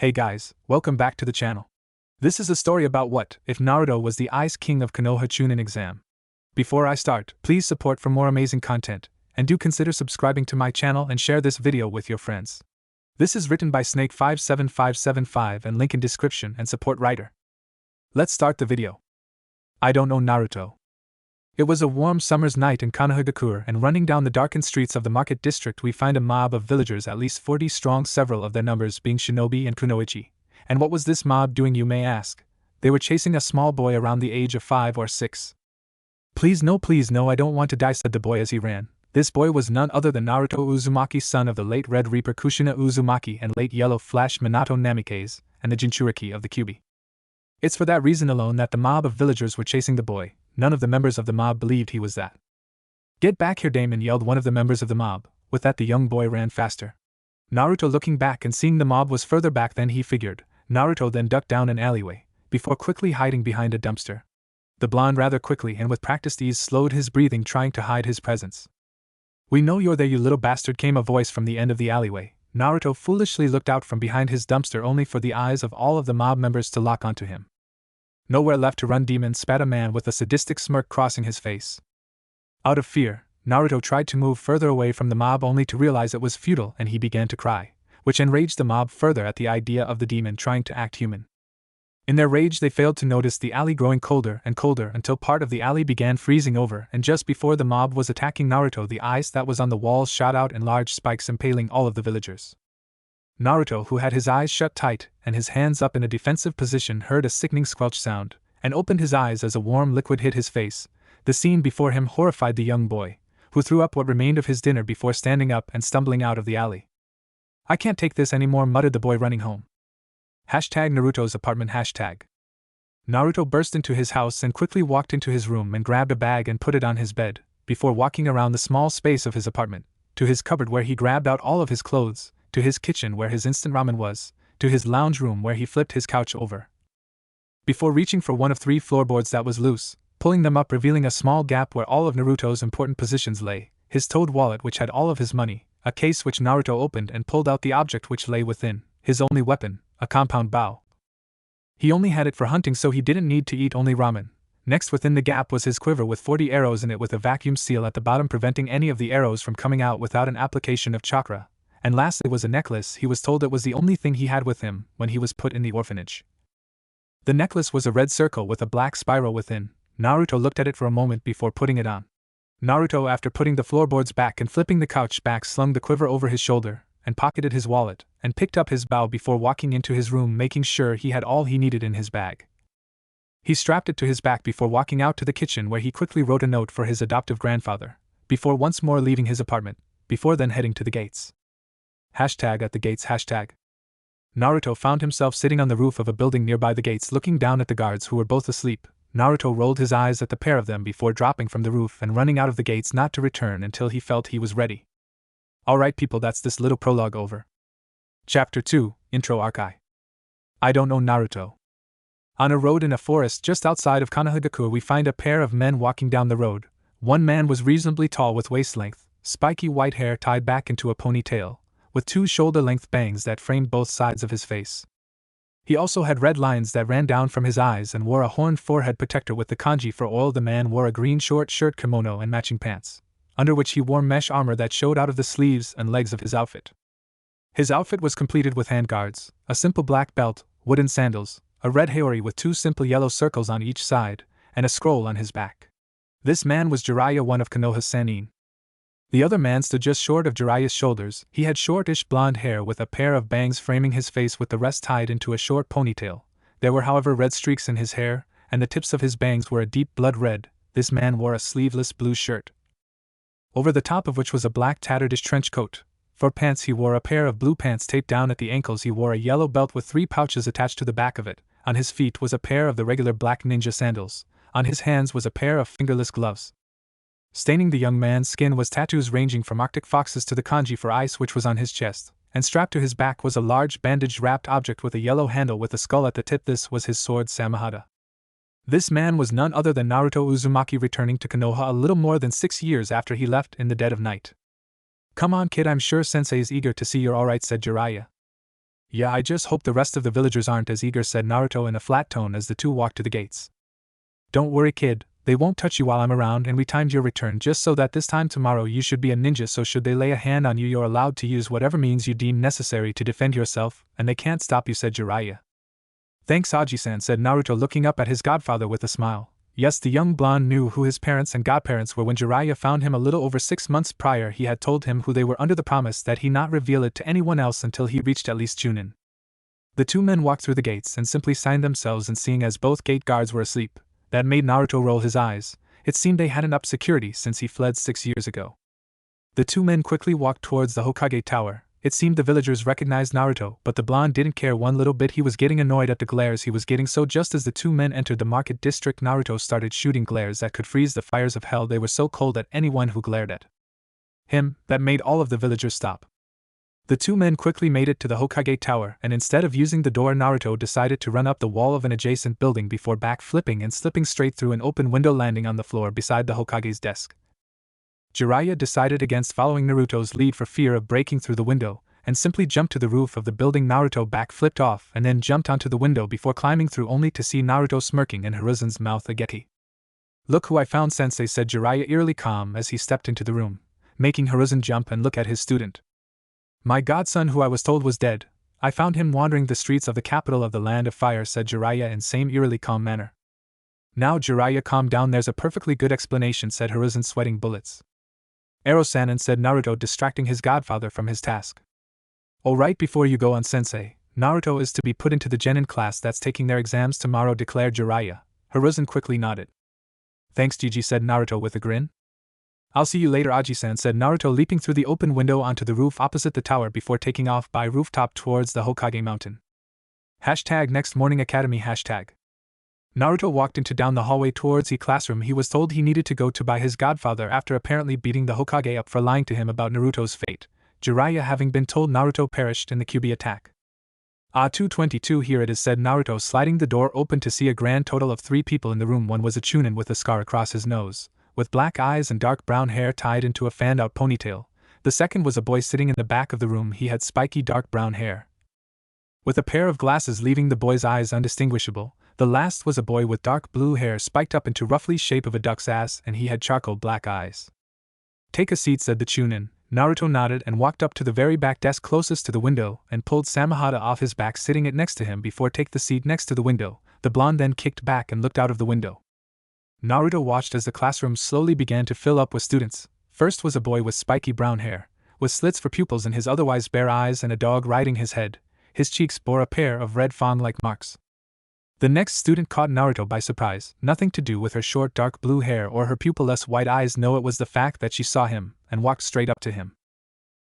Hey guys, welcome back to the channel. This is a story about what if Naruto was the Ice King of Konoha Chunin exam. Before I start, please support for more amazing content, and do consider subscribing to my channel and share this video with your friends. This is written by Snake57575 and link in description and support writer. Let's start the video. I don't know Naruto. It was a warm summer's night in Konoha, and running down the darkened streets of the market district we find a mob of villagers at least 40 strong, several of their numbers being shinobi and kunoichi. And what was this mob doing, you may ask? They were chasing a small boy around the age of 5 or 6. Please no, I don't want to die, said the boy as he ran. This boy was none other than Naruto Uzumaki, son of the late Red Reaper Kushina Uzumaki and late Yellow Flash Minato Namikaze, and the Jinchuriki of the Kyuubi. It's for that reason alone that the mob of villagers were chasing the boy. None of the members of the mob believed he was that. Get back here, Damon, yelled one of the members of the mob. With that, the young boy ran faster. Naruto, looking back and seeing the mob was further back than he figured, Naruto then ducked down an alleyway, before quickly hiding behind a dumpster. The blonde rather quickly and with practiced ease slowed his breathing, trying to hide his presence. We know you're there, you little bastard, came a voice from the end of the alleyway. Naruto foolishly looked out from behind his dumpster only for the eyes of all of the mob members to lock onto him. Nowhere left to run, Demon, spat a man with a sadistic smirk crossing his face. Out of fear, Naruto tried to move further away from the mob only to realize it was futile, and he began to cry, which enraged the mob further at the idea of the demon trying to act human. In their rage, they failed to notice the alley growing colder and colder until part of the alley began freezing over, and just before the mob was attacking Naruto, the ice that was on the walls shot out in large spikes, impaling all of the villagers. Naruto, who had his eyes shut tight and his hands up in a defensive position, heard a sickening squelch sound, and opened his eyes as a warm liquid hit his face. The scene before him horrified the young boy, who threw up what remained of his dinner before standing up and stumbling out of the alley. I can't take this anymore, muttered the boy running home. #Naruto's apartment. Naruto burst into his house and quickly walked into his room and grabbed a bag and put it on his bed, before walking around the small space of his apartment, to his cupboard where he grabbed out all of his clothes, to his kitchen where his instant ramen was, to his lounge room where he flipped his couch over. Before reaching for one of 3 floorboards that was loose, pulling them up, revealing a small gap where all of Naruto's important possessions lay, his toad wallet which had all of his money, a case which Naruto opened and pulled out the object which lay within, his only weapon, a compound bow. He only had it for hunting, so he didn't need to eat only ramen. Next within the gap was his quiver with 40 arrows in it with a vacuum seal at the bottom preventing any of the arrows from coming out without an application of chakra. And lastly was a necklace. He was told it was the only thing he had with him when he was put in the orphanage. The necklace was a red circle with a black spiral within. Naruto looked at it for a moment before putting it on. Naruto, after putting the floorboards back and flipping the couch back, slung the quiver over his shoulder, and pocketed his wallet, and picked up his bow before walking into his room, making sure he had all he needed in his bag. He strapped it to his back before walking out to the kitchen where he quickly wrote a note for his adoptive grandfather, before once more leaving his apartment, before then heading to the gates. #at the gates. Naruto found himself sitting on the roof of a building nearby the gates, looking down at the guards who were both asleep. Naruto rolled his eyes at the pair of them before dropping from the roof and running out of the gates, not to return until he felt he was ready. Alright people, that's this little prologue over. Chapter 2, Intro Arc. I don't know Naruto. On a road in a forest just outside of Konoha we find a pair of men walking down the road. One man was reasonably tall with waist-length, spiky white hair tied back into a ponytail, with 2 shoulder-length bangs that framed both sides of his face. He also had red lines that ran down from his eyes and wore a horned forehead protector with the kanji for oil. The man wore a green short shirt, kimono, and matching pants, under which he wore mesh armor that showed out of the sleeves and legs of his outfit. His outfit was completed with handguards, a simple black belt, wooden sandals, a red haori with 2 simple yellow circles on each side, and a scroll on his back. This man was Jiraiya, one of Konoha's Sannin. The other man stood just short of Jiraiya's shoulders. He had shortish blonde hair with a pair of bangs framing his face with the rest tied into a short ponytail. There were however red streaks in his hair, and the tips of his bangs were a deep blood red. This man wore a sleeveless blue shirt, over the top of which was a black tattered-ish trench coat. For pants he wore a pair of blue pants taped down at the ankles. He wore a yellow belt with 3 pouches attached to the back of it. On his feet was a pair of the regular black ninja sandals. On his hands was a pair of fingerless gloves. Staining the young man's skin was tattoos ranging from Arctic foxes to the kanji for ice which was on his chest, and strapped to his back was a large bandage-wrapped object with a yellow handle with a skull at the tip. This was his sword Samehada. This man was none other than Naruto Uzumaki, returning to Konoha a little more than 6 years after he left in the dead of night. Come on kid, I'm sure sensei is eager to see you're alright, said Jiraiya. Yeah, I just hope the rest of the villagers aren't as eager, said Naruto in a flat tone as the two walked to the gates. Don't worry, kid, they won't touch you while I'm around, and we timed your return just so that this time tomorrow you should be a ninja, so should they lay a hand on you, you're allowed to use whatever means you deem necessary to defend yourself, and they can't stop you, said Jiraiya. Thanks, Aji-san, said Naruto, looking up at his godfather with a smile. Yes, the young blonde knew who his parents and godparents were. When Jiraiya found him a little over 6 months prior, he had told him who they were under the promise that he not reveal it to anyone else until he reached at least chunin. The two men walked through the gates and simply signed themselves, and seeing as both gate guards were asleep, that made Naruto roll his eyes. It seemed they hadn't upped security since he fled 6 years ago. The two men quickly walked towards the Hokage Tower. It seemed the villagers recognized Naruto, but the blonde didn't care one little bit. He was getting annoyed at the glares he was getting, so just as the two men entered the market district, Naruto started shooting glares that could freeze the fires of hell. They were so cold at anyone who glared at him that made all of the villagers stop. The two men quickly made it to the Hokage Tower, and instead of using the door, Naruto decided to run up the wall of an adjacent building before back-flipping and slipping straight through an open window, landing on the floor beside the Hokage's desk. Jiraiya decided against following Naruto's lead for fear of breaking through the window, and simply jumped to the roof of the building. Naruto back-flipped off and then jumped onto the window before climbing through, only to see Naruto smirking in Hiruzen's mouth. Ageki. Look who I found, sensei, said Jiraiya, eerily calm as he stepped into the room, making Hiruzen jump and look at his student. My godson, who I was told was dead, I found him wandering the streets of the capital of the Land of Fire, said Jiraiya in same eerily calm manner. Now Jiraiya, calm down, there's a perfectly good explanation, said Hiruzen, sweating bullets. Ero-sanin, said Naruto, distracting his godfather from his task. Oh, right before you go on, sensei, Naruto is to be put into the genin class that's taking their exams tomorrow, declared Jiraiya. Hiruzen quickly nodded. Thanks, Gigi, said Naruto with a grin. I'll see you later, Aji-san, said Naruto, leaping through the open window onto the roof opposite the tower before taking off by rooftop towards the Hokage mountain. #Next morning academy #. Naruto walked down the hallway towards the classroom he was told he needed to go to by his godfather after apparently beating the Hokage up for lying to him about Naruto's fate, Jiraiya having been told Naruto perished in the Kyuubi attack. 222, here it is, said Naruto, sliding the door open to see a grand total of 3 people in the room. One was a chunin with a scar across his nose, with black eyes and dark brown hair tied into a fanned-out ponytail. The second was a boy sitting in the back of the room. He had spiky dark brown hair, with a pair of glasses leaving the boy's eyes undistinguishable. The last was a boy with dark blue hair spiked up into roughly shape of a duck's ass, and he had charcoal black eyes. Take a seat, said the chunin. Naruto nodded and walked up to the very back desk closest to the window and pulled Samehada off his back, sitting it next to him before take the seat next to the window. The blonde then kicked back and looked out of the window. Naruto watched as the classroom slowly began to fill up with students. First was a boy with spiky brown hair, with slits for pupils in his otherwise bare eyes and a dog riding his head. His cheeks bore a pair of red fang-like marks. The next student caught Naruto by surprise, nothing to do with her short dark blue hair or her pupilless white eyes. No, it was the fact that she saw him, and walked straight up to him.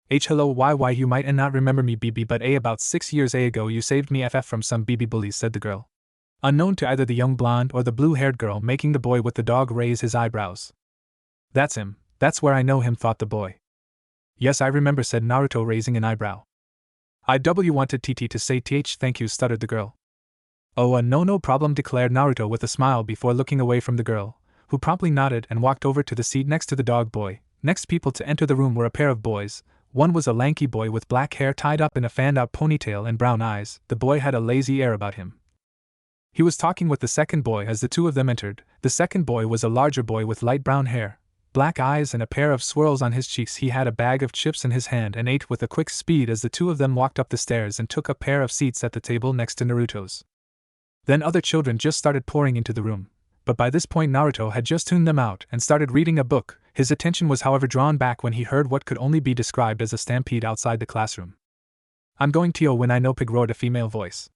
Hello, why you might not remember me, BB, but about 6 years ago you saved me from some BB bullies, said the girl, unknown to either the young blonde or the blue-haired girl, making the boy with the dog raise his eyebrows. That's him, that's where I know him, thought the boy. Yes, I remember, said Naruto, raising an eyebrow. I wanted TT to say thank you, stuttered the girl. Oh, no problem, declared Naruto with a smile before looking away from the girl, who promptly nodded and walked over to the seat next to the dog boy. Next people to enter the room were a pair of boys. One was a lanky boy with black hair tied up in a fanned-out ponytail and brown eyes. The boy had a lazy air about him. He was talking with the second boy as the two of them entered. The second boy was a larger boy with light brown hair, black eyes and a pair of swirls on his cheeks. He had a bag of chips in his hand and ate with a quick speed as the two of them walked up the stairs and took a pair of seats at the table next to Naruto's. Then other children just started pouring into the room, but by this point Naruto had just tuned them out and started reading a book. His attention was however drawn back when he heard what could only be described as a stampede outside the classroom. I'm going to when I know pig, roared a female voice.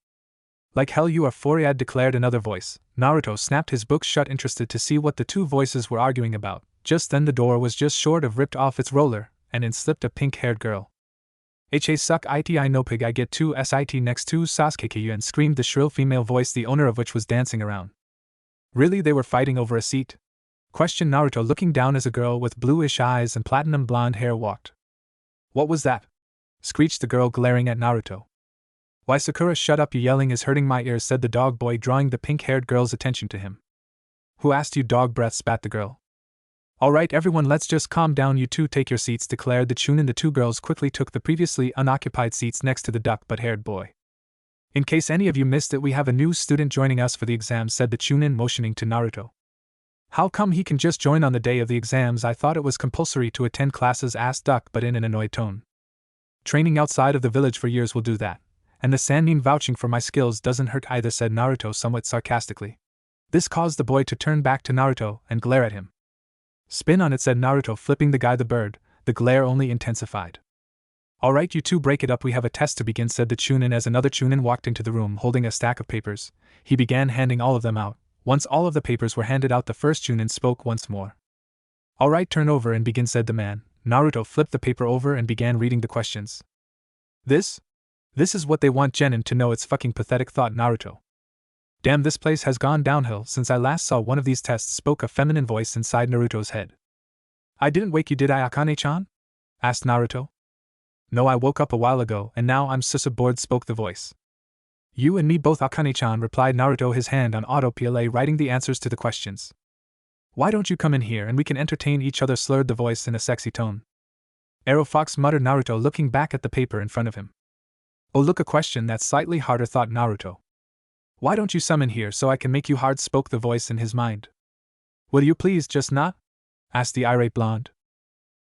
Like hell you are, Foriad, declared another voice. Naruto snapped his book shut, interested to see what the two voices were arguing about. Just then the door was just short of ripped off its roller, and in slipped a pink-haired girl. Suck it, I know pig, I get 2 sit next to Sasuke, and screamed the shrill female voice, the owner of which was dancing around. Really, they were fighting over a seat? Questioned Naruto, looking down as a girl with bluish eyes and platinum blonde hair walked. What was that? Screeched the girl, glaring at Naruto. Why, Sakura, shut up, you yelling is hurting my ears, said the dog boy, drawing the pink-haired girl's attention to him. Who asked you, dog breath, spat the girl. Alright everyone, let's just calm down, you two take your seats, declared the chunin. The two girls quickly took the previously unoccupied seats next to the duck-butt-haired boy. In case any of you missed it, we have a new student joining us for the exams, said the chunin, motioning to Naruto. How come he can just join on the day of the exams? I thought it was compulsory to attend classes, asked Duck, but in an annoyed tone. Training outside of the village for years will do that, and the Sannin vouching for my skills doesn't hurt either, said Naruto somewhat sarcastically. This caused the boy to turn back to Naruto and glare at him. Spin on it, said Naruto, flipping the guy the bird. The glare only intensified. Alright, you two, break it up, we have a test to begin, said the chunin as another chunin walked into the room holding a stack of papers. He began handing all of them out. Once all of the papers were handed out, the first chunin spoke once more. Alright, turn over and begin, said the man. Naruto flipped the paper over and began reading the questions. This is what they want Genin to know, it's fucking pathetic, thought Naruto. Damn, this place has gone downhill since I last saw one of these tests, spoke a feminine voice inside Naruto's head. I didn't wake you, did I, Akane-chan? Asked Naruto. No, I woke up a while ago and now I'm so bored, spoke the voice. You and me both, Akane-chan, replied Naruto, his hand on auto-PLA writing the answers to the questions. Why don't you come in here and we can entertain each other, slurred the voice in a sexy tone. Arrow Fox, muttered Naruto, looking back at the paper in front of him. Oh, look, a question that's slightly harder, thought Naruto. Why don't you summon here so I can make you hard, spoke the voice in his mind. Will you please just not? Asked the irate blonde.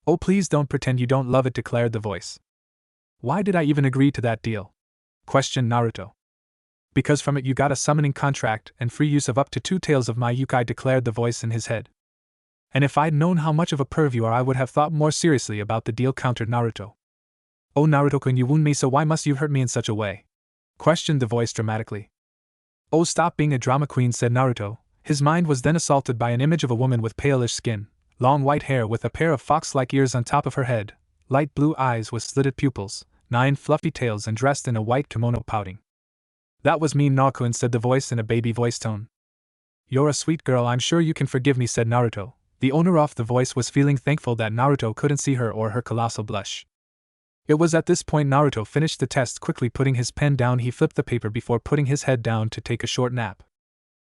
Oh, please don't pretend you don't love it, declared the voice. Why did I even agree to that deal? Questioned Naruto. Because from it you got a summoning contract and free use of up to 2 tails of my yukai, declared the voice in his head. And if I'd known how much of a perv you are, I would have thought more seriously about the deal, countered Naruto. Oh, Naruto-kun, you wound me, so why must you hurt me in such a way? Questioned the voice dramatically. Oh, stop being a drama queen, said Naruto. His mind was then assaulted by an image of a woman with palish skin, long white hair with a pair of fox-like ears on top of her head, light blue eyes with slitted pupils, 9 fluffy tails, and dressed in a white kimono, pouting. That was me, Naruto-kun, said the voice in a baby voice tone. You're a sweet girl, I'm sure you can forgive me, said Naruto. The owner of the voice was feeling thankful that Naruto couldn't see her or her colossal blush. It was at this point Naruto finished the test, quickly putting his pen down. He flipped the paper before putting his head down to take a short nap.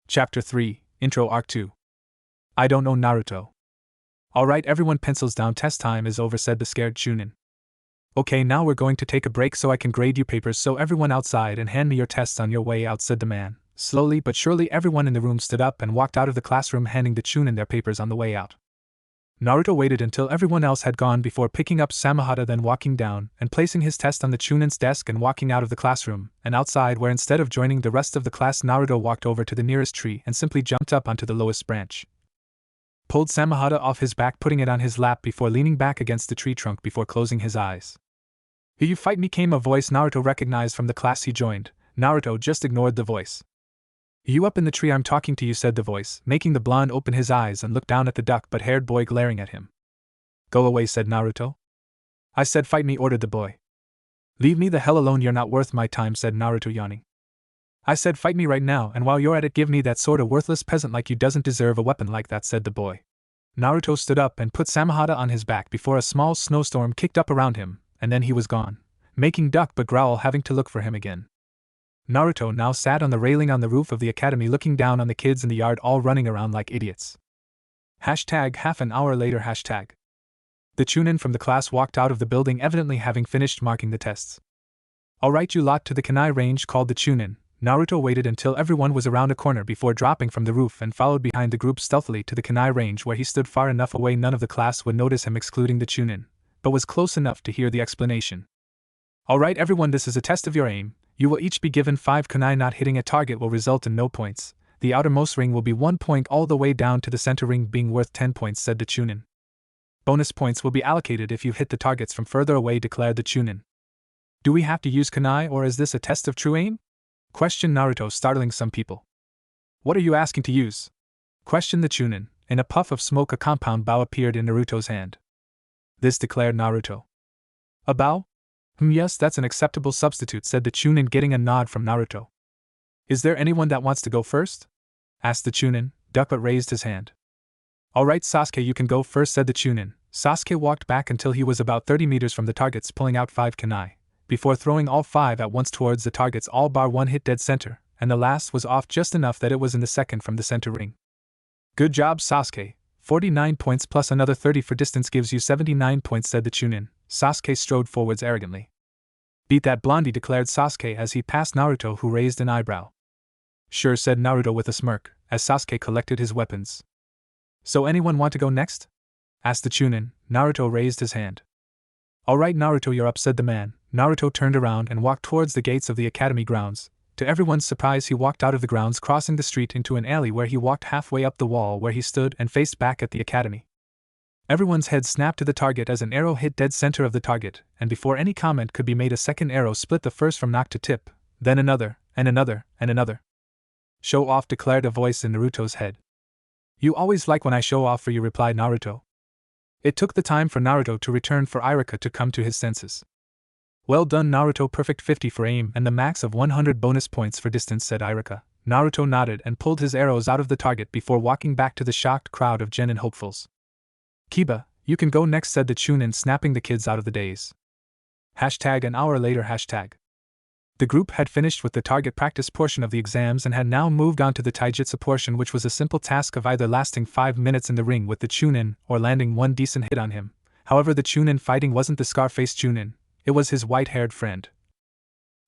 Chapter 3, Intro Arc 2. I don't know, Naruto. Alright, everyone, pencils down, test time is over, said the scared chunin. Okay, now we're going to take a break so I can grade you papers, so everyone outside and hand me your tests on your way out, said the man. Slowly but surely everyone in the room stood up and walked out of the classroom, handing the chunin their papers on the way out. Naruto waited until everyone else had gone before picking up Samehada, then walking down and placing his test on the chunin's desk and walking out of the classroom, and outside, where instead of joining the rest of the class, Naruto walked over to the nearest tree and simply jumped up onto the lowest branch. Pulled Samehada off his back, putting it on his lap before leaning back against the tree trunk before closing his eyes. "Will you fight me?" came a voice Naruto recognized from the class he joined. Naruto just ignored the voice. "You up in the tree, I'm talking to you," said the voice, making the blonde open his eyes and look down at the duck-but-haired boy glaring at him. "Go away," said Naruto. "I said fight me," ordered the boy. "Leave me the hell alone, you're not worth my time," said Naruto, yawning. "I said fight me right now, and while you're at it give me that sword, a worthless peasant like you doesn't deserve a weapon like that," said the boy. Naruto stood up and put Samehada on his back before a small snowstorm kicked up around him, and then he was gone, making Duck but growl, having to look for him again. Naruto now sat on the railing on the roof of the academy, looking down on the kids in the yard all running around like idiots. Half an hour later. The chunin from the class walked out of the building, evidently having finished marking the tests. "Alright, you lot, to the kunai range," called the chunin. Naruto waited until everyone was around a corner before dropping from the roof and followed behind the group stealthily to the kunai range, where he stood far enough away none of the class would notice him, excluding the chunin, but was close enough to hear the explanation. "Alright everyone, this is a test of your aim. You will each be given 5 kunai. Not hitting a target will result in no points. The outermost ring will be 1 point all the way down to the center ring being worth 10 points, said the chunin. Bonus points will be allocated if you hit the targets from further away, declared the chunin. "Do we have to use kunai, or is this a test of true aim?" questioned Naruto, startling some people. "What are you asking to use?" questioned the chunin. In a puff of smoke a compound bow appeared in Naruto's hand. "This," declared Naruto. "A bow? Yes, that's an acceptable substitute," said the chunin, getting a nod from Naruto. "Is there anyone that wants to go first?" asked the chunin. Ducklet raised his hand. "Alright, Sasuke, you can go first," said the chunin. Sasuke walked back until he was about 30 meters from the targets, pulling out 5 kunai, before throwing all 5 at once towards the targets. All bar 1 hit dead center, and the last was off just enough that it was in the second from the center ring. "Good job, Sasuke. 49 points plus another 30 for distance gives you 79 points, said the chunin. Sasuke strode forwards arrogantly. Beat that blondie, declared Sasuke as he passed Naruto, who raised an eyebrow. Sure, said Naruto with a smirk, as Sasuke collected his weapons. So anyone want to go next? Asked the chunin. Naruto raised his hand. Alright Naruto, you're up, said the man. Naruto turned around and walked towards the gates of the academy grounds. To everyone's surprise, he walked out of the grounds, crossing the street into an alley where he walked halfway up the wall where he stood and faced back at the academy. Everyone's head snapped to the target as an arrow hit dead center of the target, and before any comment could be made, a second arrow split the first from knock to tip, then another, and another, and another. Show off, declared a voice in Naruto's head. You always like when I show off for you, replied Naruto. It took the time for Naruto to return for Iruka to come to his senses. Well done Naruto, perfect 50 for aim and the max of 100 bonus points for distance, said Iruka. Naruto nodded and pulled his arrows out of the target before walking back to the shocked crowd of genin hopefuls. Kiba, you can go next, said the chunin, snapping the kids out of the daze. An hour later. The group had finished with the target practice portion of the exams and had now moved on to the taijutsu portion, which was a simple task of either lasting 5 minutes in the ring with the chunin or landing one decent hit on him. However, the chunin fighting wasn't the scar-faced chunin, it was his white-haired friend.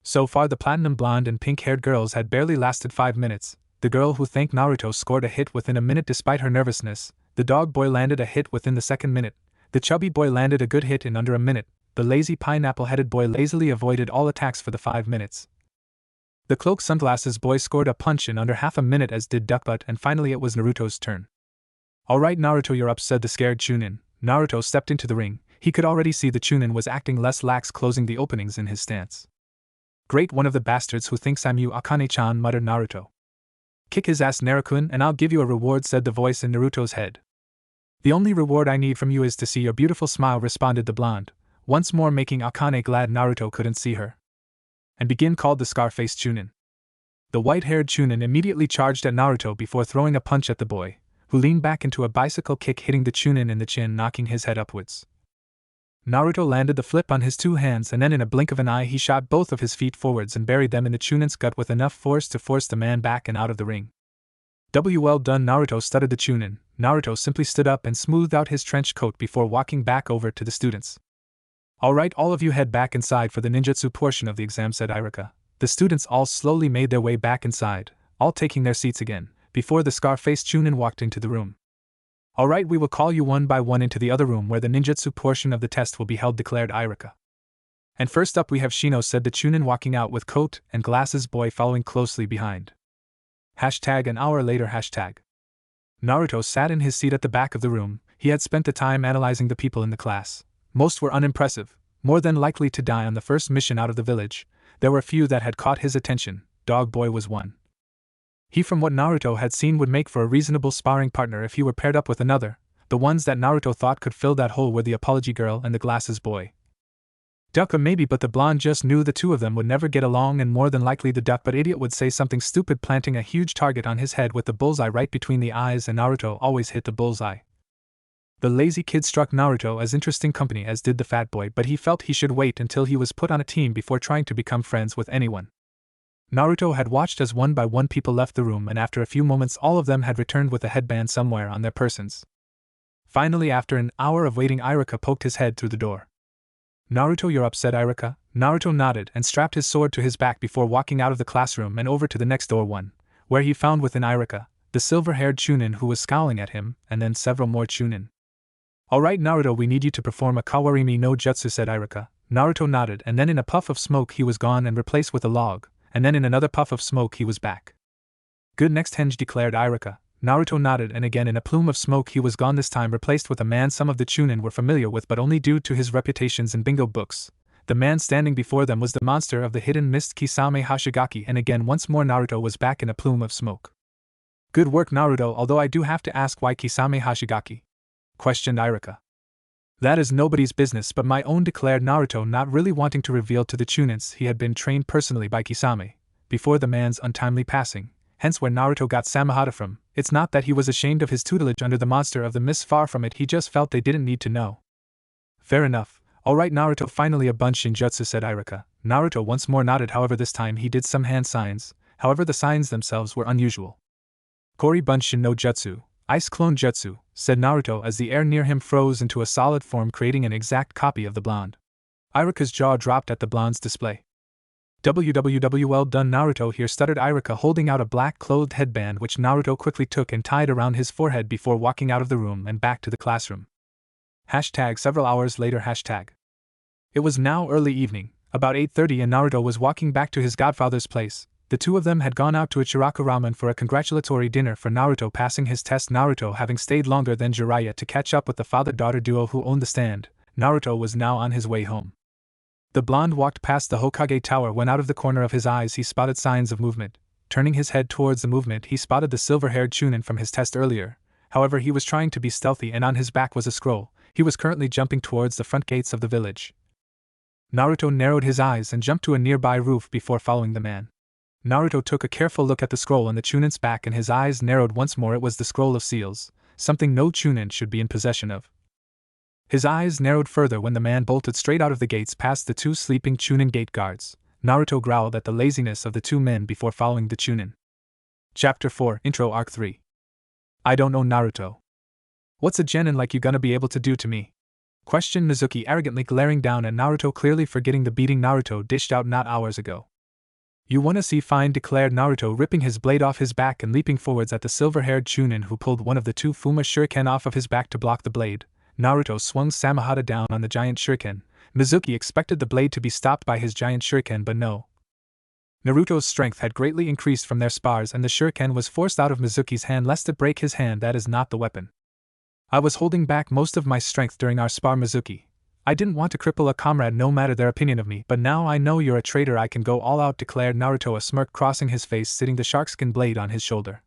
So far the platinum blonde and pink-haired girls had barely lasted 5 minutes. The girl who thanked Naruto scored a hit within a minute despite her nervousness. The dog boy landed a hit within the second minute. The chubby boy landed a good hit in under a minute. The lazy pineapple-headed boy lazily avoided all attacks for the 5 minutes. The cloak sunglasses boy scored a punch in under half a minute, as did Duckbutt, and finally it was Naruto's turn. Alright Naruto, you're up, said the scared chunin. Naruto stepped into the ring. He could already see the chunin was acting less lax, closing the openings in his stance. Great, one of the bastards who thinks I'm you, Akane-chan, muttered Naruto. Kick his ass, Naruto-kun, and I'll give you a reward, said the voice in Naruto's head. The only reward I need from you is to see your beautiful smile, responded the blonde, once more making Akane glad Naruto couldn't see her. And begin, called the scar-faced chunin. The white-haired chunin immediately charged at Naruto before throwing a punch at the boy, who leaned back into a bicycle kick, hitting the chunin in the chin, knocking his head upwards. Naruto landed the flip on his 2 hands, and then in a blink of an eye he shot both of his feet forwards and buried them in the chunin's gut with enough force to force the man back and out of the ring. Well done Naruto, stuttered the chunin. Naruto simply stood up and smoothed out his trench coat before walking back over to the students. Alright, all of you head back inside for the ninjutsu portion of the exam, said Iruka. The students all slowly made their way back inside, all taking their seats again, before the scar-faced chunin walked into the room. Alright, we will call you one by one into the other room where the ninjutsu portion of the test will be held, declared Iruka. And first up we have Shino, said the chunin, walking out with coat and glasses boy following closely behind. An hour later. Naruto sat in his seat at the back of the room. He had spent the time analyzing the people in the class. Most were unimpressive, more than likely to die on the first mission out of the village. There were few that had caught his attention. Dog Boy was one. He, from what Naruto had seen, would make for a reasonable sparring partner if he were paired up with another. The ones that Naruto thought could fill that hole were the apology girl and the glasses boy. Ducka maybe, but the blonde just knew the two of them would never get along, and more than likely the duck but idiot would say something stupid, planting a huge target on his head with the bullseye right between the eyes, and Naruto always hit the bullseye. The lazy kid struck Naruto as interesting company, as did the fat boy, but he felt he should wait until he was put on a team before trying to become friends with anyone. Naruto had watched as one by one people left the room, and after a few moments all of them had returned with a headband somewhere on their persons. Finally, after an hour of waiting, Iruka poked his head through the door. Naruto, you're up, said Iruka. Naruto nodded and strapped his sword to his back before walking out of the classroom and over to the next door one, where he found within Iruka the silver-haired chunin who was scowling at him, and then several more chunin. Alright Naruto, we need you to perform a kawarimi no jutsu, said Iruka. Naruto nodded, and then in a puff of smoke he was gone and replaced with a log, and then in another puff of smoke he was back. Good, next henge, declared Iruka. Naruto nodded, and again in a plume of smoke he was gone, this time replaced with a man some of the chunin were familiar with, but only due to his reputations in bingo books. The man standing before them was the monster of the hidden mist Kisame Hashigaki, and again once more Naruto was back in a plume of smoke. Good work Naruto, although I do have to ask, why Kisame Hashigaki? Questioned Iruka. That is nobody's business but my own, declared Naruto, not really wanting to reveal to the chunins he had been trained personally by Kisame before the man's untimely passing, hence where Naruto got Samahata from. It's not that he was ashamed of his tutelage under the monster of the mist, far from it, he just felt they didn't need to know. Fair enough. Alright Naruto, finally a Bunshin Jutsu, said Iruka. Naruto once more nodded, however this time he did some hand signs, however the signs themselves were unusual. Kori Bunshin no Jutsu, Ice Clone Jutsu, said Naruto as the air near him froze into a solid form, creating an exact copy of the blonde. Iruka's jaw dropped at the blonde's display. "WWW, well done Naruto here," stuttered Iruka, holding out a black-clothed headband which Naruto quickly took and tied around his forehead before walking out of the room and back to the classroom. Several hours later. It was now early evening, about 8:30, and Naruto was walking back to his godfather's place. The two of them had gone out to Ichiraku Ramen for a congratulatory dinner for Naruto passing his test. Naruto having stayed longer than Jiraiya to catch up with the father-daughter duo who owned the stand, Naruto was now on his way home. The blonde walked past the Hokage tower when out of the corner of his eyes he spotted signs of movement. Turning his head towards the movement, he spotted the silver-haired chunin from his test earlier. However, he was trying to be stealthy and on his back was a scroll. He was currently jumping towards the front gates of the village. Naruto narrowed his eyes and jumped to a nearby roof before following the man. Naruto took a careful look at the scroll on the chunin's back and his eyes narrowed once more. It was the scroll of seals, something no chunin should be in possession of. His eyes narrowed further when the man bolted straight out of the gates past the two sleeping chunin gate guards. Naruto growled at the laziness of the two men before following the chunin. Chapter 4, Intro Arc 3. "I don't know Naruto. What's a genin like you gonna be able to do to me?" questioned Mizuki, arrogantly glaring down at Naruto, clearly forgetting the beating Naruto dished out not hours ago. "You wanna see fine," declared Naruto, ripping his blade off his back and leaping forwards at the silver-haired chunin who pulled one of the two Fuma shuriken off of his back to block the blade. Naruto swung Samehada down on the giant shuriken. Mizuki expected the blade to be stopped by his giant shuriken, but no. Naruto's strength had greatly increased from their spars and the shuriken was forced out of Mizuki's hand lest it break his hand. That is not the weapon. "I was holding back most of my strength during our spar, Mizuki. I didn't want to cripple a comrade no matter their opinion of me, but now I know you're a traitor, I can go all out," declared Naruto, a smirk crossing his face, sitting the sharkskin blade on his shoulder.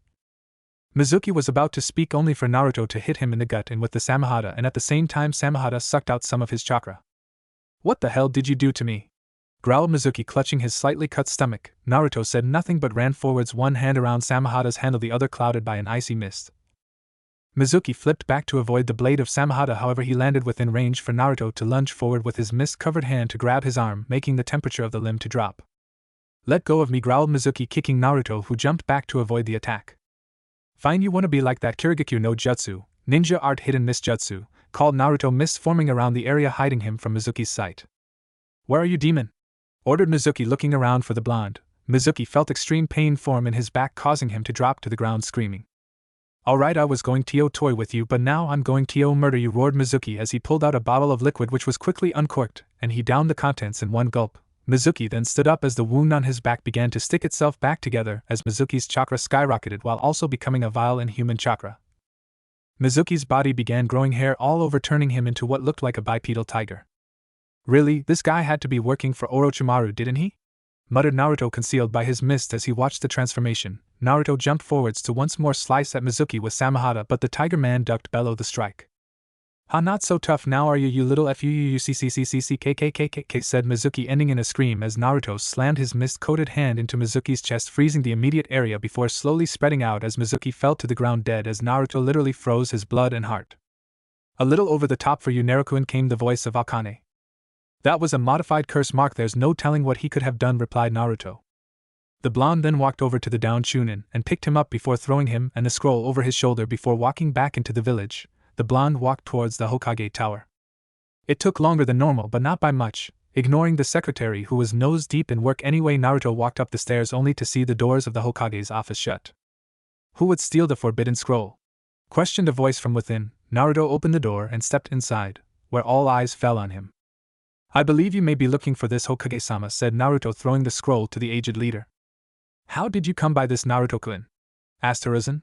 Mizuki was about to speak only for Naruto to hit him in the gut and with the Samehada, and at the same time Samehada sucked out some of his chakra. "What the hell did you do to me?" growled Mizuki, clutching his slightly cut stomach. Naruto said nothing but ran forwards, one hand around Samehada's handle, the other clouded by an icy mist. Mizuki flipped back to avoid the blade of Samehada, however he landed within range for Naruto to lunge forward with his mist-covered hand to grab his arm, making the temperature of the limb to drop. "Let go of me," growled Mizuki, kicking Naruto, who jumped back to avoid the attack. "Fine, you wanna be like that Kirigakyu no Jutsu, ninja art hidden mist jutsu," called Naruto, mist forming around the area hiding him from Mizuki's sight. "Where are you, demon?" ordered Mizuki, looking around for the blonde. Mizuki felt extreme pain form in his back, causing him to drop to the ground screaming. "Alright, I was going to toy with you, but now I'm going to murder you," roared Mizuki as he pulled out a bottle of liquid which was quickly uncorked, and he downed the contents in one gulp. Mizuki then stood up as the wound on his back began to stick itself back together as Mizuki's chakra skyrocketed while also becoming a vile inhuman chakra. Mizuki's body began growing hair all over, turning him into what looked like a bipedal tiger. "Really, this guy had to be working for Orochimaru, didn't he?" muttered Naruto, concealed by his mist as he watched the transformation. Naruto jumped forwards to once more slice at Mizuki with Samehada, but the tiger man ducked below the strike. "Ha, not so tough now, are you little fuuuccccckkkkk," said Mizuki, ending in a scream as Naruto slammed his mist-coated hand into Mizuki's chest, freezing the immediate area before slowly spreading out as Mizuki fell to the ground dead as Naruto literally froze his blood and heart. "A little over the top for you, Naruto," came the voice of Akane. "That was a modified curse mark, there's no telling what he could have done," replied Naruto. The blonde then walked over to the downed chunin and picked him up before throwing him and the scroll over his shoulder before walking back into the village. The blonde walked towards the Hokage tower. It took longer than normal, but not by much. Ignoring the secretary who was nose-deep in work anyway, Naruto walked up the stairs only to see the doors of the Hokage's office shut. "Who would steal the forbidden scroll?" questioned a voice from within. Naruto opened the door and stepped inside, where all eyes fell on him. "I believe you may be looking for this, Hokage-sama," said Naruto, throwing the scroll to the aged leader. "How did you come by this, Naruto-kun?" asked Hiruzen.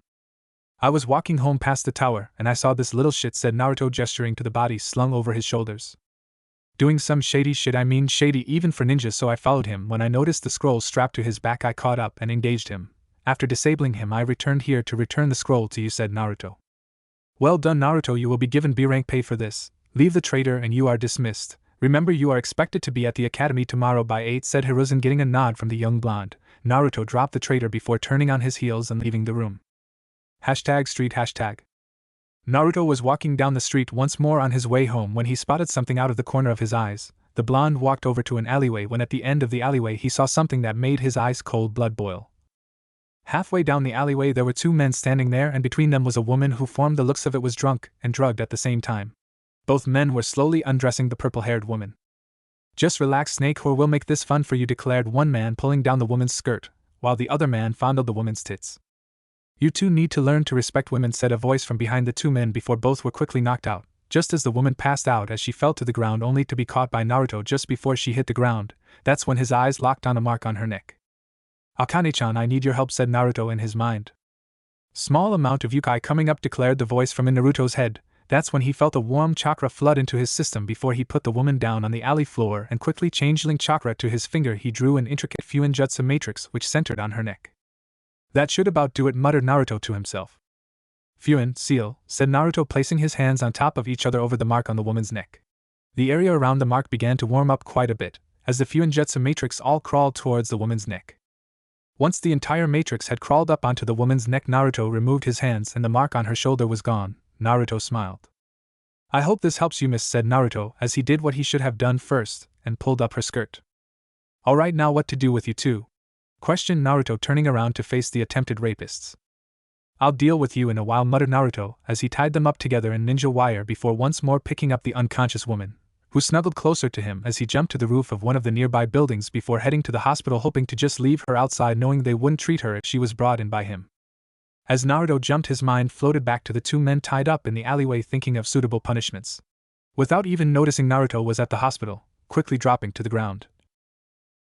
"I was walking home past the tower, and I saw this little shit," said Naruto, gesturing to the body slung over his shoulders. "Doing some shady shit, I mean shady even for ninjas, so I followed him. When I noticed the scroll strapped to his back, I caught up and engaged him. After disabling him, I returned here to return the scroll to you," said Naruto. "Well done, Naruto, you will be given B-rank pay for this. Leave the traitor and you are dismissed. Remember, you are expected to be at the academy tomorrow by 8, said Hiruzen, getting a nod from the young blonde. Naruto dropped the traitor before turning on his heels and leaving the room. #street #. Naruto was walking down the street once more on his way home when he spotted something out of the corner of his eyes. The blonde walked over to an alleyway when at the end of the alleyway he saw something that made his ice cold blood boil. Halfway down the alleyway there were two men standing there, and between them was a woman who, from the looks of it, was drunk and drugged at the same time. Both men were slowly undressing the purple-haired woman. Just relax, snake, or we'll make this fun for you, declared one man, pulling down the woman's skirt, while the other man fondled the woman's tits. You two need to learn to respect women, said a voice from behind the two men before both were quickly knocked out, just as the woman passed out as she fell to the ground, only to be caught by Naruto just before she hit the ground. That's when his eyes locked on a mark on her neck. Akane-chan, I need your help, said Naruto in his mind. Small amount of yukai coming up, declared the voice from in Naruto's head. That's when he felt a warm chakra flood into his system before he put the woman down on the alley floor and quickly changeling chakra to his finger he drew an intricate Fuinjutsu matrix which centered on her neck. That should about do it, muttered Naruto to himself. Fuin, seal, said Naruto, placing his hands on top of each other over the mark on the woman's neck. The area around the mark began to warm up quite a bit, as the Fuinjutsu matrix all crawled towards the woman's neck. Once the entire matrix had crawled up onto the woman's neck, Naruto removed his hands and the mark on her shoulder was gone. Naruto smiled. I hope this helps you, miss, said Naruto as he did what he should have done first and pulled up her skirt. Alright, now what to do with you two? Questioned Naruto, turning around to face the attempted rapists. I'll deal with you in a while, muttered Naruto as he tied them up together in ninja wire before once more picking up the unconscious woman, who snuggled closer to him as he jumped to the roof of one of the nearby buildings before heading to the hospital, hoping to just leave her outside, knowing they wouldn't treat her if she was brought in by him. As Naruto jumped, his mind floated back to the two men tied up in the alleyway, thinking of suitable punishments. Without even noticing, Naruto was at the hospital, quickly dropping to the ground.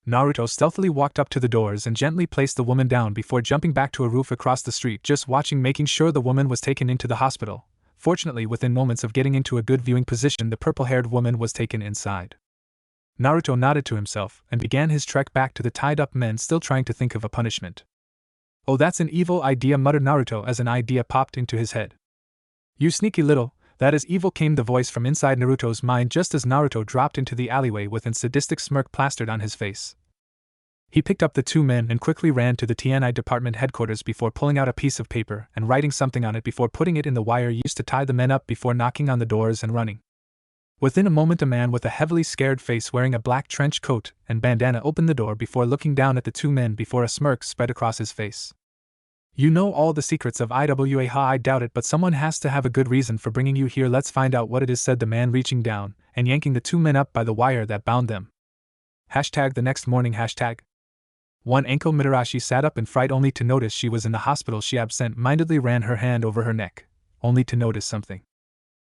Naruto stealthily walked up to the doors and gently placed the woman down before jumping back to a roof across the street, just watching, making sure the woman was taken into the hospital. Fortunately, within moments of getting into a good viewing position, the purple-haired woman was taken inside. Naruto nodded to himself and began his trek back to the tied-up men, still trying to think of a punishment. Oh, that's an evil idea, muttered Naruto as an idea popped into his head. You sneaky little, that is evil, came the voice from inside Naruto's mind just as Naruto dropped into the alleyway with a sadistic smirk plastered on his face. He picked up the two men and quickly ran to the TNI department headquarters before pulling out a piece of paper and writing something on it before putting it in the wire used to tie the men up before knocking on the doors and running. Within a moment, a man with a heavily scared face wearing a black trench coat and bandana opened the door before looking down at the two men before a smirk spread across his face. You know all the secrets of IWA? Ha, I doubt it, but someone has to have a good reason for bringing you here. Let's find out what it is, said the man, reaching down and yanking the two men up by the wire that bound them. Hashtag the next morning. Hashtag. One Anko Mitarashi sat up in fright only to notice she was in the hospital. She absent-mindedly ran her hand over her neck, only to notice something.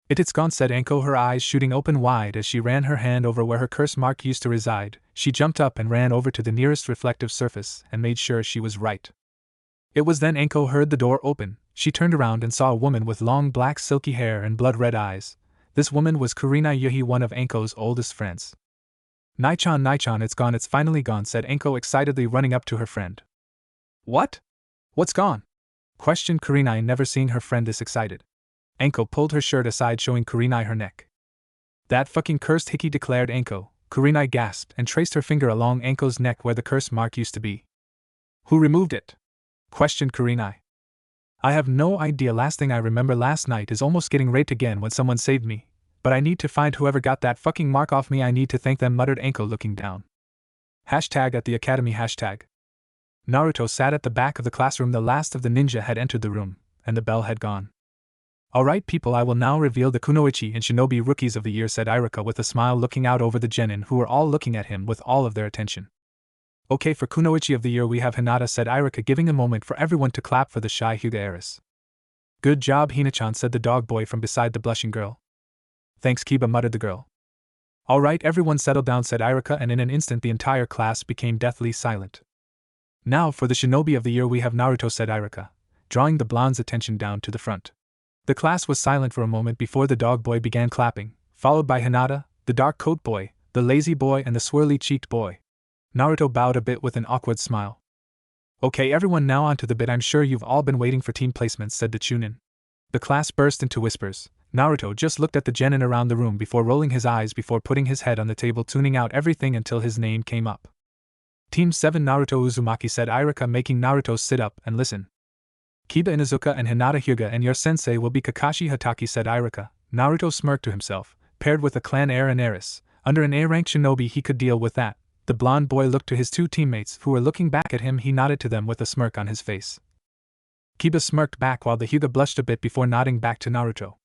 It's gone, said Anko, her eyes shooting open wide as she ran her hand over where her curse mark used to reside. She jumped up and ran over to the nearest reflective surface and made sure she was right. It was then Anko heard the door open. She turned around and saw a woman with long black silky hair and blood-red eyes. This woman was Kurenai Yuhi, one of Anko's oldest friends. Nai-chan, it's gone, it's finally gone, said Anko excitedly, running up to her friend. What? What's gone? Questioned Kurenai, never seeing her friend this excited. Anko pulled her shirt aside, showing Kurenai her neck. That fucking cursed hickey, declared Anko. Kurenai gasped and traced her finger along Anko's neck where the curse mark used to be. Who removed it? Questioned Kurenai. I have no idea. Last thing I remember last night is almost getting raped again when someone saved me, but I need to find whoever got that fucking mark off me. I need to thank them, muttered Anko, looking down. Hashtag at the academy. Hashtag. Naruto sat at the back of the classroom. The last of the ninja had entered the room, and the bell had gone. Alright people, I will now reveal the Kunoichi and Shinobi Rookies of the Year, said Iruka with a smile, looking out over the genin who were all looking at him with all of their attention. Okay, for Kunoichi of the Year we have Hinata, said Iruka, giving a moment for everyone to clap for the shy Hyuga heiress. Good job, Hina-chan, said the dog boy from beside the blushing girl. Thanks, Kiba, muttered the girl. Alright, everyone settle down, said Iruka, and in an instant the entire class became deathly silent. Now for the Shinobi of the Year we have Naruto, said Iruka, drawing the blonde's attention down to the front. The class was silent for a moment before the dog boy began clapping, followed by Hinata, the dark coat boy, the lazy boy, and the swirly-cheeked boy. Naruto bowed a bit with an awkward smile. Okay everyone, now on to the bit I'm sure you've all been waiting for, team placements, said the chunin. The class burst into whispers. Naruto just looked at the genin around the room before rolling his eyes before putting his head on the table, tuning out everything until his name came up. Team 7 Naruto Uzumaki, said Iruka, making Naruto sit up and listen. Kiba Inuzuka and Hinata Hyuga, and your sensei will be Kakashi Hatake, said Iruka. Naruto smirked to himself, paired with a clan heir and heiress. Under an A-rank shinobi he could deal with that. The blonde boy looked to his two teammates who were looking back at him. He nodded to them with a smirk on his face. Kiba smirked back while the Hyuga blushed a bit before nodding back to Naruto.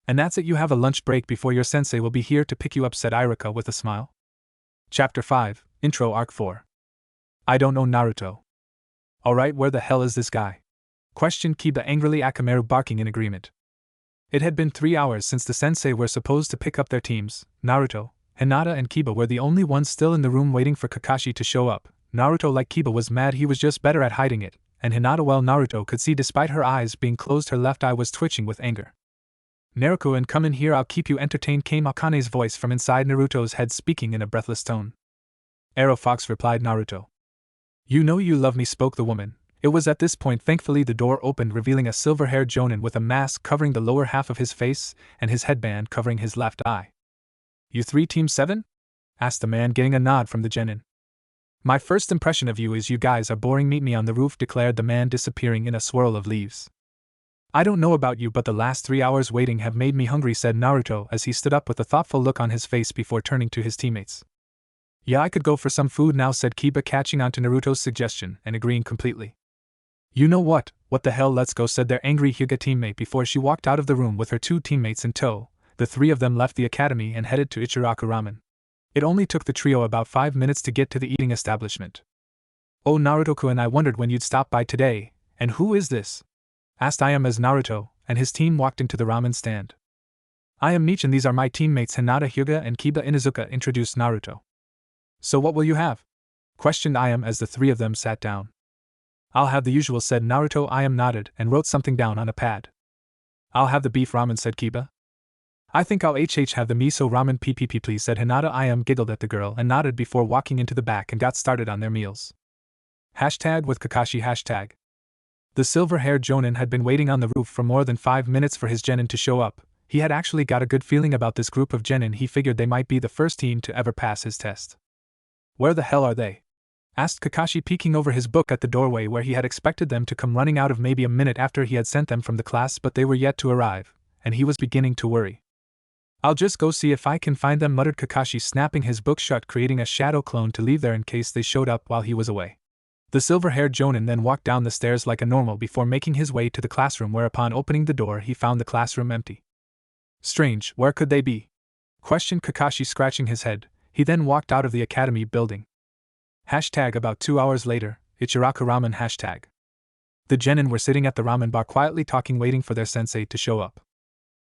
And that's it, you have a lunch break before your sensei will be here to pick you up, said Iruka with a smile. Chapter 5, Intro Arc 4. I don't know Naruto. Alright, where the hell is this guy? Questioned Kiba angrily, Akamaru barking in agreement. It had been 3 hours since the sensei were supposed to pick up their teams. Naruto, Hinata and Kiba were the only ones still in the room waiting for Kakashi to show up. Naruto, like Kiba, was mad he was just better at hiding it, and Hinata, well, Naruto could see despite her eyes being closed, her left eye was twitching with anger. Naruto, and come in here, I'll keep you entertained, came Akane's voice from inside Naruto's head, speaking in a breathless tone. Arrow Fox, replied Naruto. You know you love me, spoke the woman. It was at this point, thankfully, the door opened, revealing a silver-haired jonin with a mask covering the lower half of his face and his headband covering his left eye. You three, Team 7? Asked the man, getting a nod from the genin. My first impression of you is you guys are boring. Meet me on the roof, declared the man, disappearing in a swirl of leaves. I don't know about you, but the last 3 hours waiting have made me hungry, said Naruto as he stood up with a thoughtful look on his face before turning to his teammates. Yeah, I could go for some food now, said Kiba, catching on to Naruto's suggestion and agreeing completely. You know what the hell, let's go, said their angry Hyuga teammate before she walked out of the room with her 2 teammates in tow. The 3 of them left the academy and headed to Ichiraku Ramen. It only took the trio about 5 minutes to get to the eating establishment. Oh, Naruto-kun, I wondered when you'd stop by today. And who is this? Asked I am as Naruto and his team walked into the ramen stand. I am Meech and these are my teammates Hinata, Hyuga and Kiba. Inuzuka introduced Naruto. So what will you have? Questioned I am as the 3 of them sat down. I'll have the usual, said Naruto. I am nodded and wrote something down on a pad. I'll have the beef ramen, said Kiba. I think I'll have the miso ramen, ppp please, said Hinata. I am giggled at the girl and nodded before walking into the back and got started on their meals. Hashtag with Kakashi hashtag. The silver-haired jonin had been waiting on the roof for more than 5 minutes for his genin to show up. He had actually got a good feeling about this group of genin. He figured they might be the first team to ever pass his test. Where the hell are they? Asked Kakashi, peeking over his book at the doorway where he had expected them to come running out of maybe a minute after he had sent them from the class, but they were yet to arrive, and he was beginning to worry. I'll just go see if I can find them, muttered Kakashi, snapping his book shut, creating a shadow clone to leave there in case they showed up while he was away. The silver-haired jonin then walked down the stairs like a normal before making his way to the classroom, where upon opening the door he found the classroom empty. Strange, where could they be? Questioned Kakashi, scratching his head. He then walked out of the academy building. Hashtag about 2 hours later, Ichiraku Ramen hashtag. The genin were sitting at the ramen bar quietly talking, waiting for their sensei to show up.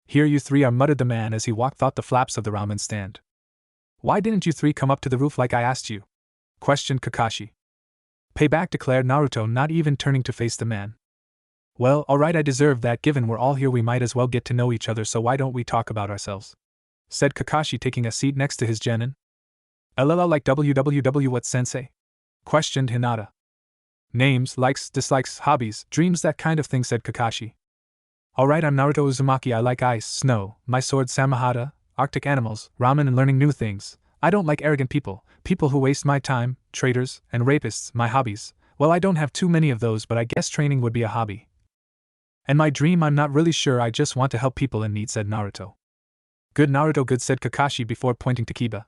Here you 3 are, muttered the man as he walked out the flaps of the ramen stand. Why didn't you 3 come up to the roof like I asked you? Questioned Kakashi. Payback, declared Naruto, not even turning to face the man. Well, alright, I deserve that. Given we're all here, we might as well get to know each other, so why don't we talk about ourselves? Said Kakashi, taking a seat next to his genin. LLL, like www what, sensei? Questioned Hinata. Names, likes, dislikes, hobbies, dreams, that kind of thing, said Kakashi. Alright, I'm Naruto Uzumaki. I like ice, snow, my sword Samahata, Arctic animals, ramen and learning new things. I don't like arrogant people, people who waste my time, traitors, and rapists. My hobbies, well, I don't have too many of those, but I guess training would be a hobby. And my dream, I'm not really sure, I just want to help people in need, said Naruto. Good, Naruto, good, said Kakashi before pointing to Kiba.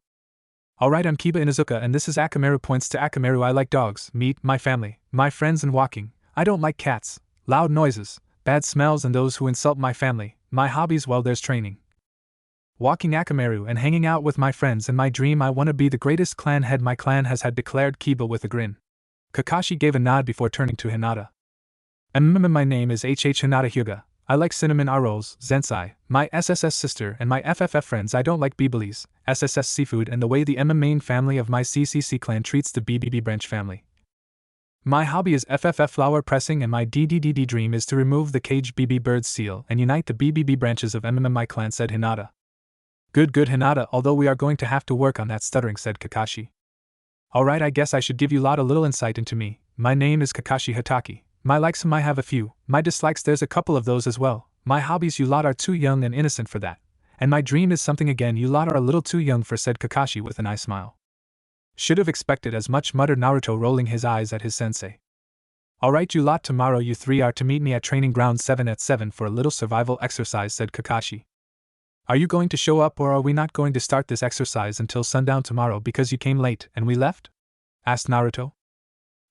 Alright, I'm Kiba Inuzuka and this is Akamaru, points to Akamaru. I like dogs, meat, my family, my friends and walking. I don't like cats, loud noises, bad smells and those who insult my family. My hobbies, well, there's training, walking, Akamaru, and hanging out with my friends, and my dream, I want to be the greatest clan head my clan has had, declared Kiba with a grin. Kakashi gave a nod before turning to Hinata. My name is Hinata Hyuga. I like cinnamon rolls, Zensai, my SSS sister and my FFF friends. I don't like Bibilis, SSS seafood and the way the main family of my CCC clan treats the BBB branch family. My hobby is FFF flower pressing and my DDDD dream is to remove the cage BB bird seal and unite the BBB branches of my clan, said Hinata. Good, Hinata, although we are going to have to work on that stuttering, said Kakashi. Alright, I guess I should give you lot a little insight into me. My name is Kakashi Hataki. My likes, I have a few. My dislikes, there's a couple of those as well. My hobbies, you lot are too young and innocent for that. And my dream is something again you lot are a little too young for, said Kakashi with an eye smile. Should have expected as much, muttered Naruto, rolling his eyes at his sensei. Alright, you lot, tomorrow you 3 are to meet me at training ground 7 at 7 for a little survival exercise, said Kakashi. Are you going to show up or are we not going to start this exercise until sundown tomorrow because you came late and we left? Asked Naruto.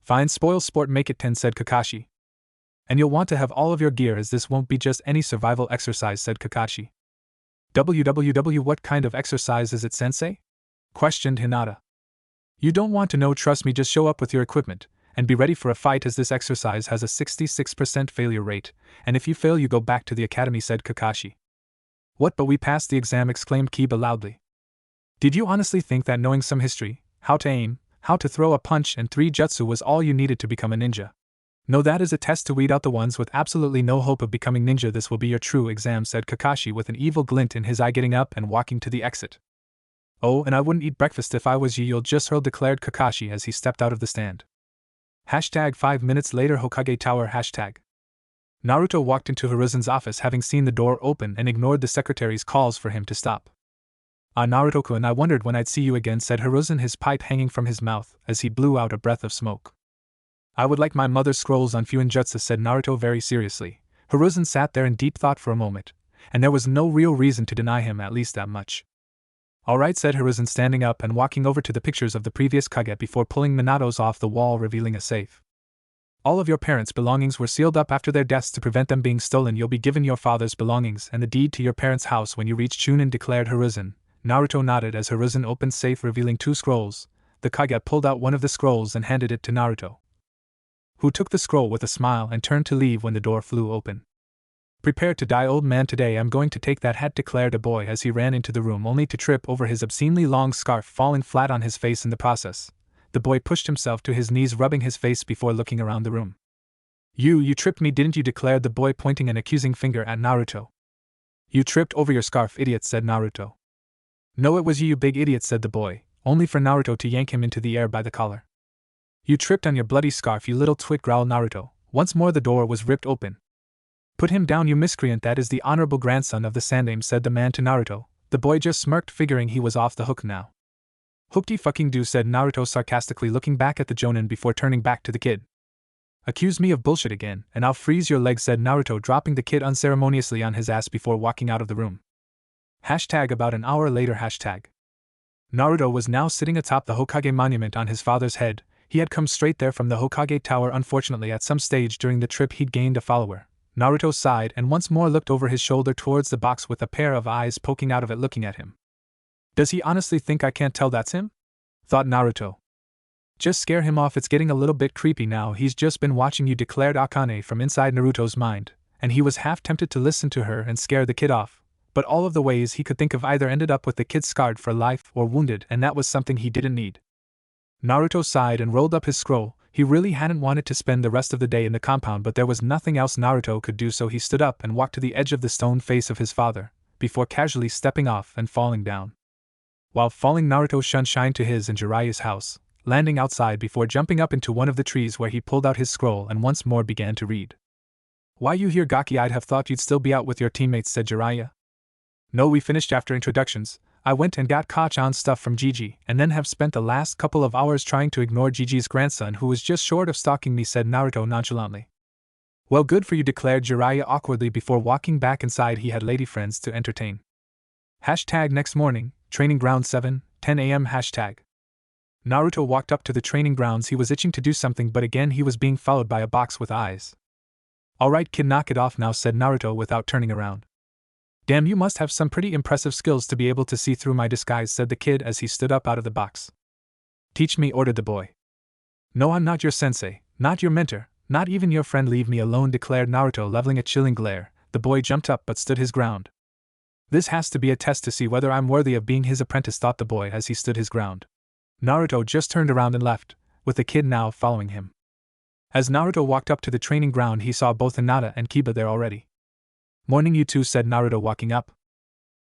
Fine, spoil sport, make it 10, said Kakashi. And you'll want to have all of your gear as this won't be just any survival exercise, said Kakashi. What kind of exercise is it, sensei? Questioned Hinata. You don't want to know, trust me, just show up with your equipment, and be ready for a fight as this exercise has a 66% failure rate, and if you fail you go back to the academy, said Kakashi. What, but we passed the exam, exclaimed Kiba loudly. Did you honestly think that knowing some history, how to aim, how to throw a punch and 3 jutsu was all you needed to become a ninja? No, that is a test to weed out the ones with absolutely no hope of becoming ninja. This will be your true exam, said Kakashi with an evil glint in his eye, getting up and walking to the exit. Oh, and I wouldn't eat breakfast if I was you, you'll just hurl, declared Kakashi as he stepped out of the stand. Hashtag 5 minutes later, Hokage Tower. Hashtag. Naruto walked into Hiruzen's office having seen the door open and ignored the secretary's calls for him to stop. Ah, Naruto-kun, I wondered when I'd see you again, said Hiruzen, his pipe hanging from his mouth as he blew out a breath of smoke. I would like my mother's scrolls on Fuinjutsu, said Naruto very seriously. Hiruzen sat there in deep thought for a moment, and there was no real reason to deny him at least that much. All right, said Hiruzen, standing up and walking over to the pictures of the previous Kage before pulling Minato's off the wall, revealing a safe. All of your parents' belongings were sealed up after their deaths to prevent them being stolen. You'll be given your father's belongings and the deed to your parents' house when you reach Chunin, declared Hiruzen. Naruto nodded as Hiruzen opened safe, revealing 2 scrolls. The Kage pulled out one of the scrolls and handed it to Naruto, who took the scroll with a smile and turned to leave when the door flew open. Prepare to die, old man, today I'm going to take that hat, declared a boy as he ran into the room only to trip over his obscenely long scarf, falling flat on his face in the process. The boy pushed himself to his knees, rubbing his face before looking around the room. You tripped me, didn't you, declared the boy, pointing an accusing finger at Naruto. You tripped over your scarf, idiot, said Naruto. No, it was you big idiot, said the boy, only for Naruto to yank him into the air by the collar. You tripped on your bloody scarf, you little twit, growled Naruto. Once more the door was ripped open. Put him down, you miscreant, that is the honorable grandson of the Sandaime, said the man to Naruto. The boy just smirked, figuring he was off the hook now. Hookty fucking do, said Naruto sarcastically, looking back at the Jonin before turning back to the kid. Accuse me of bullshit again, and I'll freeze your legs, said Naruto, dropping the kid unceremoniously on his ass before walking out of the room. Hashtag about an hour later. Hashtag. Naruto was now sitting atop the Hokage monument on his father's head. He had come straight there from the Hokage Tower. Unfortunately, at some stage during the trip he'd gained a follower. Naruto sighed and once more looked over his shoulder towards the box with a pair of eyes poking out of it looking at him. Does he honestly think I can't tell that's him? Thought Naruto. Just scare him off, it's getting a little bit creepy now, he's just been watching you, declared Akane from inside Naruto's mind, and he was half tempted to listen to her and scare the kid off, but all of the ways he could think of either ended up with the kid scarred for life or wounded, and that was something he didn't need. Naruto sighed and rolled up his scroll. He really hadn't wanted to spend the rest of the day in the compound, but there was nothing else Naruto could do, so he stood up and walked to the edge of the stone face of his father, before casually stepping off and falling down. While falling, Naruto shined to his and Jiraiya's house, landing outside before jumping up into one of the trees where he pulled out his scroll and once more began to read. Why you here, Gaki? I'd have thought you'd still be out with your teammates, said Jiraiya. No, we finished after introductions. I went and got Kachan's stuff from Gigi, and then have spent the last couple of hours trying to ignore Gigi's grandson who was just short of stalking me, said Naruto nonchalantly. Well, good for you, declared Jiraiya awkwardly before walking back inside. He had lady friends to entertain. Hashtag next morning, training ground 7, 10 a.m. Hashtag. Naruto walked up to the training grounds. He was itching to do something, but again he was being followed by a box with eyes. Alright kid, knock it off now, said Naruto without turning around. Damn, you must have some pretty impressive skills to be able to see through my disguise, said the kid as he stood up out of the box. Teach me, ordered the boy. No, I'm not your sensei, not your mentor, not even your friend, leave me alone, declared Naruto, leveling a chilling glare. The boy jumped up but stood his ground. This has to be a test to see whether I'm worthy of being his apprentice, thought the boy as he stood his ground. Naruto just turned around and left, with the kid now following him. As Naruto walked up to the training ground, he saw both Hinata and Kiba there already. Morning, you two, said Naruto walking up.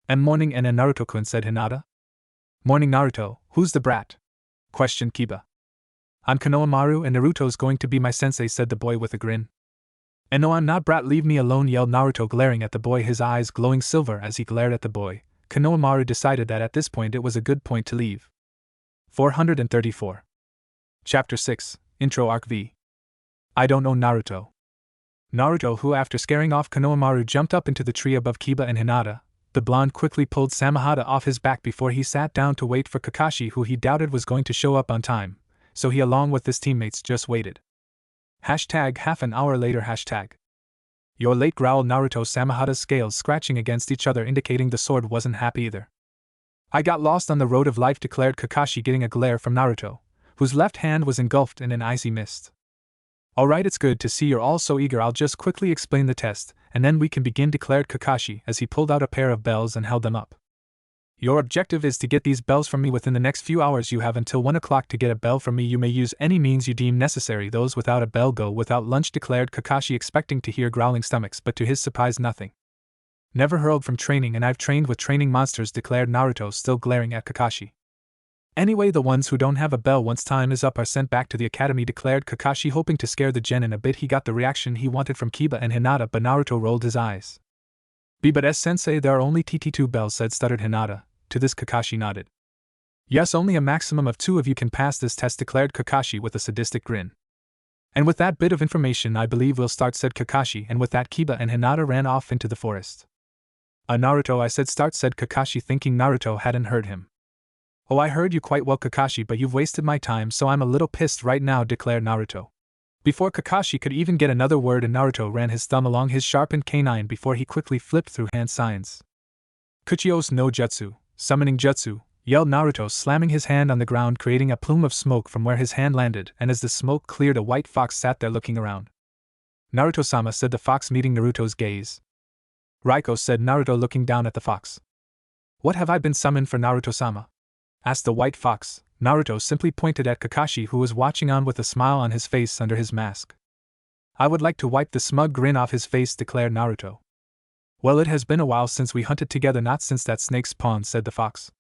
Morning, and Naruto-kun, said Hinata. Morning, Naruto, who's the brat? Questioned Kiba. I'm Konohamaru, and Naruto's going to be my sensei, said the boy with a grin. And no, I'm not, brat, leave me alone, yelled Naruto, glaring at the boy, his eyes glowing silver as he glared at the boy. Konohamaru decided that at this point it was a good point to leave. 434. Chapter 6, Intro Arc V. I don't know Naruto. Naruto, who after scaring off Konohamaru jumped up into the tree above Kiba and Hinata. The blonde quickly pulled Samehada off his back before he sat down to wait for Kakashi, who he doubted was going to show up on time, so he along with his teammates just waited. Hashtag half an hour later. Hashtag. You're late, growled Naruto, Samehada's scales scratching against each other indicating the sword wasn't happy either. I got lost on the road of life, declared Kakashi, getting a glare from Naruto. whose left hand was engulfed in an icy mist. Alright, it's good to see you're all so eager. I'll just quickly explain the test, and then we can begin, declared Kakashi as he pulled out a pair of bells and held them up. Your objective is to get these bells from me within the next few hours. You have until 1 o'clock to get a bell from me. You may use any means you deem necessary. Those without a bell go without lunch, declared Kakashi, expecting to hear growling stomachs, but to his surprise nothing. Never hurled from training, and I've trained with training monsters, declared Naruto, still glaring at Kakashi. Anyway, the ones who don't have a bell once time is up are sent back to the academy, declared Kakashi, hoping to scare the genin a bit. He got the reaction he wanted from Kiba and Hinata, but Naruto rolled his eyes. But sensei, there are only TT2 bells, stuttered Hinata. To this Kakashi nodded. Yes, only a maximum of 2 of you can pass this test, declared Kakashi with a sadistic grin. And with that bit of information I believe we'll start, said Kakashi, and with that Kiba and Hinata ran off into the forest. Naruto, I said start, said Kakashi, thinking Naruto hadn't heard him. Oh, I heard you quite well, Kakashi, but you've wasted my time, so I'm a little pissed right now, declared Naruto. Before Kakashi could even get another word in, Naruto ran his thumb along his sharpened canine before he quickly flipped through hand signs. Kuchios no Jutsu, summoning Jutsu, yelled Naruto, slamming his hand on the ground, creating a plume of smoke from where his hand landed, and as the smoke cleared, a white fox sat there looking around. Naruto-sama, said the fox, meeting Naruto's gaze. Raiko, said Naruto, looking down at the fox. What have I been summoned for, Naruto-sama? Asked the white fox. Naruto simply pointed at Kakashi, who was watching on with a smile on his face under his mask. I would like to wipe the smug grin off his face, declared Naruto. Well, it has been a while since we hunted together, not since that snake spawn, said the fox.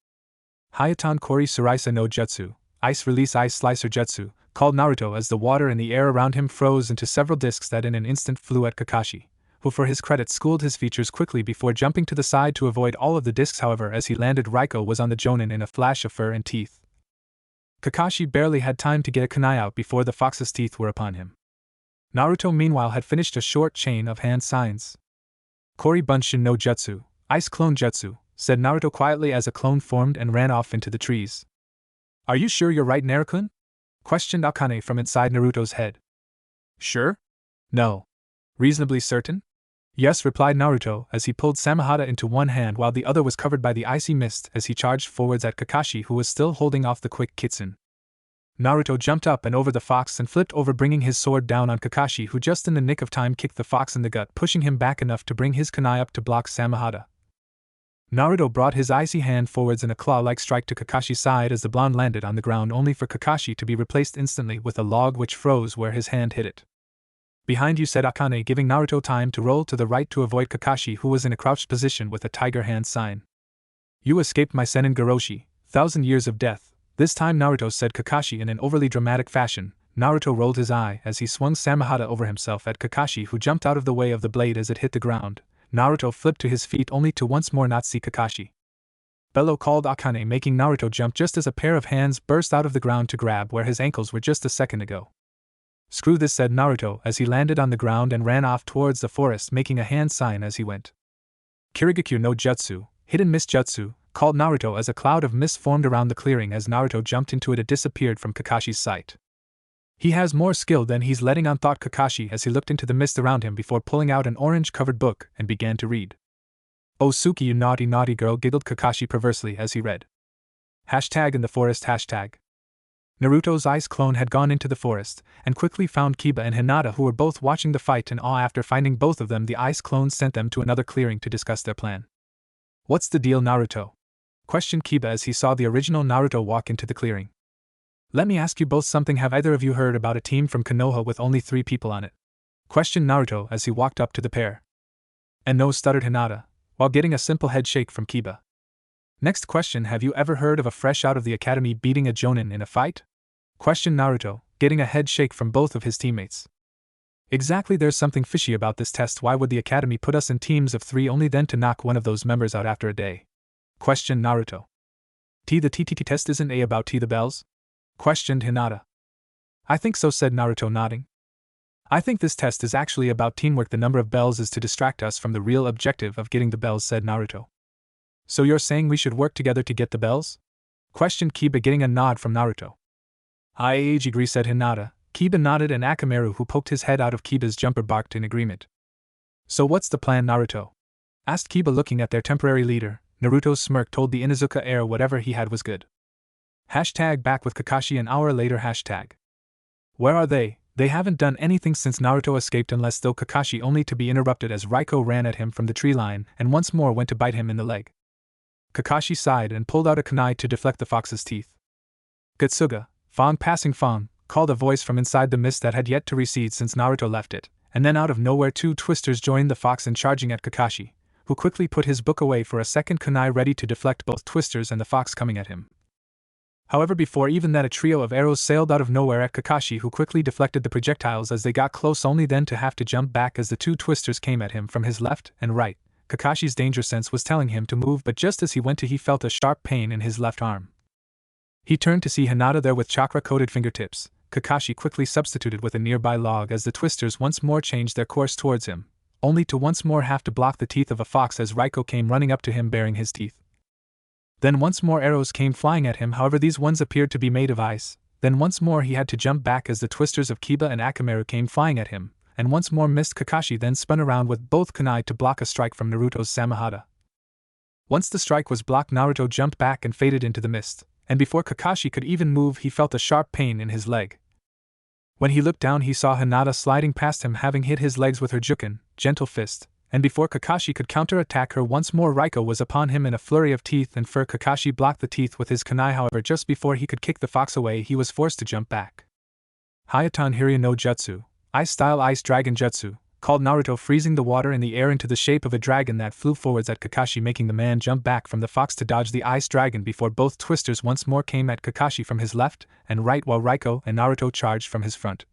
Hayatan Kori Suraisa no Jutsu, Ice Release Ice Slicer Jutsu, called Naruto as the water in the air around him froze into several discs that in an instant flew at Kakashi, who for his credit schooled his features quickly before jumping to the side to avoid all of the discs. However, as he landed, Raiko was on the jonin in a flash of fur and teeth. Kakashi barely had time to get a kunai out before the fox's teeth were upon him. Naruto meanwhile had finished a short chain of hand signs. Kori Bunshin no Jutsu, Ice Clone Jutsu, said Naruto quietly as a clone formed and ran off into the trees. Are you sure you're right, Naruto-kun? Questioned Akane from inside Naruto's head. Sure? No. Reasonably certain? Yes, replied Naruto as he pulled Samehada into one hand while the other was covered by the icy mist as he charged forwards at Kakashi, who was still holding off the quick kitsune. Naruto jumped up and over the fox and flipped over, bringing his sword down on Kakashi, who just in the nick of time kicked the fox in the gut, pushing him back enough to bring his kunai up to block Samehada. Naruto brought his icy hand forwards in a claw-like strike to Kakashi's side as the blonde landed on the ground, only for Kakashi to be replaced instantly with a log which froze where his hand hit it. Behind you, said Akane, giving Naruto time to roll to the right to avoid Kakashi, who was in a crouched position with a tiger hand sign. You escaped my Senin Goroshi, 1,000 years of death. This time, Naruto, said Kakashi in an overly dramatic fashion. Naruto rolled his eye as he swung Samehada over himself at Kakashi, who jumped out of the way of the blade as it hit the ground. Naruto flipped to his feet only to once more not see Kakashi. Bello, called Akane, making Naruto jump just as a pair of hands burst out of the ground to grab where his ankles were just a second ago. Screw this, said Naruto as he landed on the ground and ran off towards the forest, making a hand sign as he went. Kirigakyu no Jutsu, Hidden Mist Jutsu, called Naruto as a cloud of mist formed around the clearing. As Naruto jumped into it, it disappeared from Kakashi's sight. He has more skill than he's letting on, thought Kakashi as he looked into the mist around him before pulling out an orange-covered book and began to read. Oh Suki, you naughty naughty girl, giggled Kakashi perversely as he read. # in the forest #. Naruto's ice clone had gone into the forest, and quickly found Kiba and Hinata, who were both watching the fight in awe. After finding both of them, the ice clone sent them to another clearing to discuss their plan. What's the deal, Naruto? Questioned Kiba as he saw the original Naruto walk into the clearing. Let me ask you both something. Have either of you heard about a team from Konoha with only 3 people on it? Questioned Naruto as he walked up to the pair. And no, stuttered Hinata, while getting a simple head shake from Kiba. Next question, have you ever heard of a fresh out of the academy beating a jonin in a fight? Questioned Naruto, getting a head shake from both of his teammates. Exactly, there's something fishy about this test. Why would the academy put us in teams of 3 only then to knock one of those members out after a day? Questioned Naruto. The TTT test isn't about the bells? Questioned Hinata. I think so, said Naruto, nodding. I think this test is actually about teamwork. The number of bells is to distract us from the real objective of getting the bells, said Naruto. So you're saying we should work together to get the bells? Questioned Kiba, getting a nod from Naruto. I agree, said Hinata. Kiba nodded and Akamaru, who poked his head out of Kiba's jumper, barked in agreement. So what's the plan, Naruto? Asked Kiba, looking at their temporary leader. Naruto's smirk told the Inuzuka heir whatever he had was good. Hashtag back with Kakashi an hour later. Hashtag. Where are they? They haven't done anything since Naruto escaped unless though Kakashi, only to be interrupted as Raiko ran at him from the tree line and once more went to bite him in the leg. Kakashi sighed and pulled out a kunai to deflect the fox's teeth. Getsuga, Fong passing Fong, called a voice from inside the mist that had yet to recede since Naruto left it, and then out of nowhere two twisters joined the fox in charging at Kakashi, who quickly put his book away for a second kunai ready to deflect both twisters and the fox coming at him. However, before even that, a trio of arrows sailed out of nowhere at Kakashi, who quickly deflected the projectiles as they got close, only then to have to jump back as the two twisters came at him from his left and right. Kakashi's danger sense was telling him to move, but just as he went to, he felt a sharp pain in his left arm. He turned to see Hinata there with chakra-coated fingertips. Kakashi quickly substituted with a nearby log as the twisters once more changed their course towards him, only to once more have to block the teeth of a fox as Raiko came running up to him baring his teeth. Then once more arrows came flying at him, however these ones appeared to be made of ice. Then once more he had to jump back as the twisters of Kiba and Akamaru came flying at him, and once more missed. Kakashi then spun around with both kunai to block a strike from Naruto's Samehada. Once the strike was blocked, Naruto jumped back and faded into the mist, and before Kakashi could even move he felt a sharp pain in his leg. When he looked down he saw Hinata sliding past him, having hit his legs with her jukin, gentle fist, and before Kakashi could counter-attack her once more Raiko was upon him in a flurry of teeth and fur. Kakashi blocked the teeth with his kunai, however just before he could kick the fox away he was forced to jump back. Hayatan Hiryu no Jutsu, Ice-style Ice Dragon Jutsu, called Naruto, freezing the water in the air into the shape of a dragon that flew forwards at Kakashi, making the man jump back from the fox to dodge the ice dragon before both twisters once more came at Kakashi from his left and right while Raiko and Naruto charged from his front.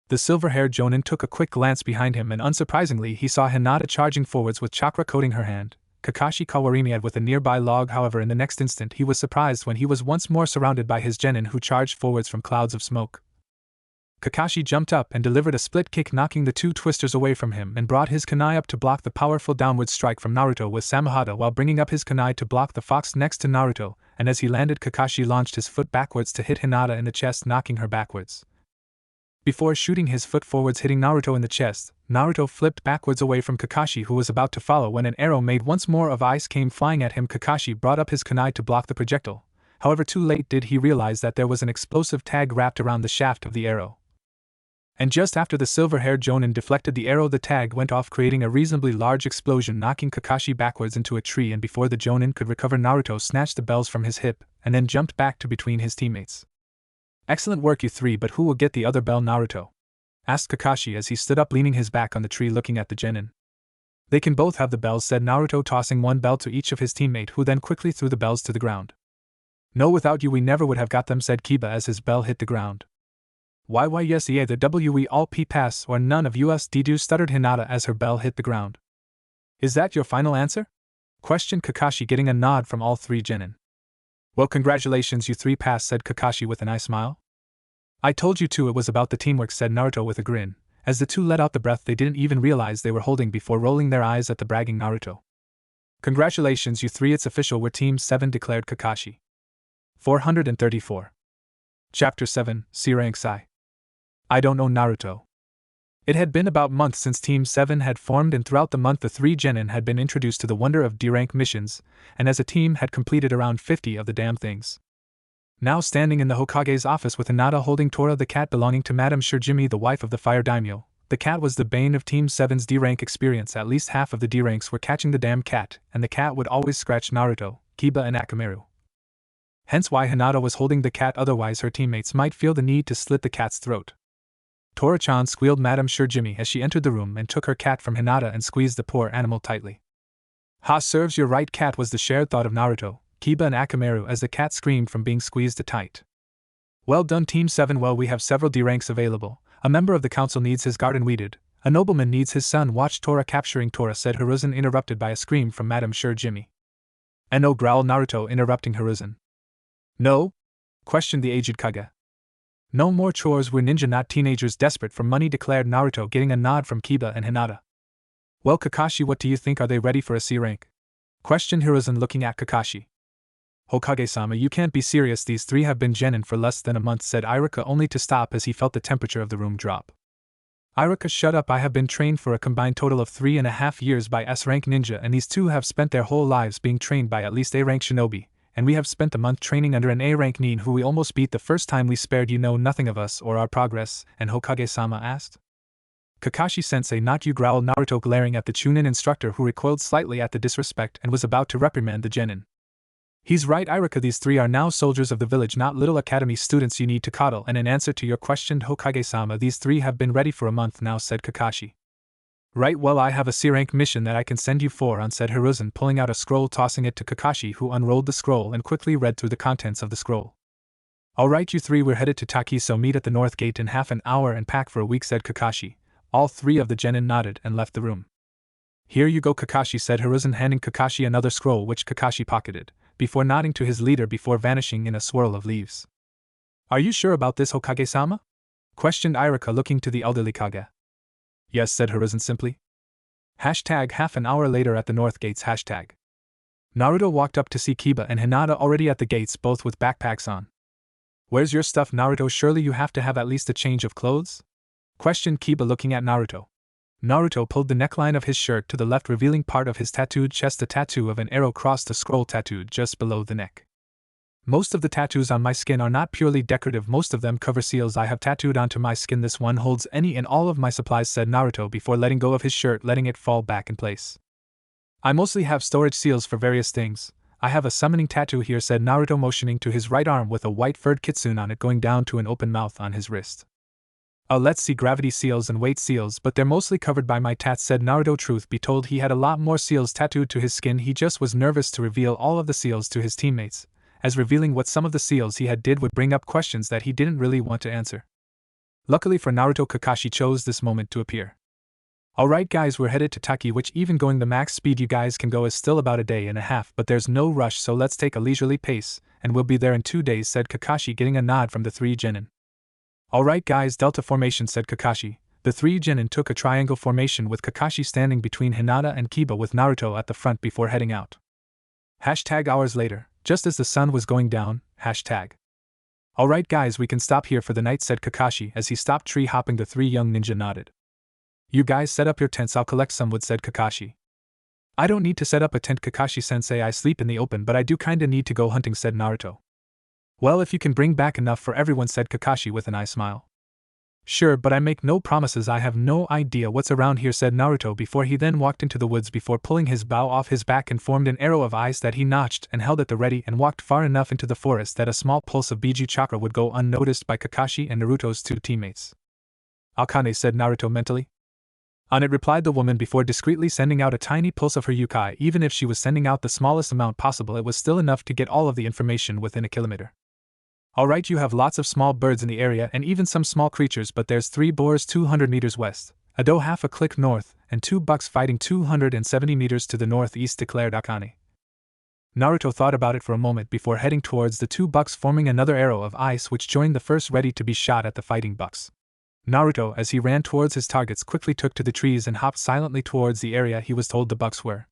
The silver-haired Jonin took a quick glance behind him and unsurprisingly he saw Hinata charging forwards with chakra coating her hand, Kakashi Kawarimiad with a nearby log. However in the next instant he was surprised when he was once more surrounded by his genin who charged forwards from clouds of smoke. Kakashi jumped up and delivered a split kick, knocking the two twisters away from him and brought his kunai up to block the powerful downward strike from Naruto with Samehada while bringing up his kunai to block the fox next to Naruto, and as he landed Kakashi launched his foot backwards to hit Hinata in the chest, knocking her backwards. Before shooting his foot forwards hitting Naruto in the chest, Naruto flipped backwards away from Kakashi who was about to follow when an arrow made once more of ice came flying at him. Kakashi brought up his kunai to block the projectile, however too late did he realize that there was an explosive tag wrapped around the shaft of the arrow. And just after the silver-haired Jonin deflected the arrow the tag went off, creating a reasonably large explosion, knocking Kakashi backwards into a tree, and before the Jonin could recover Naruto snatched the bells from his hip and then jumped back to between his teammates. "Excellent work you three, but who will get the other bell, Naruto?" asked Kakashi as he stood up leaning his back on the tree looking at the genin. "They can both have the bells," said Naruto, tossing one bell to each of his teammate who then quickly threw the bells to the ground. "No, without you we never would have got them," said Kiba as his bell hit the ground. Why yes either we all pass or none of us do," stuttered Hinata as her bell hit the ground. "Is that your final answer?" questioned Kakashi, getting a nod from all three genin. "Well, congratulations, you three passed," said Kakashi with an eye smile. "I told you to, it was about the teamwork," said Naruto with a grin, as the two let out the breath they didn't even realize they were holding before rolling their eyes at the bragging Naruto. "Congratulations you three, it's official, we're Team 7, declared Kakashi. 434. Chapter 7, C-Rank Sai. I don't know Naruto. It had been about months since Team 7 had formed, and throughout the month the three genin had been introduced to the wonder of D-rank missions, and as a team had completed around 50 of the damn things. Now standing in the Hokage's office with Hinata holding Tora the cat belonging to Madame Shirjimi, the wife of the fire daimyo, the cat was the bane of Team 7's D-rank experience. At least half of the D-ranks were catching the damn cat, and the cat would always scratch Naruto, Kiba and Akamaru. Hence why Hinata was holding the cat, otherwise her teammates might feel the need to slit the cat's throat. "Tora-chan," squealed Madame Shirjimi as she entered the room and took her cat from Hinata and squeezed the poor animal tightly. "Ha, serves you right, cat," was the shared thought of Naruto, Kiba and Akamaru as the cat screamed from being squeezed tight. "Well done Team 7, well we have several D-ranks available. A member of the council needs his garden weeded, a nobleman needs his son watched." "Tora capturing Tora," said Hiruzen, interrupted by a scream from Madame Shirjimi. "No," growled Naruto, interrupting Hiruzen. "No?" questioned the aged Kage. "No more chores, we're ninja not teenagers desperate for money," declared Naruto, getting a nod from Kiba and Hinata. "Well Kakashi, what do you think, are they ready for a C-rank?" questioned Hiruzen looking at Kakashi. "Hokage-sama, you can't be serious, these three have been genin for less than a month," said Iruka, only to stop as he felt the temperature of the room drop. "Iruka, shut up, I have been trained for a combined total of 3.5 years by S-rank ninja, and these two have spent their whole lives being trained by at least A-rank shinobi, and we have spent a month training under an A-rank nin who we almost beat the first time we spared you know nothing of us or our progress, and Hokage-sama asked. Kakashi-sensei, not you, growled Naruto, glaring at the chunin instructor who recoiled slightly at the disrespect and was about to reprimand the genin. He's right, Irika, these three are now soldiers of the village, not little academy students you need to coddle, and in answer to your question, Hokage-sama, these three have been ready for a month now, said Kakashi. Right, well, I have a C-rank mission that I can send you for on, said Hiruzen, pulling out a scroll, tossing it to Kakashi, who unrolled the scroll and quickly read through the contents of the scroll. Alright, you three, we're headed to Taki, so meet at the north gate in half an hour and pack for a week, said Kakashi. All three of the genin nodded and left the room. Here you go, Kakashi, said Hiruzen, handing Kakashi another scroll which Kakashi pocketed, before nodding to his leader before vanishing in a swirl of leaves. Are you sure about this, Hokage-sama? Questioned Irika, looking to the elderly Kage. Yes, said Hiruzen simply. Hashtag half an hour later at the north gates. Hashtag. Naruto walked up to see Kiba and Hinata already at the gates, both with backpacks on. Where's your stuff, Naruto? Surely you have to have at least a change of clothes? Questioned Kiba, looking at Naruto. Naruto pulled the neckline of his shirt to the left, revealing part of his tattooed chest. A tattoo of an arrow crossed the scroll tattooed just below the neck. Most of the tattoos on my skin are not purely decorative, most of them cover seals I have tattooed onto my skin. This one holds any and all of my supplies, said Naruto before letting go of his shirt, letting it fall back in place. I mostly have storage seals for various things. I have a summoning tattoo here, said Naruto, motioning to his right arm with a white furred kitsune on it going down to an open mouth on his wrist. Let's see, gravity seals and weight seals, but they're mostly covered by my tats, said Naruto. Truth be told, he had a lot more seals tattooed to his skin. He just was nervous to reveal all of the seals to his teammates, as revealing what some of the seals he had did would bring up questions that he didn't really want to answer. Luckily for Naruto, Kakashi chose this moment to appear. Alright guys, we're headed to Taki, which even going the max speed you guys can go is still about a day and a half, but there's no rush, so let's take a leisurely pace, and we'll be there in 2 days, said Kakashi, getting a nod from the three genin. Alright guys, Delta formation, said Kakashi. The three genin took a triangle formation with Kakashi standing between Hinata and Kiba with Naruto at the front before heading out. Hashtag hours later, just as the sun was going down, hashtag. Alright guys, we can stop here for the night, said Kakashi as he stopped tree hopping. The three young ninja nodded. You guys set up your tents, I'll collect some wood, said Kakashi. I don't need to set up a tent, Kakashi-sensei, I sleep in the open, but I do kinda need to go hunting, said Naruto. Well, if you can bring back enough for everyone, said Kakashi with an eye smile. Sure, but I make no promises, I have no idea what's around here, said Naruto before he then walked into the woods before pulling his bow off his back and formed an arrow of ice that he notched and held at the ready and walked far enough into the forest that a small pulse of Biju chakra would go unnoticed by Kakashi and Naruto's two teammates. Akane, said Naruto mentally. On it, replied the woman before discreetly sending out a tiny pulse of her yukai. Even if she was sending out the smallest amount possible, it was still enough to get all of the information within a kilometer. Alright, you have lots of small birds in the area and even some small creatures, but there's 3 boars 200 meters west, a doe half a click north, and 2 bucks fighting 270 meters to the northeast, declared Akane. Naruto thought about it for a moment before heading towards the 2 bucks, forming another arrow of ice which joined the first, ready to be shot at the fighting bucks. Naruto, as he ran towards his targets, quickly took to the trees and hopped silently towards the area he was told the bucks were.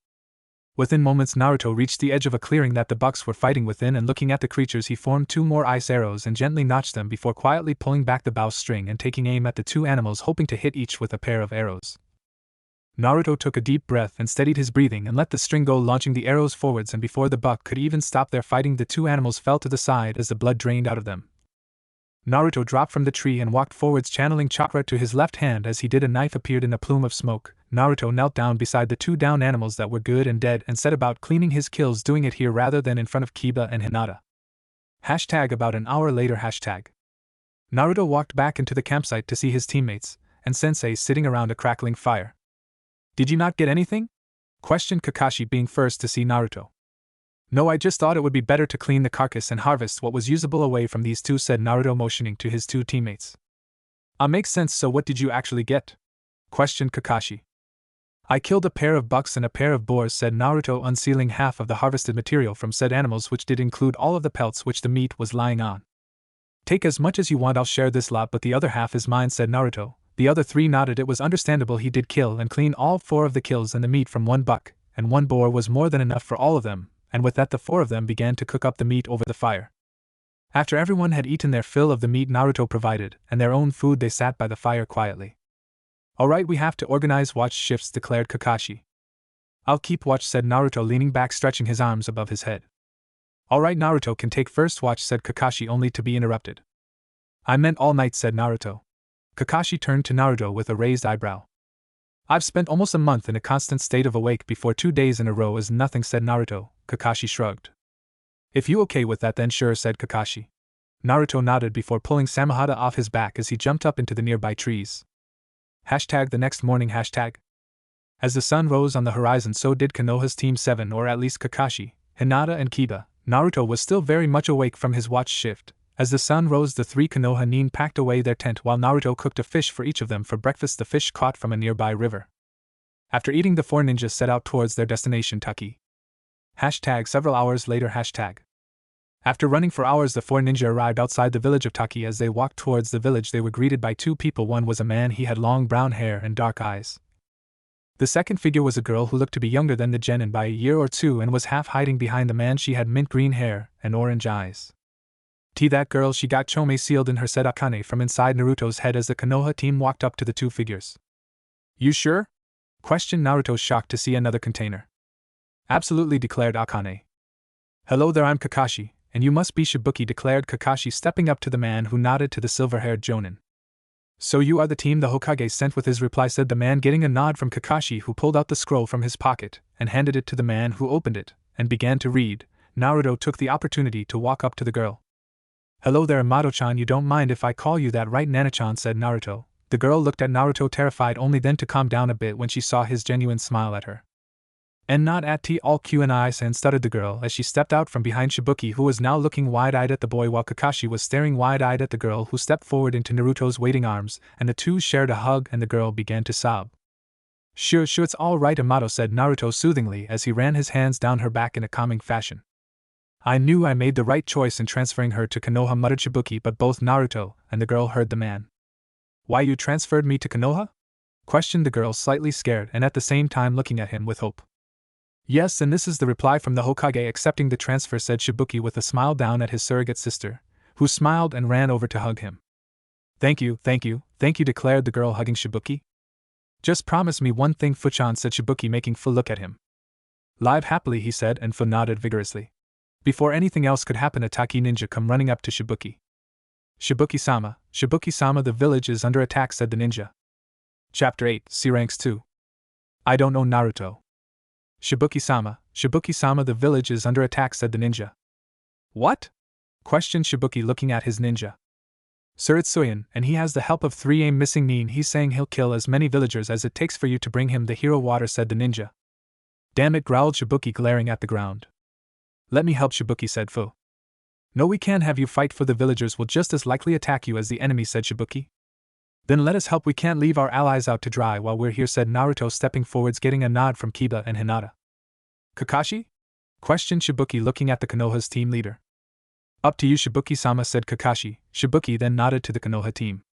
Within moments, Naruto reached the edge of a clearing that the bucks were fighting within, and looking at the creatures, he formed 2 more ice arrows and gently notched them before quietly pulling back the bowstring and taking aim at the 2 animals, hoping to hit each with a pair of arrows. Naruto took a deep breath and steadied his breathing and let the string go, launching the arrows forwards, and before the buck could even stop their fighting, the 2 animals fell to the side as the blood drained out of them. Naruto dropped from the tree and walked forwards, channeling chakra to his left hand. As he did, a knife appeared in a plume of smoke. Naruto knelt down beside the 2 down animals that were good and dead and set about cleaning his kills, doing it here rather than in front of Kiba and Hinata. Hashtag about an hour later. Hashtag. Naruto walked back into the campsite to see his teammates and sensei sitting around a crackling fire. Did you not get anything? Questioned Kakashi, being first to see Naruto. No, I just thought it would be better to clean the carcass and harvest what was usable away from these 2, said Naruto, motioning to his 2 teammates. Makes sense. So what did you actually get? Questioned Kakashi. I killed a pair of bucks and a pair of boars, said Naruto, unsealing half of the harvested material from said animals, which did include all of the pelts which the meat was lying on. Take as much as you want, I'll share this lot, but the other half is mine, said Naruto. The other 3 nodded. It was understandable. He did kill and clean all 4 of the kills, and the meat from 1 buck and 1 boar was more than enough for all of them, and with that the 4 of them began to cook up the meat over the fire. After everyone had eaten their fill of the meat Naruto provided, and their own food, they sat by the fire quietly. Alright, we have to organize watch shifts, declared Kakashi. I'll keep watch, said Naruto, leaning back, stretching his arms above his head. Alright, Naruto can take first watch, said Kakashi, only to be interrupted. I meant all night, said Naruto. Kakashi turned to Naruto with a raised eyebrow. I've spent almost a month in a constant state of awake before 2 days in a row is nothing, said Naruto. Kakashi shrugged. If you okay with that then sure, said Kakashi. Naruto nodded before pulling Samehada off his back as he jumped up into the nearby trees. Hashtag the next morning hashtag. As the sun rose on the horizon, so did Konoha's Team 7, or at least Kakashi, Hinata and Kiba. Naruto was still very much awake from his watch shift. As the sun rose, the 3 Konoha nin packed away their tent while Naruto cooked a fish for each of them for breakfast, the fish caught from a nearby river. After eating, the 4 ninjas set out towards their destination, Taki. Hashtag several hours later hashtag. After running for hours, the 4 ninja arrived outside the village of Taki. As they walked towards the village, they were greeted by 2 people. One was a man, he had long brown hair and dark eyes. The second figure was a girl who looked to be younger than the genin by a year or 2 and was half hiding behind the man. She had mint green hair and orange eyes. That girl, she got Chome sealed in her said Akane from inside Naruto's head as the Konoha team walked up to the 2 figures. You sure? Questioned Naruto, shocked to see another container. Absolutely, declared Akane. Hello there, I'm Kakashi, and you must be Shibuki, declared Kakashi, stepping up to the man who nodded to the silver-haired jonin. So you are the team the Hokage sent with his reply, said the man, getting a nod from Kakashi, who pulled out the scroll from his pocket and handed it to the man, who opened it and began to read. Naruto took the opportunity to walk up to the girl. Hello there, Amato-chan, you don't mind if I call you that, right, Nana-chan, said Naruto. The girl looked at Naruto terrified, only then to calm down a bit when she saw his genuine smile at her. And not at all Q&I-san, stuttered the girl as she stepped out from behind Shibuki, who was now looking wide-eyed at the boy while Kakashi was staring wide-eyed at the girl, who stepped forward into Naruto's waiting arms, and the 2 shared a hug and the girl began to sob. Sure, it's all right, Amato, said Naruto soothingly as he ran his hands down her back in a calming fashion. I knew I made the right choice in transferring her to Konoha, muttered Shibuki, but both Naruto and the girl heard the man. Why, you transferred me to Konoha? Questioned the girl, slightly scared and at the same time looking at him with hope. Yes, and this is the reply from the Hokage accepting the transfer, said Shibuki with a smile down at his surrogate sister, who smiled and ran over to hug him. Thank you, declared the girl, hugging Shibuki. Just promise me one thing, Fu-chan, said Shibuki, making Fu look at him. Live happily, he said, and Fu nodded vigorously. Before anything else could happen, a Taki ninja come running up to Shibuki. Shibuki-sama, the village is under attack, said the ninja. Chapter 8, C Ranks 2. I don't know, Naruto. Shibuki-sama, the village is under attack, said the ninja. What? Questioned Shibuki, looking at his ninja. Sir, it's Suyin, and he has the help of 3 missing nin. He's saying he'll kill as many villagers as it takes for you to bring him the hero water, said the ninja. Damn it, growled Shibuki, glaring at the ground. Let me help, Shibuki, said Fu. No, we can't have you fight, for the villagers will just as likely attack you as the enemy, said Shibuki. Then let us help, we can't leave our allies out to dry while we're here, said Naruto, stepping forwards, getting a nod from Kiba and Hinata. Kakashi? Questioned Shibuki, looking at the Konoha's team leader. Up to you, Shibuki-sama, said Kakashi. Shibuki then nodded to the Konoha team.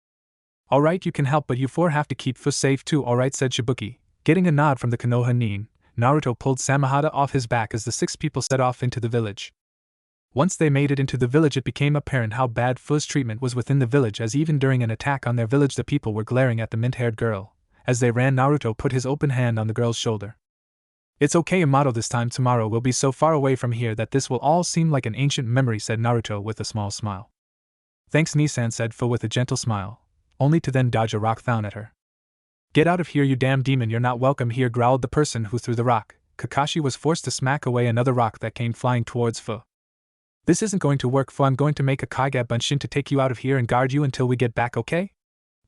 Alright, you can help, but you 4 have to keep Fu safe too, alright, said Shibuki. Getting a nod from the Konoha nin, Naruto pulled Samehada off his back as the 6 people set off into the village. Once they made it into the village, it became apparent how bad Fu's treatment was within the village, as even during an attack on their village the people were glaring at the mint-haired girl. As they ran, Naruto put his open hand on the girl's shoulder. It's okay, Amato, this time tomorrow we'll be so far away from here that this will all seem like an ancient memory, said Naruto with a small smile. Thanks, Nisan, said Fu with a gentle smile, only to then dodge a rock thrown at her. Get out of here, you damn demon, you're not welcome here, growled the person who threw the rock. Kakashi was forced to smack away another rock that came flying towards Fu. This isn't going to work, Fu. I'm going to make a Kage Bunshin to take you out of here and guard you until we get back, okay?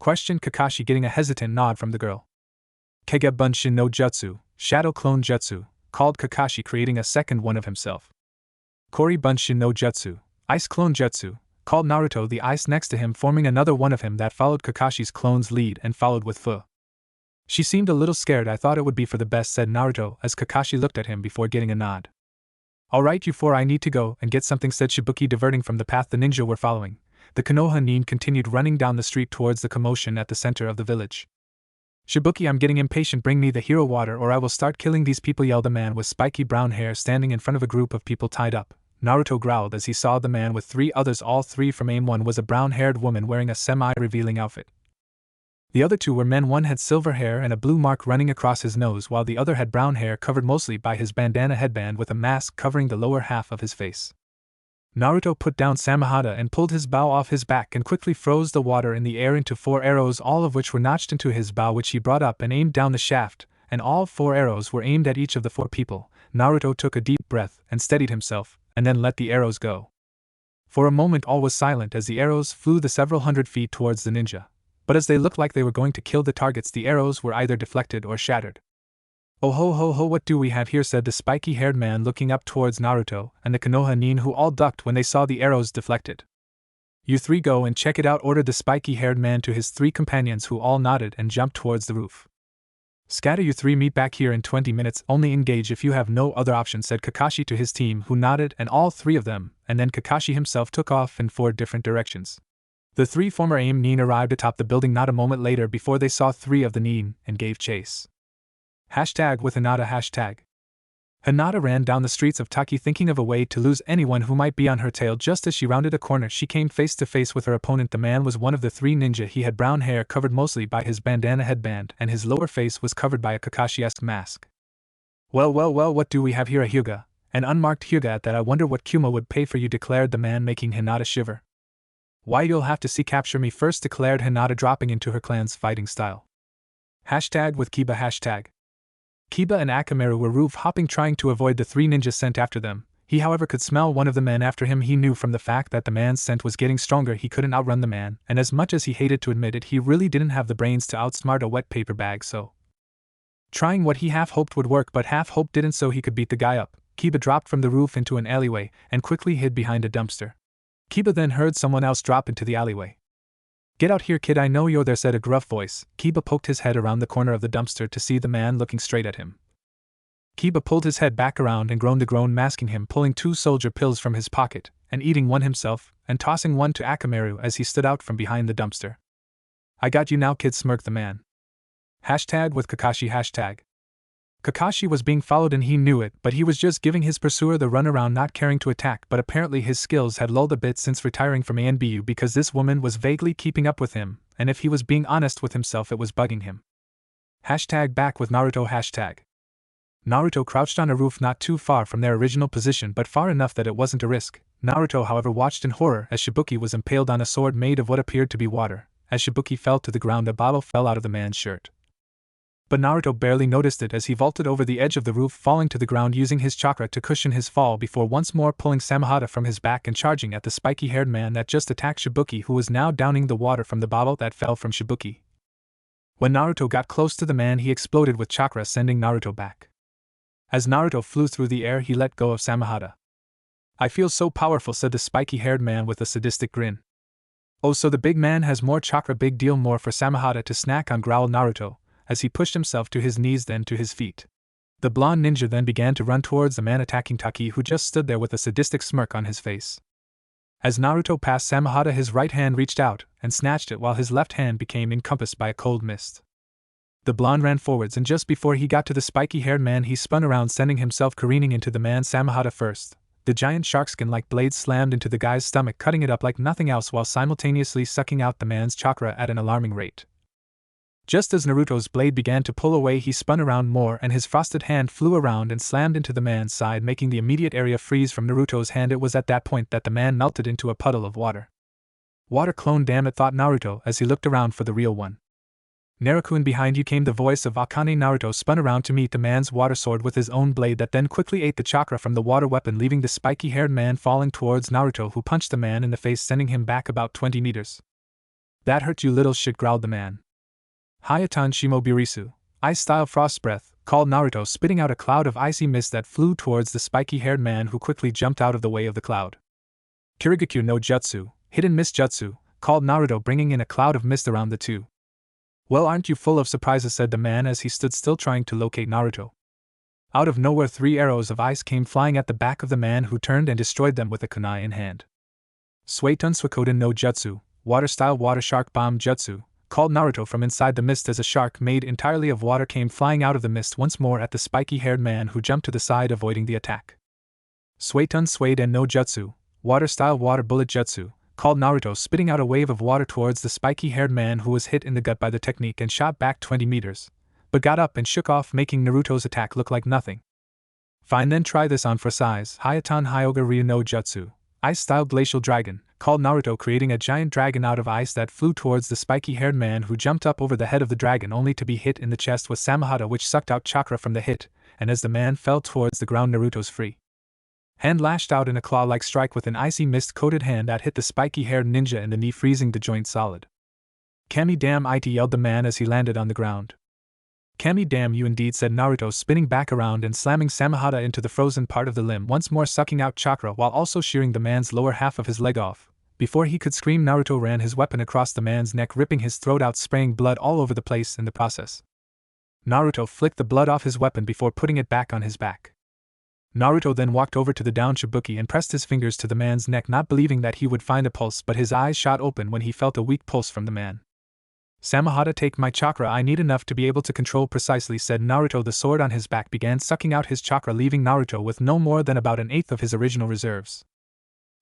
Questioned Kakashi, getting a hesitant nod from the girl. Kage Bunshin no Jutsu, Shadow Clone Jutsu, called Kakashi, creating a second one of himself. Kori Bunshin no Jutsu, Ice Clone Jutsu, called Naruto, the ice next to him forming another one of him that followed Kakashi's clone's lead and followed with Fu. She seemed a little scared. I thought it would be for the best, said Naruto as Kakashi looked at him before getting a nod. Alright, you 4, I need to go and get something, said Shibuki, diverting from the path the ninja were following. The Konoha nin continued running down the street towards the commotion at the center of the village. Shibuki, I'm getting impatient, bring me the hero water or I will start killing these people, yelled the man with spiky brown hair standing in front of a group of people tied up. Naruto growled as he saw the man with 3 others, all 3 from AIM. One was a brown-haired woman wearing a semi-revealing outfit. The other 2 were men. One had silver hair and a blue mark running across his nose, while the other had brown hair covered mostly by his bandana headband with a mask covering the lower half of his face. Naruto put down Samehada and pulled his bow off his back and quickly froze the water in the air into 4 arrows, all of which were notched into his bow, which he brought up and aimed down the shaft, and all 4 arrows were aimed at each of the 4 people. Naruto took a deep breath and steadied himself, and then let the arrows go. For a moment all was silent as the arrows flew the several hundred feet towards the ninja, but as they looked like they were going to kill the targets, the arrows were either deflected or shattered. "Oh ho ho ho, what do we have here?" said the spiky-haired man, looking up towards Naruto and the Konoha nin, who all ducked when they saw the arrows deflected. "You 3 go and check it out," ordered the spiky-haired man to his 3 companions, who all nodded and jumped towards the roof. "Scatter, you 3, meet back here in 20 minutes, only engage if you have no other option," said Kakashi to his team, who nodded, and all 3 of them, and then Kakashi himself took off in 4 different directions. The 3 former AIM nin arrived atop the building not a moment later before they saw 3 of the nin and gave chase. #with Hinata. Hinata ran down the streets of Taki, thinking of a way to lose anyone who might be on her tail. Just as she rounded a corner, she came face to face with her opponent. The man was one of the 3 ninja. He had brown hair covered mostly by his bandana headband, and his lower face was covered by a Kakashi-esque mask. Well, what do we have here? A hyuga, an unmarked hyuga at that. I wonder what Kuma would pay for you," declared the man, making Hinata shiver. "Why, you'll have to see. Capture me first," declared Hinata, dropping into her clan's fighting style. #with Kiba. Kiba and Akamaru were roof-hopping, trying to avoid the 3 ninjas sent after them. He, however, could smell one of the men after him. He knew from the fact that the man's scent was getting stronger he couldn't outrun the man, and as much as he hated to admit it, he really didn't have the brains to outsmart a wet paper bag, so trying what he half-hoped would work but half-hoped didn't, so he could beat the guy up, Kiba dropped from the roof into an alleyway and quickly hid behind a dumpster. Kiba then heard someone else drop into the alleyway. "Get out here, kid, I know you're there," said a gruff voice. Kiba poked his head around the corner of the dumpster to see the man looking straight at him. Kiba pulled his head back around and groaned a groan, masking him, pulling 2 soldier pills from his pocket, and eating one himself, and tossing one to Akamaru as he stood out from behind the dumpster. "I got you now, kid," smirked the man. #with Kakashi. Kakashi was being followed and he knew it, but he was just giving his pursuer the runaround, not caring to attack. But apparently his skills had lulled a bit since retiring from ANBU, because this woman was vaguely keeping up with him, and if he was being honest with himself, it was bugging him. #back with Naruto. Naruto crouched on a roof not too far from their original position, but far enough that it wasn't a risk. Naruto, however, watched in horror as Shibuki was impaled on a sword made of what appeared to be water. As Shibuki fell to the ground, a bottle fell out of the man's shirt. But Naruto barely noticed it as he vaulted over the edge of the roof, falling to the ground using his chakra to cushion his fall before once more pulling Samehada from his back and charging at the spiky-haired man that just attacked Shibuki, who was now downing the water from the bottle that fell from Shibuki. When Naruto got close to the man, he exploded with chakra, sending Naruto back. As Naruto flew through the air, he let go of Samehada. "I feel so powerful," said the spiky-haired man with a sadistic grin. "Oh, so the big man has more chakra? Big deal, more for Samehada to snack on," growled Naruto, as he pushed himself to his knees, then to his feet. The blonde ninja then began to run towards the man attacking Taki, who just stood there with a sadistic smirk on his face. As Naruto passed Samehada, his right hand reached out and snatched it, while his left hand became encompassed by a cold mist. The blonde ran forwards, and just before he got to the spiky-haired man, he spun around, sending himself careening into the man Samehada first. The giant sharkskin-like blade slammed into the guy's stomach, cutting it up like nothing else while simultaneously sucking out the man's chakra at an alarming rate. Just as Naruto's blade began to pull away, he spun around more and his frosted hand flew around and slammed into the man's side, making the immediate area freeze from Naruto's hand. It was at that point that the man melted into a puddle of water. "Water clone, damn it," thought Naruto as he looked around for the real one. "Naruto," behind you came the voice of Akane. Naruto spun around to meet the man's water sword with his own blade that then quickly ate the chakra from the water weapon, leaving the spiky-haired man falling towards Naruto, who punched the man in the face, sending him back about 20 meters. "That hurt, you little shit," growled the man. "Hayatan Shimobirisu, ice-style frost breath," called Naruto, spitting out a cloud of icy mist that flew towards the spiky-haired man, who quickly jumped out of the way of the cloud. "Kirigakyu no Jutsu, hidden mist jutsu," called Naruto, bringing in a cloud of mist around the two. "Well, aren't you full of surprises?" said the man as he stood still trying to locate Naruto. Out of nowhere 3 arrows of ice came flying at the back of the man, who turned and destroyed them with a kunai in hand. "Suetun Suikoden no Jutsu, water-style water shark bomb jutsu," called Naruto from inside the mist as a shark made entirely of water came flying out of the mist once more at the spiky-haired man, who jumped to the side, avoiding the attack. "Suetun Suiden no Jutsu, water-style water bullet jutsu," called Naruto, spitting out a wave of water towards the spiky-haired man, who was hit in the gut by the technique and shot back 20 meters, but got up and shook off, making Naruto's attack look like nothing. "Fine, then try this on for size. Hayatan Hyoga Ryu no Jutsu," Ice-style glacial dragon, called Naruto, creating a giant dragon out of ice that flew towards the spiky-haired man, who jumped up over the head of the dragon only to be hit in the chest with Samahata, which sucked out chakra from the hit, and as the man fell towards the ground, Naruto's free hand lashed out in a claw-like strike with an icy mist-coated hand that hit the spiky-haired ninja in the knee, freezing the joint solid. "Kami damn it," yelled the man as he landed on the ground. "Kami damn you indeed," said Naruto, spinning back around and slamming Samahata into the frozen part of the limb, once more sucking out chakra while also shearing the man's lower half of his leg off. Before he could scream, Naruto ran his weapon across the man's neck, ripping his throat out, spraying blood all over the place in the process. Naruto flicked the blood off his weapon before putting it back on his back. Naruto then walked over to the downed Shibuki and pressed his fingers to the man's neck, not believing that he would find a pulse, but his eyes shot open when he felt a weak pulse from the man. "Samahata, take my chakra, I need enough to be able to control precisely," said Naruto. The sword on his back began sucking out his chakra, leaving Naruto with no more than about an eighth of his original reserves.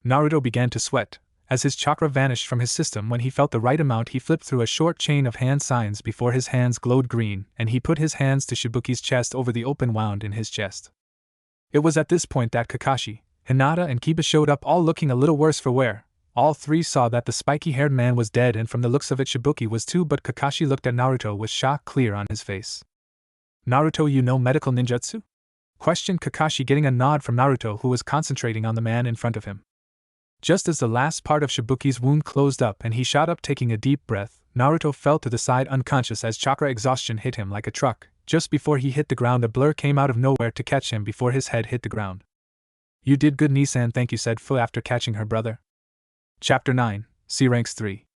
Naruto began to sweat. As his chakra vanished from his system when he felt the right amount, he flipped through a short chain of hand signs before his hands glowed green, and he put his hands to Shibuki's chest over the open wound in his chest. It was at this point that Kakashi, Hinata, and Kiba showed up, all looking a little worse for wear. All three saw that the spiky-haired man was dead, and from the looks of it Shibuki was too, but Kakashi looked at Naruto with shock clear on his face. "Naruto, you know medical ninjutsu?" questioned Kakashi, getting a nod from Naruto, who was concentrating on the man in front of him. Just as the last part of Shibuki's wound closed up and he shot up, taking a deep breath, Naruto fell to the side unconscious as chakra exhaustion hit him like a truck. Just before he hit the ground, a blur came out of nowhere to catch him before his head hit the ground. "You did good, Nisan, thank you," said Fu after catching her brother. Chapter 9, C Ranks 3.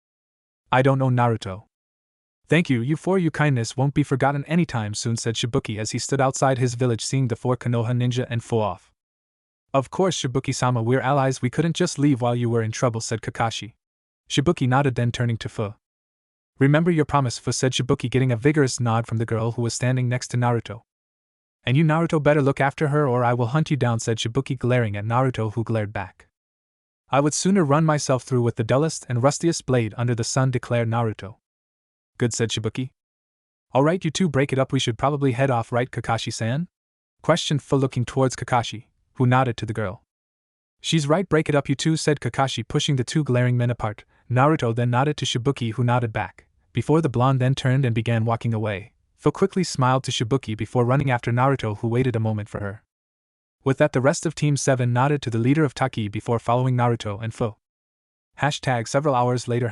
"I don't know, Naruto." "Thank you, for your kindness won't be forgotten anytime soon," said Shibuki as he stood outside his village seeing the 4 Konoha ninja and Fu off. "Of course, Shibuki-sama, we're allies, we couldn't just leave while you were in trouble," said Kakashi. Shibuki nodded, then turning to Fu. "Remember your promise, Fu," said Shibuki, getting a vigorous nod from the girl who was standing next to Naruto. "And you, Naruto, better look after her or I will hunt you down," said Shibuki, glaring at Naruto, who glared back. "I would sooner run myself through with the dullest and rustiest blade under the sun," declared Naruto. "Good," said Shibuki. "Alright, you two, break it up, we should probably head off, right, Kakashi-san?" questioned Fu, looking towards Kakashi, who nodded to the girl. "She's right, break it up, you two," said Kakashi, pushing the two glaring men apart. Naruto then nodded to Shibuki, who nodded back. Before the blonde then turned and began walking away, Fu quickly smiled to Shibuki before running after Naruto, who waited a moment for her. With that, the rest of Team 7 nodded to the leader of Taki before following Naruto and Fu. Several hours later.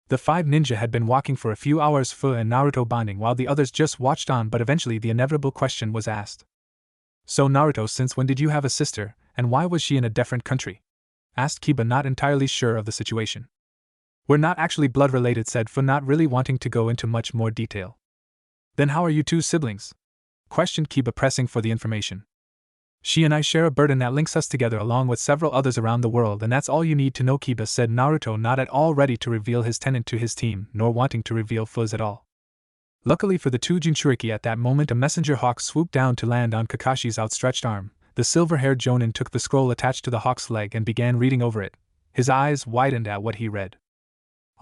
The 5 ninja had been walking for a few hours, Fu and Naruto bonding while the others just watched on, but eventually the inevitable question was asked. "So Naruto, since when did you have a sister, and why was she in a different country?" asked Kiba, not entirely sure of the situation. "We're not actually blood related," said Fu, not really wanting to go into much more detail. "Then how are you two siblings?" questioned Kiba, pressing for the information. "She and I share a burden that links us together along with several others around the world, and that's all you need to know," Kiba said. Naruto, not at all ready to reveal his tenet to his team, nor wanting to reveal Fu's at all. Luckily for the two Jinchuriki, at that moment a messenger hawk swooped down to land on Kakashi's outstretched arm. The silver-haired Jonin took the scroll attached to the hawk's leg and began reading over it. His eyes widened at what he read.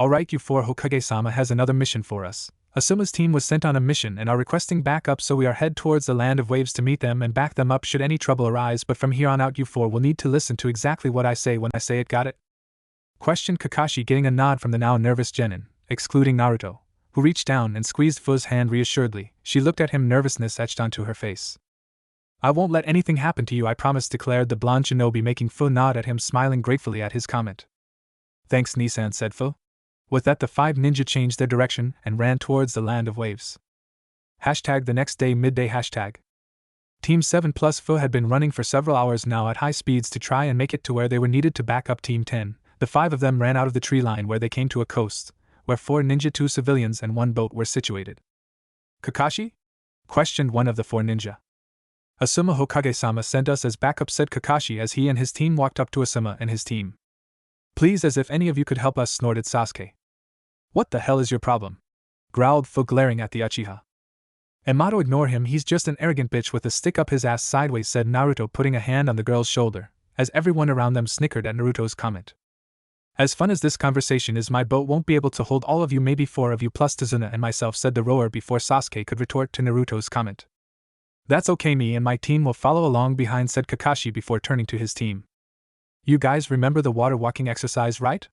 "Alright, you 4, Hokage-sama has another mission for us. Asuma's team was sent on a mission and are requesting backup, so we are head towards the land of waves to meet them and back them up should any trouble arise, but from here on out you 4 will need to listen to exactly what I say when I say it, got it?" questioned Kakashi, getting a nod from the now nervous Genin, excluding Naruto, who reached down and squeezed Fu's hand reassuredly. She looked at him, nervousness etched onto her face. "I won't let anything happen to you, I promise," declared the blonde shinobi, making Fu nod at him, smiling gratefully at his comment. "Thanks, Nisan," said Fu. With that, the 5 ninja changed their direction and ran towards the land of waves. The next day, midday. Team 7 plus Fu had been running for several hours now at high speeds to try and make it to where they were needed to back up Team 10. The 5 of them ran out of the tree line where they came to a coast, where 4 ninja, 2 civilians, and 1 boat were situated. "Kakashi?" questioned one of the 4 ninja. "Asuma Hokage-sama sent us as backup," said Kakashi as he and his team walked up to Asuma and his team. "Please, as if any of you could help us," snorted Sasuke. "What the hell is your problem?" growled Fu, glaring at the Uchiha. "Yamato, ignore him, he's just an arrogant bitch with a stick up his ass sideways," said Naruto, putting a hand on the girl's shoulder, as everyone around them snickered at Naruto's comment. "As fun as this conversation is, my boat won't be able to hold all of you, maybe 4 of you plus Tazuna and myself," said the rower before Sasuke could retort to Naruto's comment. "That's okay, me and my team will follow along behind," said Kakashi before turning to his team. You guys remember the water walking exercise, right?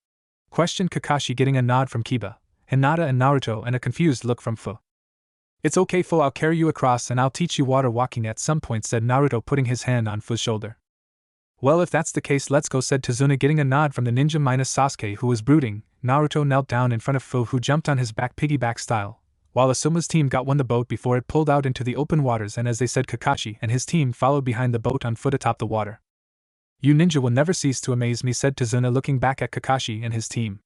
Questioned Kakashi, getting a nod from Kiba, Hinata and Naruto and a confused look from Fu. It's okay Fu, I'll carry you across and I'll teach you water walking at some point, said Naruto, putting his hand on Fu's shoulder. Well, if that's the case, let's go, said Tazuna, getting a nod from the ninja minus Sasuke, who was brooding. Naruto knelt down in front of Fu, who jumped on his back piggyback style, while Asuma's team got the boat before it pulled out into the open waters, and as they said, Kakashi and his team followed behind the boat on foot atop the water. You ninja will never cease to amaze me, said Tazuna, looking back at Kakashi and his team.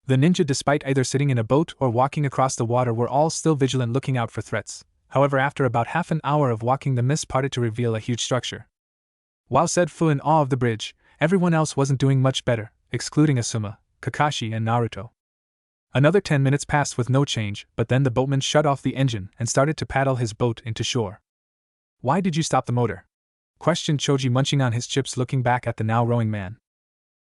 The ninja, despite either sitting in a boat or walking across the water, were all still vigilant, looking out for threats. However, after about half an hour of walking, the mist parted to reveal a huge structure. While said Fu in awe of the bridge, everyone else wasn't doing much better, excluding Asuma, Kakashi and Naruto. Another 10 minutes passed with no change, but then the boatman shut off the engine and started to paddle his boat into shore. Why did you stop the motor? Questioned Choji, munching on his chips, looking back at the now rowing man.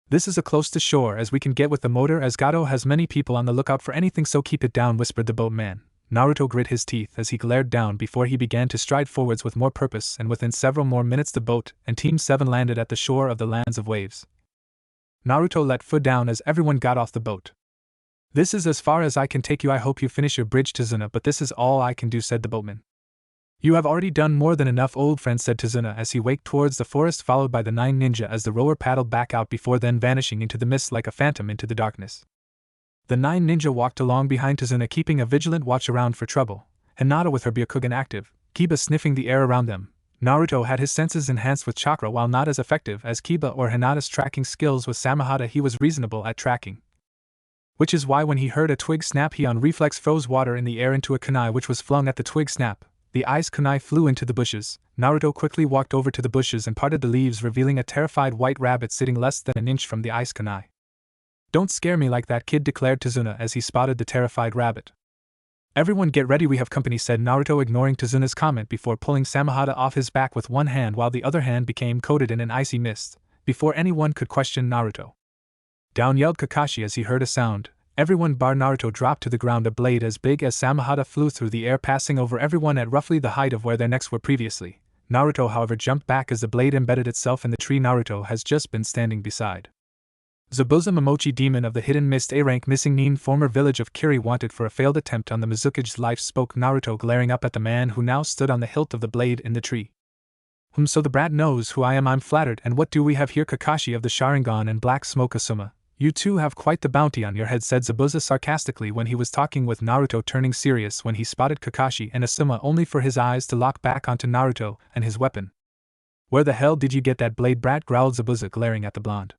This is as close to shore as we can get with the motor, as Gato has many people on the lookout for anything, so keep it down, whispered the boatman. Naruto grit his teeth as he glared down before he began to stride forwards with more purpose, and within several more minutes the boat and Team 7 landed at the shore of the Lands of Waves. Naruto let Fu down as everyone got off the boat. This is as far as I can take you. I hope you finish your bridge, Tazuna, but this is all I can do, said the boatman. You have already done more than enough, old friend, said Tazuna as he waked towards the forest, followed by the 9 ninja as the rower paddled back out before then vanishing into the mist like a phantom into the darkness. The 9 ninja walked along behind Tazuna, keeping a vigilant watch around for trouble, Hinata with her Byakugan active, Kiba sniffing the air around them. Naruto had his senses enhanced with chakra. While not as effective as Kiba or Hinata's tracking skills with Samahata, he was reasonable at tracking. Which is why when he heard a twig snap, he on reflex froze water in the air into a kunai which was flung at the twig snap. The ice kunai flew into the bushes. Naruto quickly walked over to the bushes and parted the leaves, revealing a terrified white rabbit sitting less than an inch from the ice kunai. Don't scare me like that, kid, declared Tazuna as he spotted the terrified rabbit. Everyone get ready, we have company, said Naruto, ignoring Tazuna's comment before pulling Samahata off his back with one hand while the other hand became coated in an icy mist, before anyone could question Naruto. Down, yelled Kakashi as he heard a sound. Everyone bar Naruto dropped to the ground. A blade as big as Samahata flew through the air, passing over everyone at roughly the height of where their necks were previously. Naruto, however, jumped back as the blade embedded itself in the tree Naruto has just been standing beside. Zabuza, Momochi, demon of the hidden mist, A-rank missing nin, former village of Kiri, wanted for a failed attempt on the Mizuki's life, spoke Naruto, glaring up at the man who now stood on the hilt of the blade in the tree. So the brat knows who I am, I'm flattered. And what do we have here? Kakashi of the Sharingan and Black Smoke, Asuma. You two have quite the bounty on your head, said Zabuza sarcastically when he was talking with Naruto, turning serious when he spotted Kakashi and Asuma, only for his eyes to lock back onto Naruto and his weapon. Where the hell did you get that blade, brat? Growled Zabuza, glaring at the blonde.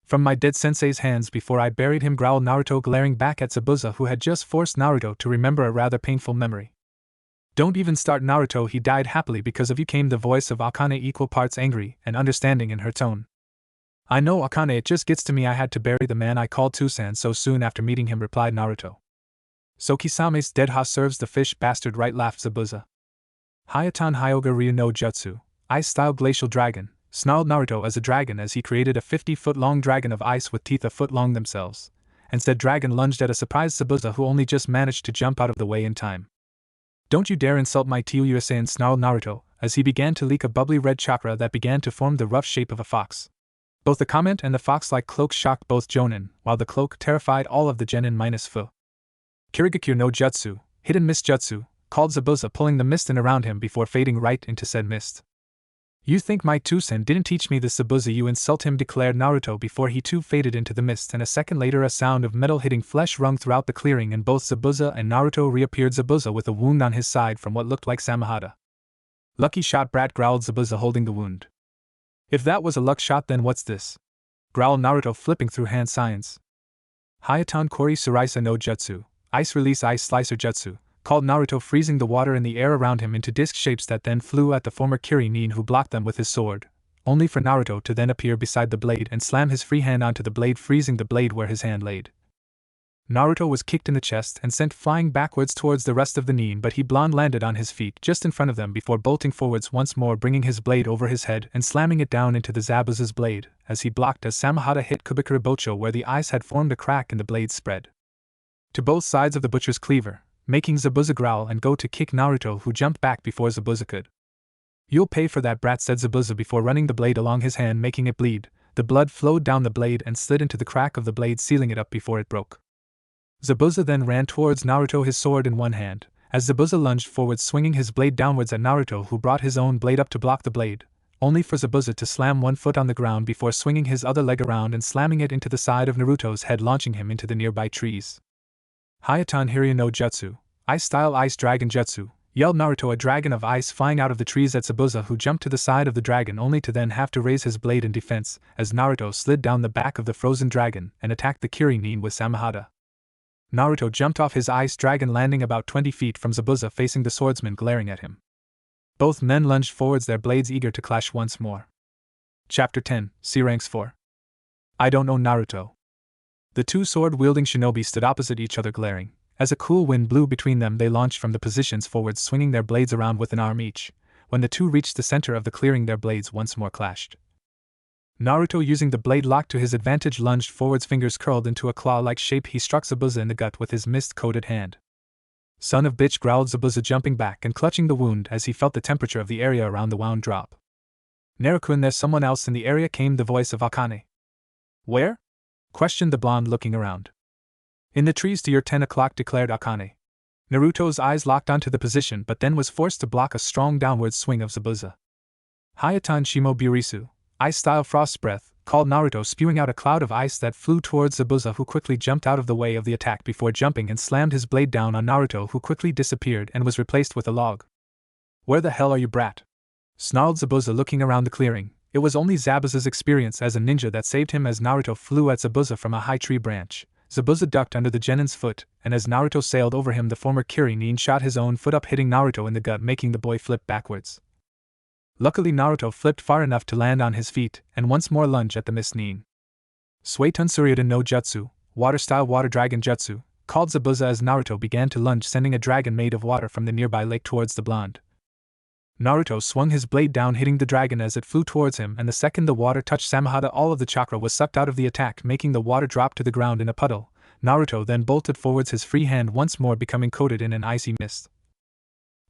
From my dead sensei's hands before I buried him, growled Naruto, glaring back at Zabuza, who had just forced Naruto to remember a rather painful memory. Don't even start, Naruto, he died happily because of you, came the voice of Akane, equal parts angry and understanding in her tone. I know, Akane, it just gets to me. I had to bury the man I called Tusan so soon after meeting him, replied Naruto. So Kisame's dead ha serves the fish, bastard, right, laughed Zabuza. Hayatan Hyoga Ryu no Jutsu, ice-style glacial dragon, snarled Naruto as a dragon as he created a 50-foot-long dragon of ice with teeth a foot long themselves, and said dragon lunged at a surprised Zabuza, who only just managed to jump out of the way in time. Don't you dare insult my Tiyuya-san, snarled Naruto as he began to leak a bubbly red chakra that began to form the rough shape of a fox. Both the comment and the fox-like cloak shocked both Jonin, while the cloak terrified all of the genin minus Fu. Kirigakure no Jutsu, hidden mist jutsu, called Zabuza, pulling the mist in around him before fading right into said mist. You think my Tusen didn't teach me this, Zabuza, you insult him, declared Naruto before he too faded into the mist, and a second later a sound of metal hitting flesh rung throughout the clearing and both Zabuza and Naruto reappeared, Zabuza with a wound on his side from what looked like Samahata. Lucky shot, brat, growled Zabuza, holding the wound. If that was a luck shot, then what's this? Growled Naruto, flipping through hand signs. Hayatan Kori Suraisa no Jutsu, ice release ice slicer jutsu, called Naruto, freezing the water in the air around him into disc shapes that then flew at the former Kiri-nin, who blocked them with his sword, only for Naruto to then appear beside the blade and slam his free hand onto the blade, freezing the blade where his hand laid. Naruto was kicked in the chest and sent flying backwards towards the rest of the nin, but he blonde landed on his feet just in front of them before bolting forwards once more, bringing his blade over his head and slamming it down into the Zabuza's blade, as he blocked as Samahata hit Kubikura Bocho where the ice had formed a crack and the blade spread to both sides of the butcher's cleaver, making Zabuza growl and go to kick Naruto, who jumped back before Zabuza could. You'll pay for that, brat, said Zabuza before running the blade along his hand, making it bleed. the blood flowed down the blade and slid into the crack of the blade, sealing it up before it broke. Zabuza then ran towards Naruto, his sword in one hand, as Zabuza lunged forward, swinging his blade downwards at Naruto, who brought his own blade up to block the blade, only for Zabuza to slam one foot on the ground before swinging his other leg around and slamming it into the side of Naruto's head, launching him into the nearby trees. Hayatan Hiryu no Jutsu, Ice-style Ice Dragon Jutsu, yelled Naruto, a dragon of ice flying out of the trees at Zabuza, who jumped to the side of the dragon only to then have to raise his blade in defense, as Naruto slid down the back of the frozen dragon and attacked the Kirin with Samahata. Naruto jumped off his ice dragon, landing about 20 feet from Zabuza, facing the swordsman glaring at him. Both men lunged forwards, their blades eager to clash once more. Chapter 10, C Ranks 4. I don't know Naruto. The two sword-wielding shinobi stood opposite each other, glaring. As a cool wind blew between them, they launched from the positions forwards, swinging their blades around with an arm each. When the two reached the center of the clearing, their blades once more clashed. Naruto, using the blade lock to his advantage, lunged forwards, fingers curled into a claw-like shape. He struck Zabuza in the gut with his mist-coated hand. Son of bitch, growled Zabuza, jumping back and clutching the wound as he felt the temperature of the area around the wound drop. Naruto-kun, there's someone else in the area, came the voice of Akane. Where? Questioned the blonde, looking around. In the trees to your 10 o'clock, declared Akane. Naruto's eyes locked onto the position, but then was forced to block a strong downward swing of Zabuza. Hayatan Shimo Burisu, Ice-style Frost Breath, called Naruto, spewing out a cloud of ice that flew towards Zabuza, who quickly jumped out of the way of the attack before jumping and slammed his blade down on Naruto, who quickly disappeared and was replaced with a log. Where the hell are you, brat? Snarled Zabuza, looking around the clearing. It was only Zabuza's experience as a ninja that saved him, as Naruto flew at Zabuza from a high tree branch. Zabuza ducked under the genin's foot, and as Naruto sailed over him, the former Kirin shot his own foot up, hitting Naruto in the gut, making the boy flip backwards. Luckily, Naruto flipped far enough to land on his feet, and once more lunge at the missed nin. Suetun Suryudan no Jutsu, Water-style Water Dragon Jutsu, called Zabuza as Naruto began to lunge, sending a dragon made of water from the nearby lake towards the blonde. Naruto swung his blade down, hitting the dragon as it flew towards him, and the second the water touched Samahata, all of the chakra was sucked out of the attack, making the water drop to the ground in a puddle. Naruto then bolted forwards, his free hand once more becoming coated in an icy mist.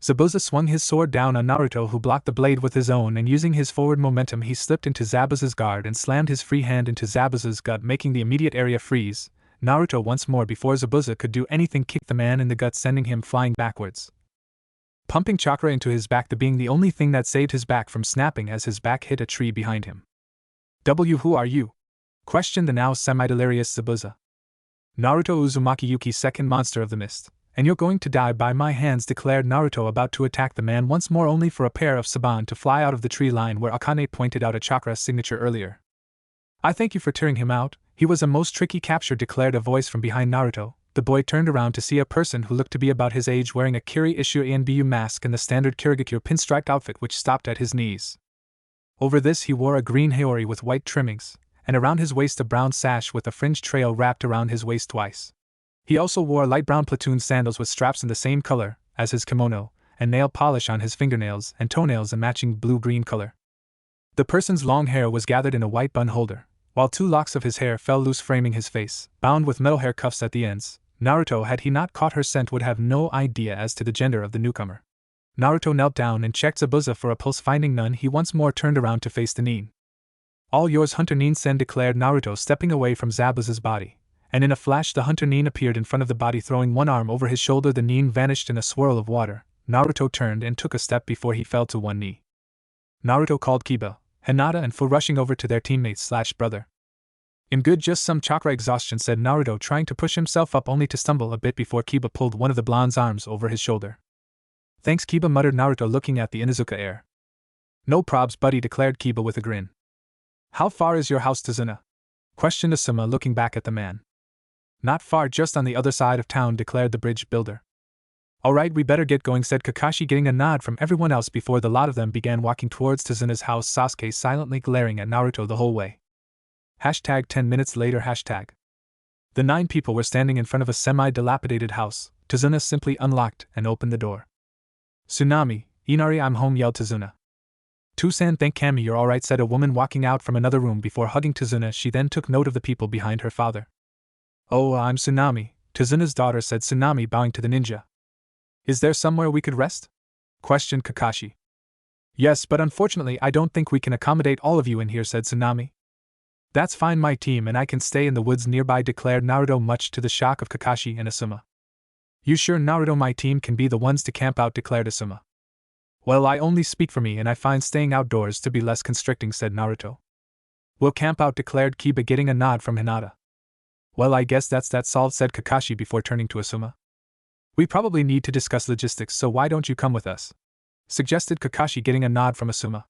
Zabuza swung his sword down on Naruto, who blocked the blade with his own, and using his forward momentum he slipped into Zabuza's guard and slammed his free hand into Zabuza's gut, making the immediate area freeze. Naruto once more, before Zabuza could do anything, kicked the man in the gut, sending him flying backwards, pumping chakra into his back, being the only thing that saved his back from snapping as his back hit a tree behind him. Who are you? Questioned the now semi-delirious Zabuza. Naruto Uzumaki Yuki, second monster of the mist. And you're going to die by my hands, declared Naruto, about to attack the man once more, only for a pair of saban to fly out of the tree line where Akane pointed out a chakra signature earlier. I thank you for tearing him out, he was a most tricky capture, declared a voice from behind Naruto. The boy turned around to see a person who looked to be about his age, wearing a Kiri Issue Anbu mask and the standard Kirigakure pinstriped outfit which stopped at his knees. Over this he wore a green haori with white trimmings, and around his waist a brown sash with a fringed trail wrapped around his waist twice. He also wore light brown platoon sandals with straps in the same color as his kimono, and nail polish on his fingernails and toenails a matching blue-green color. The person's long hair was gathered in a white bun holder, while 2 locks of his hair fell loose, framing his face, bound with metal hair cuffs at the ends. Naruto, had he not caught her scent, would have no idea as to the gender of the newcomer. Naruto knelt down and checked Zabuza for a pulse. Finding none, he once more turned around to face the nin. All yours, Hunter Nin-sen, declared Naruto, stepping away from Zabuza's body. And in a flash the hunter nin appeared in front of the body, throwing one arm over his shoulder. The nin vanished in a swirl of water. Naruto turned and took a step before he fell to one knee. Naruto called Kiba, Hinata and Fu, rushing over to their teammates/brother. "In good, just some chakra exhaustion," said Naruto, trying to push himself up, only to stumble a bit before Kiba pulled one of the blonde's arms over his shoulder. "Thanks, Kiba," muttered Naruto, looking at the Inuzuka air. "No probs, buddy," declared Kiba with a grin. "How far is your house to Zuna?" questioned Asuma, looking back at the man. "Not far, just on the other side of town," declared the bridge builder. "Alright, we better get going," said Kakashi, getting a nod from everyone else before the lot of them began walking towards Tazuna's house, Sasuke silently glaring at Naruto the whole way. Hashtag 10 minutes later. Hashtag. The 9 people were standing in front of a semi-dilapidated house. Tazuna simply unlocked and opened the door. "Tsunami, Inari, I'm home," yelled Tazuna. "Tusan, thank Kami, you're alright," said a woman walking out from another room before hugging Tazuna. She then took note of the people behind her father. "Oh, I'm Tsunami," Tazuna's daughter said, Tsunami bowing to the ninja. "Is there somewhere we could rest?" questioned Kakashi. "Yes, but unfortunately I don't think we can accommodate all of you in here," said Tsunami. That's fine, my team, and I can stay in the woods nearby, declared Naruto, much to the shock of Kakashi and Asuma. You sure, Naruto? My team can be the ones to camp out, declared Asuma. Well, I only speak for me, and I find staying outdoors to be less constricting, said Naruto. We'll camp out, declared Kiba, getting a nod from Hinata. Well, I guess that solved, said Kakashi before turning to Asuma. We probably need to discuss logistics, so why don't you come with us? Suggested Kakashi, getting a nod from Asuma.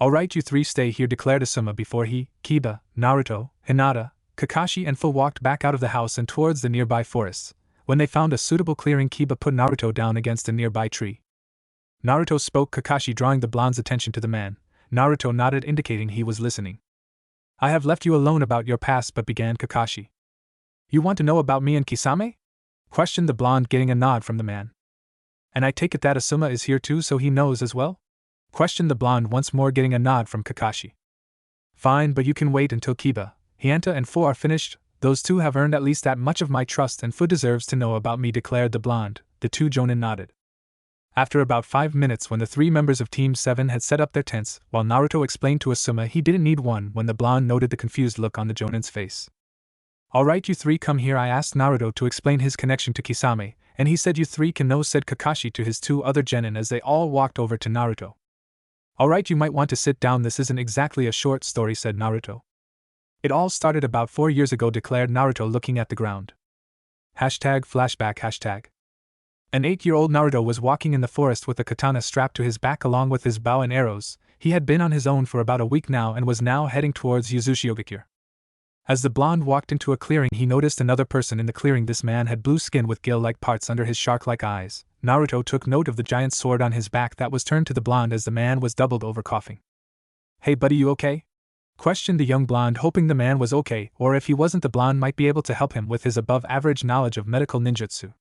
Alright, you three stay here, declared Asuma before he, Kiba, Naruto, Hinata, Kakashi and Fu walked back out of the house and towards the nearby forests. When they found a suitable clearing, Kiba put Naruto down against a nearby tree. Naruto spoke, Kakashi drawing the blonde's attention to the man. Naruto nodded, indicating he was listening. I have left you alone about your past, but began Kakashi. You want to know about me and Kisame? Questioned the blonde, getting a nod from the man. And I take it that Asuma is here too, so he knows as well? Questioned the blonde once more, getting a nod from Kakashi. Fine, but you can wait until Kiba, Hyanta and Fu are finished. Those two have earned at least that much of my trust, and Fu deserves to know about me, declared the blonde. The two jonin nodded. After about 5 minutes, when the 3 members of Team 7 had set up their tents, while Naruto explained to Asuma he didn't need one, when the blonde noted the confused look on the jonin's face. Alright, you 3 come here, I asked Naruto to explain his connection to Kisame, and he said you 3 can know, said Kakashi to his 2 other genin as they all walked over to Naruto. Alright, you might want to sit down, this isn't exactly a short story, said Naruto. It all started about 4 years ago, declared Naruto, looking at the ground. #flashback. An 8-year-old Naruto was walking in the forest with a katana strapped to his back along with his bow and arrows. He had been on his own for about a week now and was now heading towards Yuzushiyogakure. As the blonde walked into a clearing, he noticed another person in the clearing. This man had blue skin with gill-like parts under his shark-like eyes. Naruto took note of the giant sword on his back that was turned to the blonde as the man was doubled over, coughing. Hey buddy, you okay? Questioned the young blonde, hoping the man was okay, or if he wasn't, the blonde might be able to help him with his above-average knowledge of medical ninjutsu.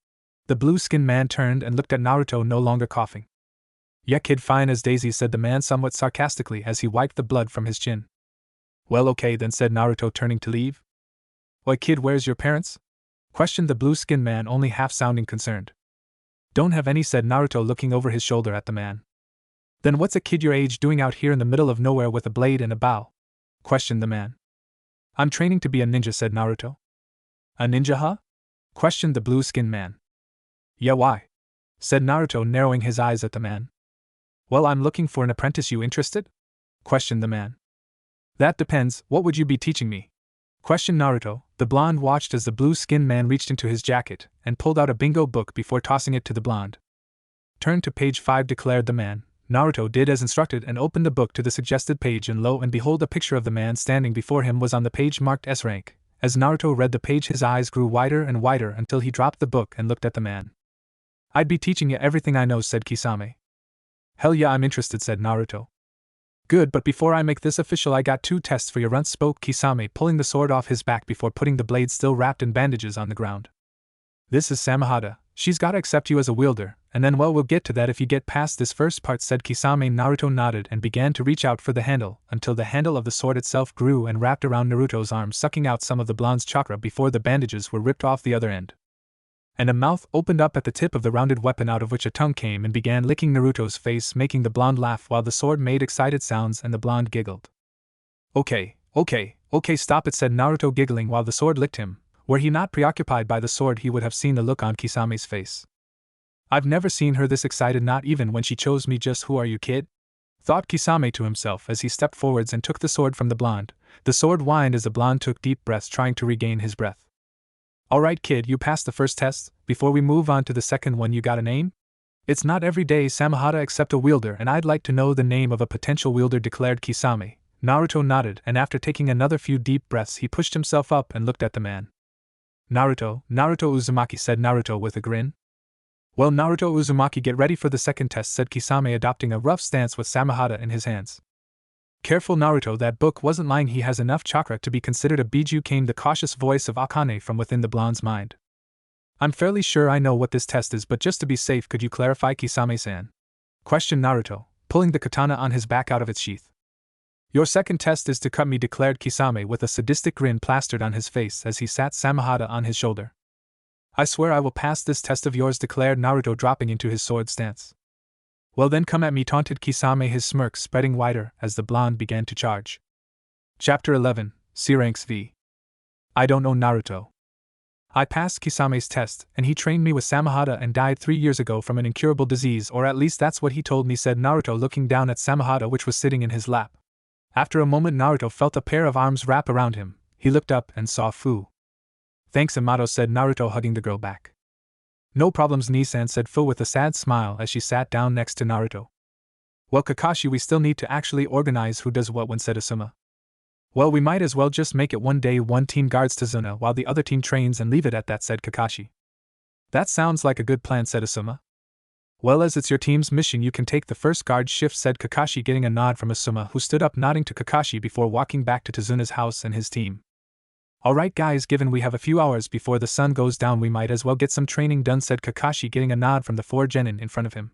The blue-skinned man turned and looked at Naruto, no longer coughing. Yeah kid, fine as daisy, said the man somewhat sarcastically as he wiped the blood from his chin. Well okay then, said Naruto, turning to leave. Oi kid, where's your parents? Questioned the blue-skinned man, only half sounding concerned. Don't have any, said Naruto, looking over his shoulder at the man. Then what's a kid your age doing out here in the middle of nowhere with a blade and a bow? Questioned the man. I'm training to be a ninja, said Naruto. A ninja, huh? Questioned the blue-skinned man. Yeah, why? Said Naruto, narrowing his eyes at the man. Well, I'm looking for an apprentice. You interested? Questioned the man. That depends, what would you be teaching me? Questioned Naruto. The blonde watched as the blue-skinned man reached into his jacket and pulled out a bingo book before tossing it to the blonde. Turn to page 5, declared the man. Naruto did as instructed and opened the book to the suggested page, and lo and behold, a picture of the man standing before him was on the page marked S rank. As Naruto read the page, his eyes grew wider and wider until he dropped the book and looked at the man. I'd be teaching you everything I know, said Kisame. Hell yeah, I'm interested, said Naruto. Good, but before I make this official, I got 2 tests for your runt, spoke Kisame, pulling the sword off his back before putting the blade still wrapped in bandages on the ground. This is Samahata. She's gotta accept you as a wielder, and then well, we'll get to that if you get past this first part, said Kisame. Naruto nodded and began to reach out for the handle, until the handle of the sword itself grew and wrapped around Naruto's arm, sucking out some of the blonde's chakra before the bandages were ripped off the other end. And a mouth opened up at the tip of the rounded weapon, out of which a tongue came and began licking Naruto's face, making the blonde laugh while the sword made excited sounds and the blonde giggled. Okay, stop it, said Naruto, giggling while the sword licked him. Were he not preoccupied by the sword, he would have seen the look on Kisame's face. I've never seen her this excited, not even when she chose me. Just who are you, kid? Thought Kisame to himself as he stepped forwards and took the sword from the blonde. The sword whined as the blonde took deep breaths, trying to regain his breath. Alright kid, you passed the first test. Before we move on to the second one, you got a name? It's not every day Samahata accept a wielder, and I'd like to know the name of a potential wielder, declared Kisame. Naruto nodded, and after taking another few deep breaths, he pushed himself up and looked at the man. Naruto Uzumaki, said Naruto with a grin. Well, Naruto Uzumaki, get ready for the second test, said Kisame, adopting a rough stance with Samahata in his hands. Careful, Naruto, that book wasn't lying. He has enough chakra to be considered a Biju, came the cautious voice of Akane from within the blonde's mind. I'm fairly sure I know what this test is, but just to be safe, could you clarify, Kisame-san? Questioned Naruto, pulling the katana on his back out of its sheath. Your second test is to cut me, declared Kisame with a sadistic grin plastered on his face as he sat Samahata on his shoulder. I swear I will pass this test of yours, declared Naruto, dropping into his sword stance. Well then, come at me, taunted Kisame, his smirk spreading wider as the blonde began to charge. Chapter 11. C ranks V. I don't know Naruto. I passed Kisame's test, and he trained me with Samahata and died 3 years ago from an incurable disease, or at least that's what he told me, said Naruto, looking down at Samahata, which was sitting in his lap. After a moment, Naruto felt a pair of arms wrap around him. He looked up and saw Fu. Thanks, Amato, said Naruto, hugging the girl back. No problems, Nisan, said Fu with a sad smile as she sat down next to Naruto. Well, Kakashi, we still need to actually organize who does what when, said Asuma. Well, we might as well just make it one day one team guards Tazuna while the other team trains and leave it at that, said Kakashi. That sounds like a good plan, said Asuma. Well, as it's your team's mission, you can take the first guard shift, said Kakashi, getting a nod from Asuma, who stood up nodding to Kakashi before walking back to Tazuna's house and his team. Alright guys, given we have a few hours before the sun goes down, we might as well get some training done, said Kakashi, getting a nod from the 4 genin in front of him.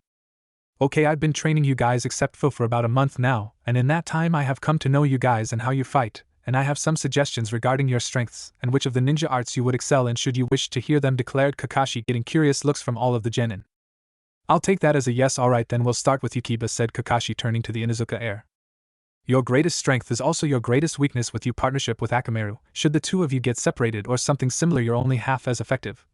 Okay, I've been training you guys except Fu for about a month now, and in that time I have come to know you guys and how you fight, and I have some suggestions regarding your strengths and which of the ninja arts you would excel in should you wish to hear them, declared Kakashi, getting curious looks from all of the genin. I'll take that as a yes. Alright, then we'll start with you, Kiba, said Kakashi, turning to the Inuzuka heir. Your greatest strength is also your greatest weakness. With your partnership with Akamaru, should the two of you get separated or something similar, you're only half as effective.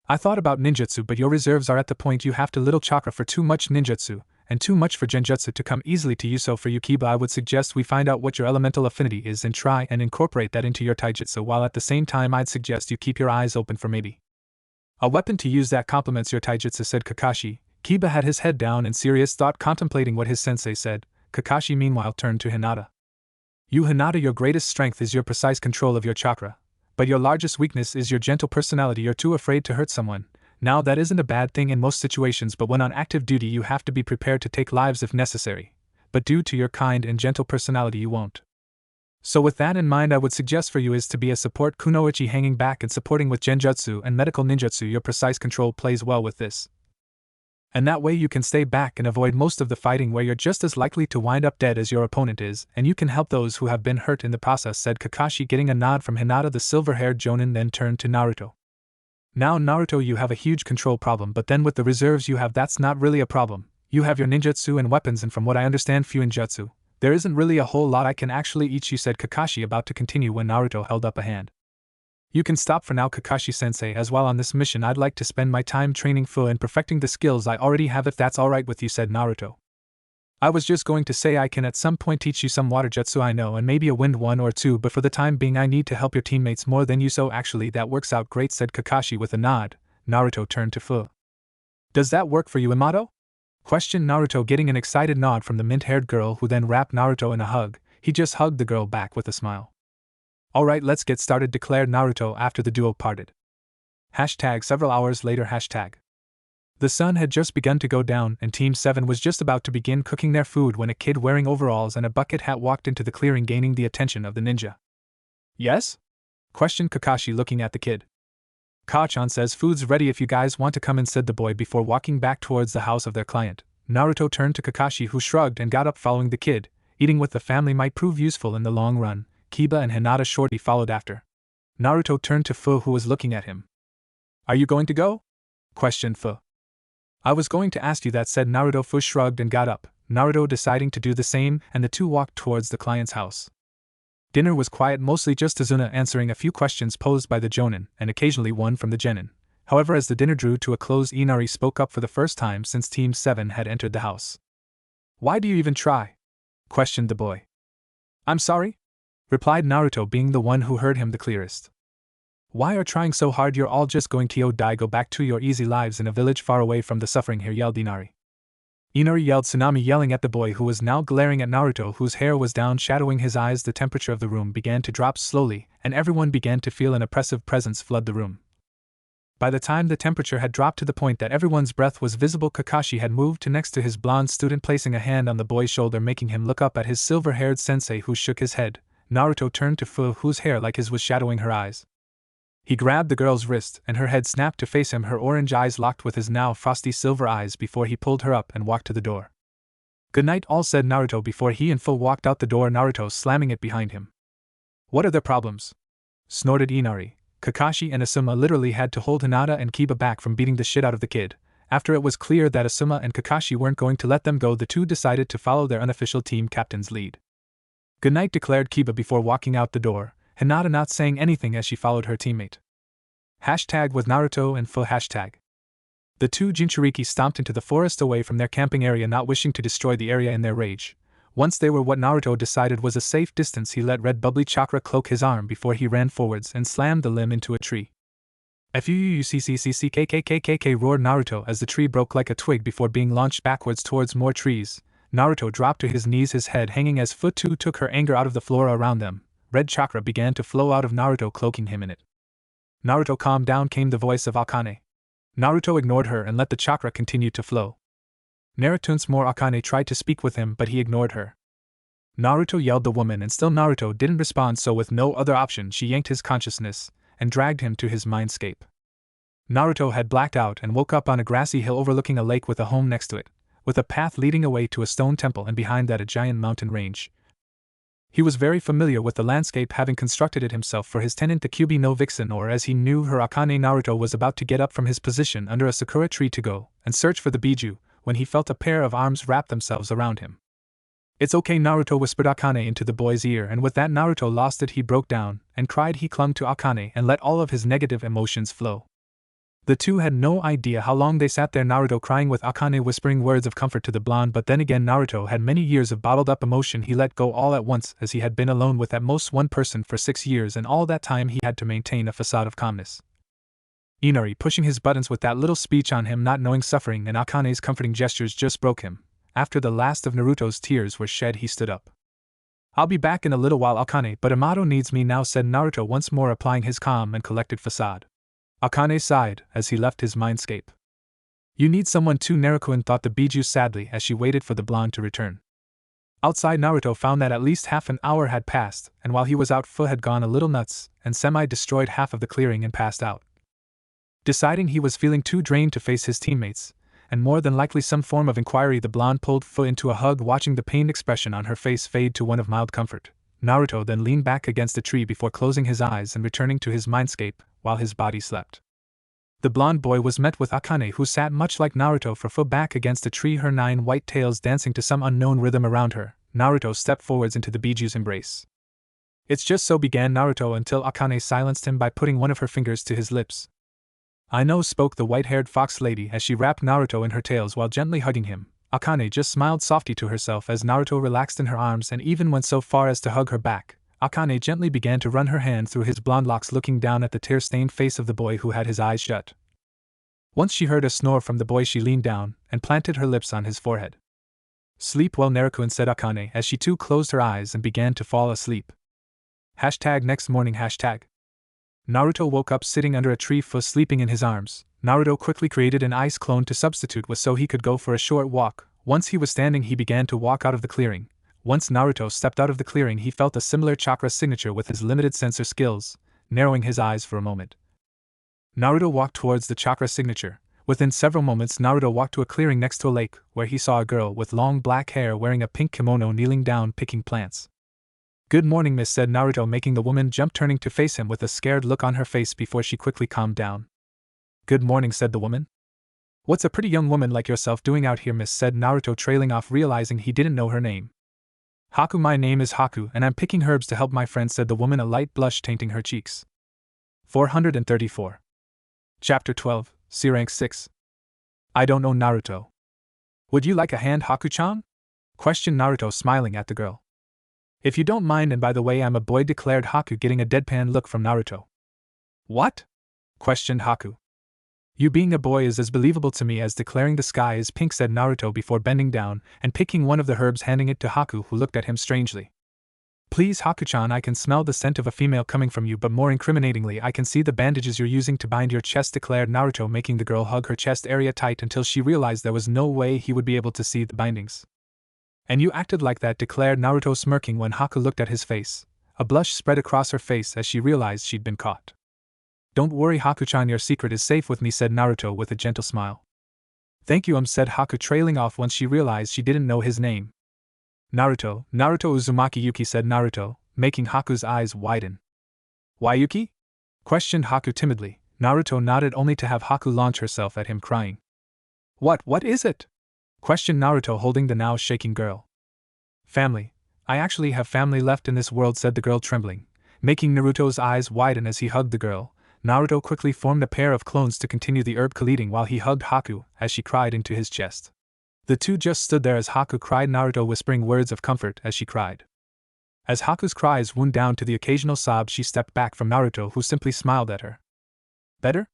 I thought about ninjutsu, but your reserves are at the point you have too little chakra for too much ninjutsu, and too much for genjutsu to come easily to you. So for you, Kiba, I would suggest we find out what your elemental affinity is and try and incorporate that into your taijutsu, while at the same time I'd suggest you keep your eyes open for maybe a weapon to use that complements your taijutsu, said Kakashi. Kiba had his head down in serious thought, contemplating what his sensei said. Kakashi meanwhile turned to Hinata. You, Hinata, your greatest strength is your precise control of your chakra, but your largest weakness is your gentle personality. You're too afraid to hurt someone. Now that isn't a bad thing in most situations, but when on active duty you have to be prepared to take lives if necessary, but due to your kind and gentle personality you won't. So with that in mind, I would suggest for you is to be a support kunoichi, hanging back and supporting with genjutsu and medical ninjutsu. Your precise control plays well with this, and that way you can stay back and avoid most of the fighting where you're just as likely to wind up dead as your opponent is, and you can help those who have been hurt in the process, said Kakashi, getting a nod from Hinata. The silver-haired jonin then turned to Naruto. Now Naruto, you have a huge control problem, but then with the reserves you have, that's not really a problem. You have your ninjutsu and weapons, and from what I understand, Fuinjutsu, there isn't really a whole lot I can actually eat you, said Kakashi, about to continue when Naruto held up a hand. You can stop for now, Kakashi-sensei, as while on this mission I'd like to spend my time training Fu and perfecting the skills I already have, if that's alright with you, said Naruto. I was just going to say I can at some point teach you some water jutsu I know, and maybe a wind one or two, but for the time being I need to help your teammates more than you, so actually that works out great, said Kakashi with a nod. Naruto turned to Fu. Does that work for you, Amato? Questioned Naruto, getting an excited nod from the mint-haired girl, who then wrapped Naruto in a hug. He just hugged the girl back with a smile. Alright, let's get started, declared Naruto after the duo parted. Several hours later. The sun had just begun to go down, and Team 7 was just about to begin cooking their food when a kid wearing overalls and a bucket hat walked into the clearing, gaining the attention of the ninja. Yes? Questioned Kakashi, looking at the kid. Kachan says food's ready if you guys want to come in, said the boy before walking back towards the house of their client. Naruto turned to Kakashi, who shrugged and got up following the kid. Eating with the family might prove useful in the long run. Kiba and Hinata shortly followed after. Naruto turned to Fu, who was looking at him. Are you going to go? Questioned Fu. I was going to ask you that, said Naruto. Fu shrugged and got up, Naruto deciding to do the same, and the two walked towards the client's house. Dinner was quiet, mostly just Tazuna answering a few questions posed by the jonin, and occasionally one from the genin. However, as the dinner drew to a close, Inari spoke up for the first time since Team 7 had entered the house. Why do you even try? Questioned the boy. I'm sorry? Replied Naruto, being the one who heard him the clearest. Why are trying so hard? You're all just going to die. Go back to your easy lives in a village far away from the suffering here, yelled Inari. Inari yelled, Tsunami yelling at the boy, who was now glaring at Naruto, whose hair was down, shadowing his eyes. The temperature of the room began to drop slowly, and everyone began to feel an oppressive presence flood the room. By the time the temperature had dropped to the point that everyone's breath was visible, Kakashi had moved to next to his blonde student, placing a hand on the boy's shoulder, making him look up at his silver-haired sensei, who shook his head. Naruto turned to Fu, whose hair like his was shadowing her eyes. He grabbed the girl's wrist, and her head snapped to face him, her orange eyes locked with his now frosty silver eyes, before he pulled her up and walked to the door. Good night all, said Naruto before he and Fu walked out the door, Naruto slamming it behind him. What are their problems? Snorted Inari. Kakashi and Asuma literally had to hold Hinata and Kiba back from beating the shit out of the kid. After it was clear that Asuma and Kakashi weren't going to let them go, the two decided to follow their unofficial team captain's lead. Good night, declared Kiba before walking out the door, Hinata not saying anything as she followed her teammate. Hashtag with Naruto and full hashtag. The two Jinchuriki stomped into the forest away from their camping area, not wishing to destroy the area in their rage. Once they were what Naruto decided was a safe distance, he let red bubbly chakra cloak his arm before he ran forwards and slammed the limb into a tree. FUUCCCCKKKKK roared Naruto as the tree broke like a twig before being launched backwards towards more trees. Naruto dropped to his knees, his head hanging as Futu took her anger out of the flora around them. Red chakra began to flow out of Naruto, cloaking him in it. Naruto, calm down, came the voice of Akane. Naruto ignored her and let the chakra continue to flow. Naruto's more Akane tried to speak with him, but he ignored her. Naruto yelled the woman and still Naruto didn't respond, so with no other option she yanked his consciousness and dragged him to his mindscape. Naruto had blacked out and woke up on a grassy hill overlooking a lake with a home next to it, with a path leading away to a stone temple and behind that a giant mountain range. He was very familiar with the landscape, having constructed it himself for his tenant the Kyubi no Vixen, or as he knew her, Akane. Naruto was about to get up from his position under a sakura tree to go and search for the Biju, when he felt a pair of arms wrap themselves around him. It's okay, Naruto whispered Akane into the boy's ear, and with that Naruto lost it. He broke down and cried. He clung to Akane and let all of his negative emotions flow. The two had no idea how long they sat there, Naruto crying with Akane whispering words of comfort to the blonde, but then again Naruto had many years of bottled up emotion he let go all at once, as he had been alone with at most one person for 6 years, and all that time he had to maintain a facade of calmness. Inari pushing his buttons with that little speech on him, not knowing suffering, and Akane's comforting gestures just broke him. After the last of Naruto's tears were shed, he stood up. I'll be back in a little while, Akane, but Amato needs me now, said Naruto, once more applying his calm and collected facade. Akane sighed as he left his mindscape. You need someone too, Naruto thought the Biju sadly as she waited for the blonde to return. Outside, Naruto found that at least half an hour had passed, and while he was out, Fu had gone a little nuts and semi-destroyed half of the clearing and passed out. Deciding he was feeling too drained to face his teammates, and more than likely some form of inquiry, the blonde pulled Fu into a hug, watching the pained expression on her face fade to one of mild comfort. Naruto then leaned back against a tree before closing his eyes and returning to his mindscape, while his body slept. The blonde boy was met with Akane, who sat much like Naruto for Fu back against a tree, her 9 white tails dancing to some unknown rhythm around her. Naruto stepped forwards into the Biju's embrace. It's just so, began Naruto until Akane silenced him by putting one of her fingers to his lips. I know, spoke the white-haired fox lady as she wrapped Naruto in her tails while gently hugging him. Akane just smiled softly to herself as Naruto relaxed in her arms and even went so far as to hug her back. Akane gently began to run her hand through his blonde locks, looking down at the tear-stained face of the boy who had his eyes shut. Once she heard a snore from the boy, she leaned down and planted her lips on his forehead. Sleep well, Naruto, said Akane as she too closed her eyes and began to fall asleep. Next morning. Naruto woke up sitting under a tree, Fu sleeping in his arms. Naruto quickly created an ice clone to substitute with so he could go for a short walk. Once he was standing, he began to walk out of the clearing. Once Naruto stepped out of the clearing, he felt a similar chakra signature with his limited sensor skills, narrowing his eyes for a moment. Naruto walked towards the chakra signature. Within several moments, Naruto walked to a clearing next to a lake, where he saw a girl with long black hair wearing a pink kimono kneeling down picking plants. Good morning, miss, said Naruto, making the woman jump, turning to face him with a scared look on her face before she quickly calmed down. Good morning, said the woman. What's a pretty young woman like yourself doing out here, miss, said Naruto, trailing off, realizing he didn't know her name. Haku, my name is Haku, and I'm picking herbs to help my friend, said the woman, a light blush tainting her cheeks. 434. Chapter 12, C Rank 6. I don't know, Naruto. Would you like a hand, Haku-chan? Questioned Naruto, smiling at the girl. If you don't mind, and by the way, I'm a boy, declared Haku, getting a deadpan look from Naruto. What? Questioned Haku. You being a boy is as believable to me as declaring the sky is pink, said Naruto before bending down and picking one of the herbs, handing it to Haku, who looked at him strangely. Please, Haku-chan, I can smell the scent of a female coming from you, but more incriminatingly, I can see the bandages you're using to bind your chest, declared Naruto, making the girl hug her chest area tight until she realized there was no way he would be able to see the bindings. And you acted like that, declared Naruto, smirking when Haku looked at his face. A blush spread across her face as she realized she'd been caught. Don't worry, Haku-chan, your secret is safe with me, said Naruto with a gentle smile. Thank you, said Haku, trailing off once she realized she didn't know his name. Naruto Uzumaki Yuki, said Naruto, making Haku's eyes widen. Why Yuki? Questioned Haku timidly. Naruto nodded, only to have Haku launch herself at him, crying. What is it? Questioned Naruto, holding the now shaking girl. Family, I actually have family left in this world, said the girl, trembling, making Naruto's eyes widen as he hugged the girl. Naruto quickly formed a pair of clones to continue the herb colliding while he hugged Haku as she cried into his chest. The two just stood there as Haku cried, Naruto whispering words of comfort as she cried. As Haku's cries wound down to the occasional sob, she stepped back from Naruto, who simply smiled at her. Better?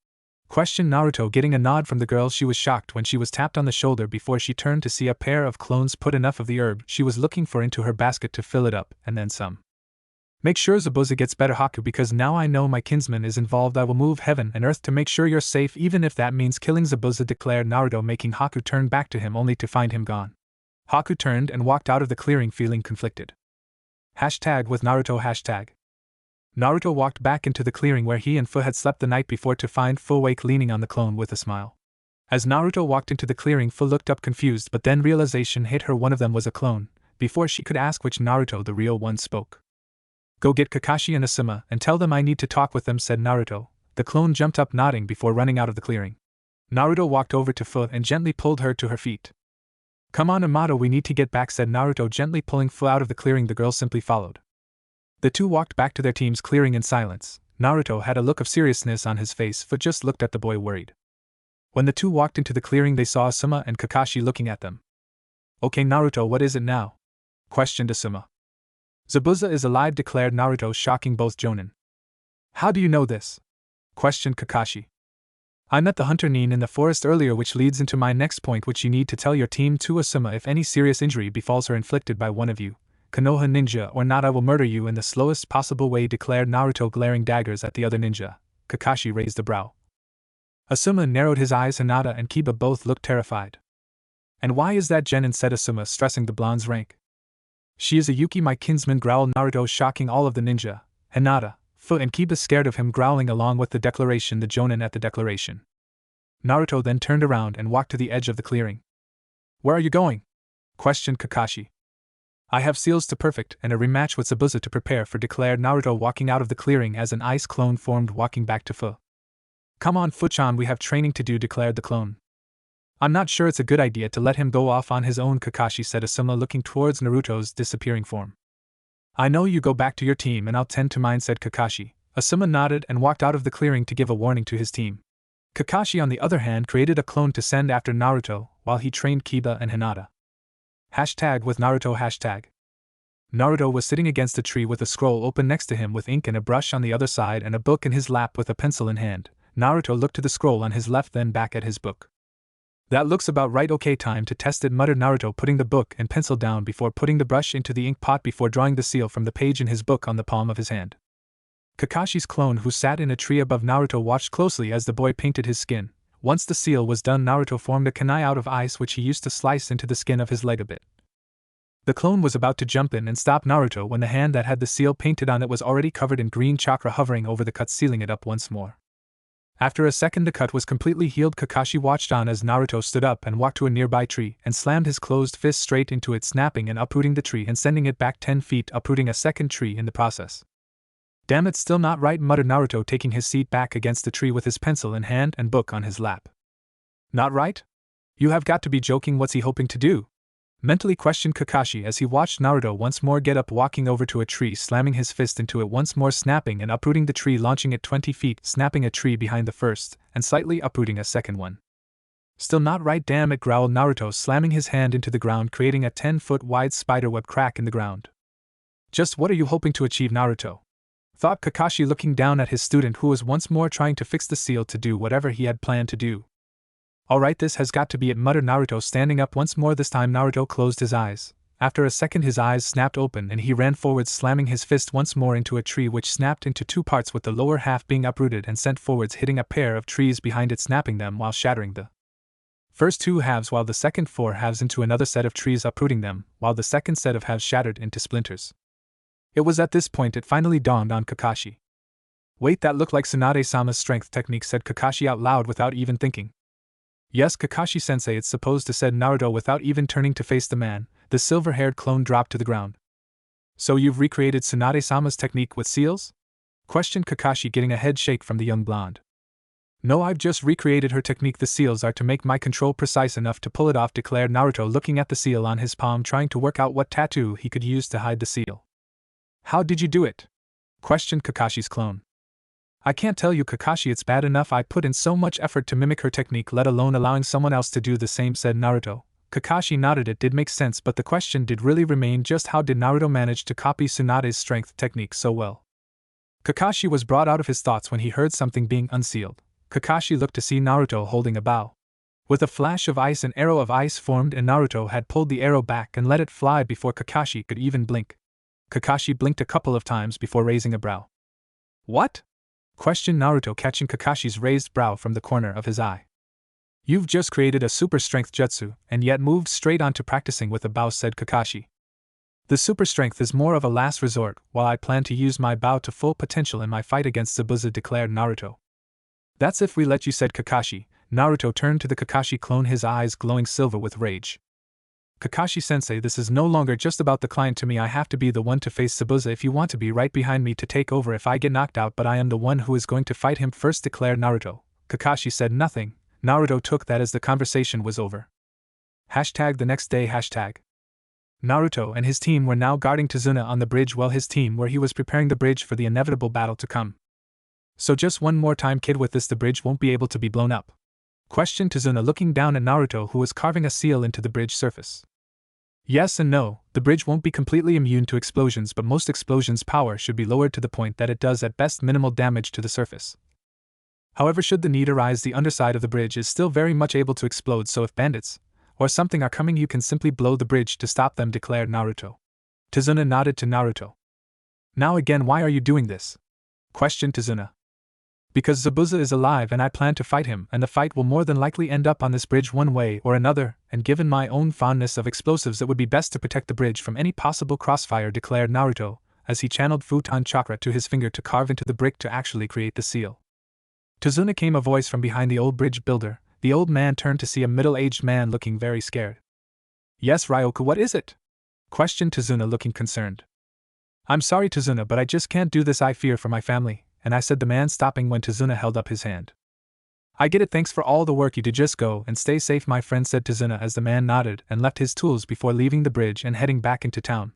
Questioned Naruto, getting a nod from the girl. She was shocked when she was tapped on the shoulder before she turned to see a pair of clones put enough of the herb she was looking for into her basket to fill it up, and then some. Make sure Zabuza gets better, Haku, because now I know my kinsman is involved. I will move heaven and earth to make sure you're safe, even if that means killing Zabuza, declared Naruto, making Haku turn back to him only to find him gone. Haku turned and walked out of the clearing feeling conflicted. #with Naruto Naruto walked back into the clearing where he and Fu had slept the night before to find Fu awake, leaning on the clone with a smile. As Naruto walked into the clearing, Fu looked up confused, but then realization hit her. One of them was a clone. Before she could ask which Naruto the real one spoke. Go get Kakashi and Asuma and tell them I need to talk with them, said Naruto. The clone jumped up, nodding before running out of the clearing. Naruto walked over to Fu and gently pulled her to her feet. Come on, Amato, we need to get back, said Naruto, gently pulling Fu out of the clearing. The girl simply followed. The two walked back to their team's clearing in silence. Naruto had a look of seriousness on his face. Fu just looked at the boy, worried. When the two walked into the clearing, they saw Asuma and Kakashi looking at them. Okay, Naruto, what is it now? Questioned Asuma. Zabuza is alive, declared Naruto, shocking both jonin. How do you know this? Questioned Kakashi. I met the hunter Nin in the forest earlier, which leads into my next point, which you need to tell your team to Asuma. If any serious injury befalls her inflicted by one of you, Konoha ninja or not, I will murder you in the slowest possible way, declared Naruto, glaring daggers at the other ninja. Kakashi raised a brow. Asuma narrowed his eyes. Hinata and Kiba both looked terrified. And why is that, Genin, said Asuma, stressing the blonde's rank. She is a Yuki, my kinsman, growled Naruto, shocking all of the ninja. Hinata, Fu and Kiba scared of him, growling along with the declaration. The jonin at the declaration. Naruto then turned around and walked to the edge of the clearing. Where are you going? Questioned Kakashi. I have seals to perfect and a rematch with Zabuza to prepare for, declared Naruto, walking out of the clearing as an ice clone formed, walking back to Fu. Come on, Fu-chan, we have training to do, declared the clone. I'm not sure it's a good idea to let him go off on his own, Kakashi said, Asuma looking towards Naruto's disappearing form. I know, you go back to your team and I'll tend to mine, said Kakashi. Asuma nodded and walked out of the clearing to give a warning to his team. Kakashi, on the other hand, created a clone to send after Naruto while he trained Kiba and Hinata. #with Naruto Naruto was sitting against a tree with a scroll open next to him with ink and a brush on the other side and a book in his lap with a pencil in hand. Naruto looked to the scroll on his left, then back at his book. That looks about right. Okay, time to test it, muttered Naruto, putting the book and pencil down before putting the brush into the ink pot before drawing the seal from the page in his book on the palm of his hand. Kakashi's clone, who sat in a tree above Naruto, watched closely as the boy painted his skin. Once the seal was done, Naruto formed a kunai out of ice which he used to slice into the skin of his leg a bit. The clone was about to jump in and stop Naruto when the hand that had the seal painted on it was already covered in green chakra, hovering over the cut, sealing it up once more. After a second, the cut was completely healed. Kakashi watched on as Naruto stood up and walked to a nearby tree and slammed his closed fist straight into it, snapping and uprooting the tree and sending it back 10 feet, uprooting a second tree in the process. Damn, it's still not right, muttered Naruto, taking his seat back against the tree with his pencil in hand and book on his lap. Not right? You have got to be joking. What's he hoping to do? Mentally questioned Kakashi as he watched Naruto once more get up, walking over to a tree, slamming his fist into it once more, snapping and uprooting the tree, launching it 20 feet, snapping a tree behind the first, and slightly uprooting a second one. Still not right, damn it, growled Naruto, slamming his hand into the ground, creating a 10-foot wide spiderweb crack in the ground. Just what are you hoping to achieve, Naruto? Thought Kakashi, looking down at his student who was once more trying to fix the seal to do whatever he had planned to do. Alright, this has got to be it, muttered Naruto, standing up once more. This time Naruto closed his eyes. After a second his eyes snapped open and he ran forwards, slamming his fist once more into a tree which snapped into two parts, with the lower half being uprooted and sent forwards, hitting a pair of trees behind it, snapping them while shattering the first two halves, while the second 4 halves into another set of trees, uprooting them, while the second set of halves shattered into splinters. It was at this point it finally dawned on Kakashi. Wait, that looked like Tsunade-sama's strength technique, said Kakashi out loud without even thinking. Yes, Kakashi-sensei, it's supposed to, said Naruto without even turning to face the man. The silver-haired clone dropped to the ground. So you've recreated Tsunade-sama's technique with seals? Questioned Kakashi, getting a head shake from the young blonde. No, I've just recreated her technique. The seals are to make my control precise enough to pull it off, declared Naruto, looking at the seal on his palm, trying to work out what tattoo he could use to hide the seal. How did you do it? Questioned Kakashi's clone. I can't tell you, Kakashi, it's bad enough I put in so much effort to mimic her technique, let alone allowing someone else to do the same, said Naruto. Kakashi nodded. It did make sense, but the question did really remain, just how did Naruto manage to copy Tsunade's strength technique so well? Kakashi was brought out of his thoughts when he heard something being unsealed. Kakashi looked to see Naruto holding a bow. With a flash of ice, an arrow of ice formed, and Naruto had pulled the arrow back and let it fly before Kakashi could even blink. Kakashi blinked a couple of times before raising a brow. What? Questioned Naruto, catching Kakashi's raised brow from the corner of his eye. You've just created a super strength jutsu, and yet moved straight on to practicing with a bow, said Kakashi. The super strength is more of a last resort, while I plan to use my bow to full potential in my fight against Zabuza, declared Naruto. That's if we let you, said Kakashi. Naruto turned to the Kakashi clone, his eyes glowing silver with rage. Kakashi-sensei, this is no longer just about the client to me. I have to be the one to face Zabuza if you want to be right behind me to take over if I get knocked out, but I am the one who is going to fight him first, declared Naruto. Kakashi said nothing. Naruto took that as the conversation was over. The next day. Naruto and his team were now guarding Tazuna on the bridge while his team where he was preparing the bridge for the inevitable battle to come. So just one more time, kid, with this the bridge won't be able to be blown up? Questioned Tazuna, looking down at Naruto, who was carving a seal into the bridge surface. Yes and no, the bridge won't be completely immune to explosions, but most explosions' power should be lowered to the point that it does at best minimal damage to the surface. However, should the need arise, the underside of the bridge is still very much able to explode, so if bandits or something are coming, you can simply blow the bridge to stop them, declared Naruto. Tazuna nodded to Naruto. Now again, why are you doing this? Questioned Tazuna. Because Zabuza is alive and I plan to fight him, and the fight will more than likely end up on this bridge one way or another, and given my own fondness of explosives, it would be best to protect the bridge from any possible crossfire, declared Naruto, as he channeled Futon Chakra to his finger to carve into the brick to actually create the seal. Tazuna, came a voice from behind the old bridge builder. The old man turned to see a middle-aged man looking very scared. Yes, Ryoku, what is it? Questioned Tazuna, looking concerned. I'm sorry, Tazuna, but I just can't do this. I fear for my family, and I said the man, stopping when Tazuna held up his hand. I get it, thanks for all the work you did. Just go and stay safe, my friend, said Tazuna as the man nodded and left his tools before leaving the bridge and heading back into town.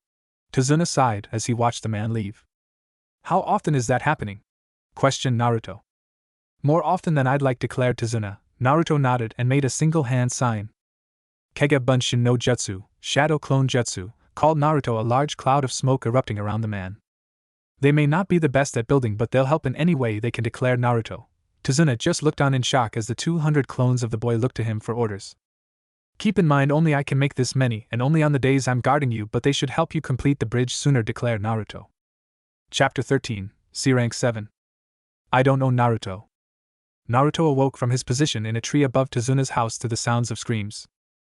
Tazuna sighed as he watched the man leave. How often is that happening? Questioned Naruto. More often than I'd like, declared Tazuna. Naruto nodded and made a single hand sign. Kege Bunshin no Jutsu, Shadow Clone Jutsu, called Naruto, a large cloud of smoke erupting around the man. They may not be the best at building, but they'll help in any way they can, declared Naruto. Tazuna just looked on in shock as the 200 clones of the boy looked to him for orders. Keep in mind, only I can make this many, and only on the days I'm guarding you, but they should help you complete the bridge sooner, declared Naruto. Chapter 13, C Rank 7. I don't know, Naruto. Naruto awoke from his position in a tree above Tazuna's house to the sounds of screams.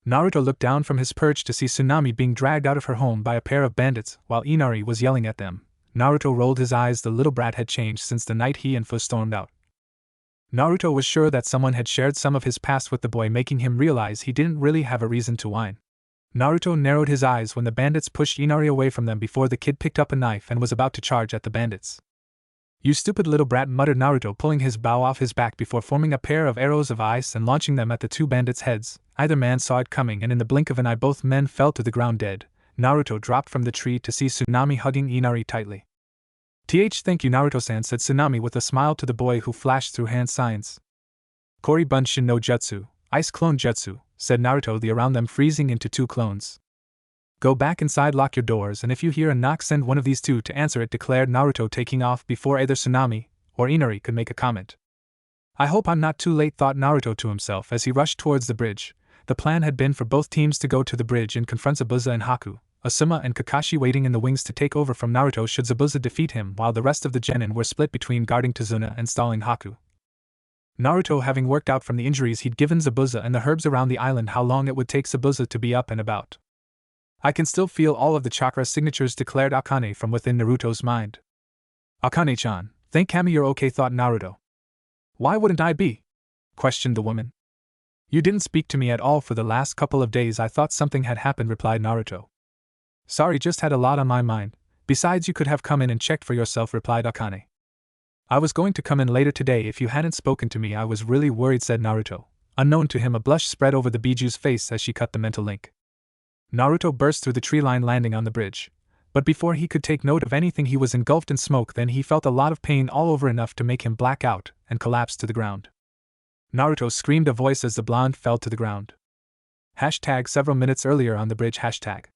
Naruto looked down from his perch to see Tsunami being dragged out of her home by a pair of bandits while Inari was yelling at them. Naruto rolled his eyes. The little brat had changed since the night he and Fu stormed out. Naruto was sure that someone had shared some of his past with the boy, making him realize he didn't really have a reason to whine. Naruto narrowed his eyes when the bandits pushed Inari away from them before the kid picked up a knife and was about to charge at the bandits. You stupid little brat, muttered Naruto, pulling his bow off his back before forming a pair of arrows of ice and launching them at the two bandits' heads. Either man saw it coming, and in the blink of an eye both men fell to the ground dead. Naruto dropped from the tree to see Tsunami hugging Inari tightly. Thank you, Naruto-san, said Tsunami with a smile to the boy who flashed through hand signs. Kori Bunshin no Jutsu, Ice Clone Jutsu, said Naruto, the around them freezing into two clones. Go back inside, lock your doors, and if you hear a knock, send one of these two to answer it, declared Naruto, taking off before either Tsunami or Inari could make a comment. I hope I'm not too late, thought Naruto to himself as he rushed towards the bridge. The plan had been for both teams to go to the bridge and confront Zabuza and Haku, Asuma and Kakashi waiting in the wings to take over from Naruto should Zabuza defeat him, while the rest of the genin were split between guarding Tazuna and stalling Haku. Naruto, having worked out from the injuries he'd given Zabuza and the herbs around the island how long it would take Zabuza to be up and about. I can still feel all of the chakra signatures, declared Akane from within Naruto's mind. Akane-chan, thank Kami you're okay, thought Naruto. Why wouldn't I be? Questioned the woman. You didn't speak to me at all for the last couple of days. I thought something had happened, replied Naruto. Sorry, just had a lot on my mind. Besides, you could have come in and checked for yourself, replied Akane. I was going to come in later today if you hadn't spoken to me. I was really worried, said Naruto. Unknown to him, a blush spread over the Biju's face as she cut the mental link. Naruto burst through the tree line, landing on the bridge. But before he could take note of anything, he was engulfed in smoke. Then he felt a lot of pain all over, enough to make him black out, and collapsed to the ground. Naruto screamed a voice as the blonde fell to the ground. Hashtag several minutes earlier on the bridge. Hashtag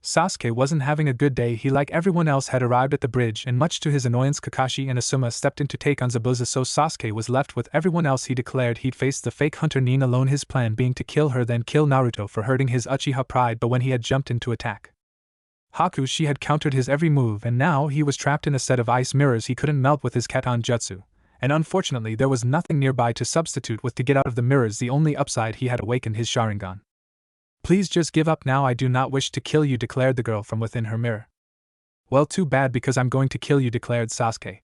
Sasuke wasn't having a good day. He, like everyone else, had arrived at the bridge, and much to his annoyance, Kakashi and Asuma stepped in to take on Zabuza, so Sasuke was left with everyone else. He declared he'd face the fake hunter Nin alone, his plan being to kill her, then kill Naruto for hurting his Uchiha pride. But when he had jumped in to attack Haku, she had countered his every move, and now he was trapped in a set of ice mirrors he couldn't melt with his Katon Jutsu, and unfortunately there was nothing nearby to substitute with to get out of the mirrors. The only upside, he had awakened his Sharingan. Please just give up now, I do not wish to kill you, declared the girl from within her mirror. Well, too bad, because I'm going to kill you, declared Sasuke.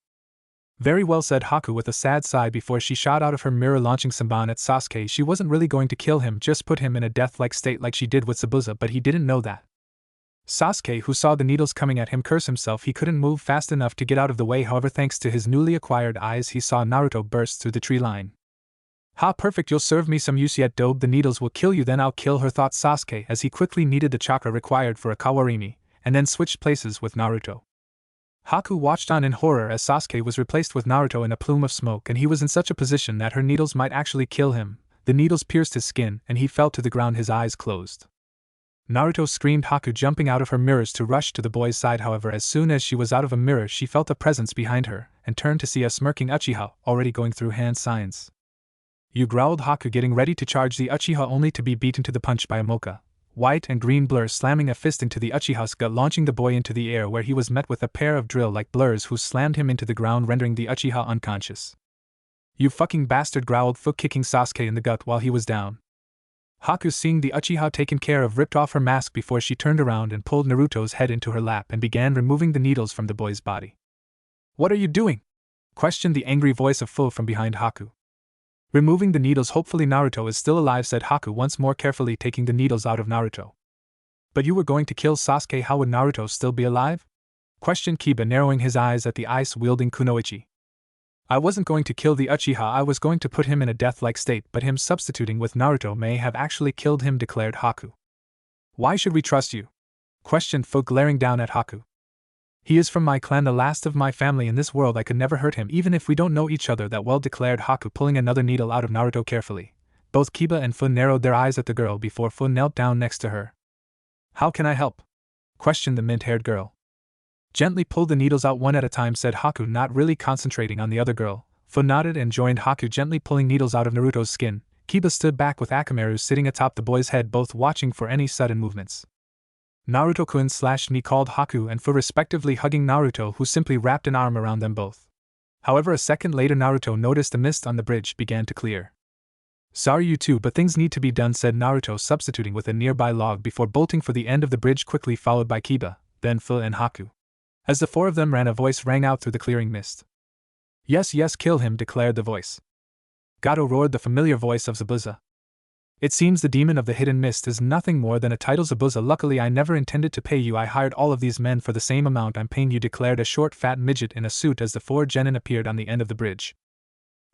Very well, said Haku with a sad sigh before she shot out of her mirror, launching Senbon at Sasuke. She wasn't really going to kill him, just put him in a death-like state like she did with Zabuza, but he didn't know that. Sasuke, who saw the needles coming at him, cursed himself. He couldn't move fast enough to get out of the way. However, thanks to his newly acquired eyes, he saw Naruto burst through the tree line. Ha, perfect, you'll serve me some use yet, Dobe. The needles will kill you, then I'll kill her, thought Sasuke as he quickly needed the chakra required for a Kawarimi, and then switched places with Naruto. Haku watched on in horror as Sasuke was replaced with Naruto in a plume of smoke, and he was in such a position that her needles might actually kill him. The needles pierced his skin, and he fell to the ground, his eyes closed. Naruto screamed, Haku jumping out of her mirrors to rush to the boy's side. However, as soon as she was out of a mirror, she felt a presence behind her, and turned to see a smirking Uchiha, already going through hand signs. You, growled Haku, getting ready to charge the Uchiha, only to be beaten to the punch by a mocha white and green blur, slamming a fist into the Uchiha's gut, launching the boy into the air, where he was met with a pair of drill-like blurs who slammed him into the ground, rendering the Uchiha unconscious. You fucking bastard, growled Fu, kicking Sasuke in the gut while he was down. Haku, seeing the Uchiha taken care of, ripped off her mask before she turned around and pulled Naruto's head into her lap and began removing the needles from the boy's body. What are you doing? Questioned the angry voice of Fu from behind Haku. Removing the needles. Hopefully Naruto is still alive, said Haku, once more carefully taking the needles out of Naruto. But you were going to kill Sasuke, how would Naruto still be alive? Questioned Kiba, narrowing his eyes at the ice-wielding Kunoichi. I wasn't going to kill the Uchiha, I was going to put him in a death-like state, but him substituting with Naruto may have actually killed him, declared Haku. Why should we trust you? Questioned Fu, glaring down at Haku. He is from my clan, the last of my family in this world. I could never hurt him, even if we don't know each other that well, declared Haku, pulling another needle out of Naruto carefully. Both Kiba and Fu narrowed their eyes at the girl before Fu knelt down next to her. How can I help? Questioned the mint-haired girl. Gently pull the needles out one at a time, said Haku, not really concentrating on the other girl. Fu nodded and joined Haku, gently pulling needles out of Naruto's skin. Kiba stood back with Akamaru sitting atop the boy's head, both watching for any sudden movements. Naruto-kun / ni, called Haku and Fu, respectively, hugging Naruto, who simply wrapped an arm around them both. However, a second later Naruto noticed a mist on the bridge began to clear. Sorry you two, but things need to be done, said Naruto, substituting with a nearby log before bolting for the end of the bridge, quickly followed by Kiba, then Fu and Haku. As the four of them ran, a voice rang out through the clearing mist. Yes, yes, kill him, declared the voice. Gato, roared the familiar voice of Zabuza. It seems the demon of the hidden mist is nothing more than a title, Zabuza. Luckily I never intended to pay you, I hired all of these men for the same amount I'm paying you, declared a short fat midget in a suit as the four genin appeared on the end of the bridge.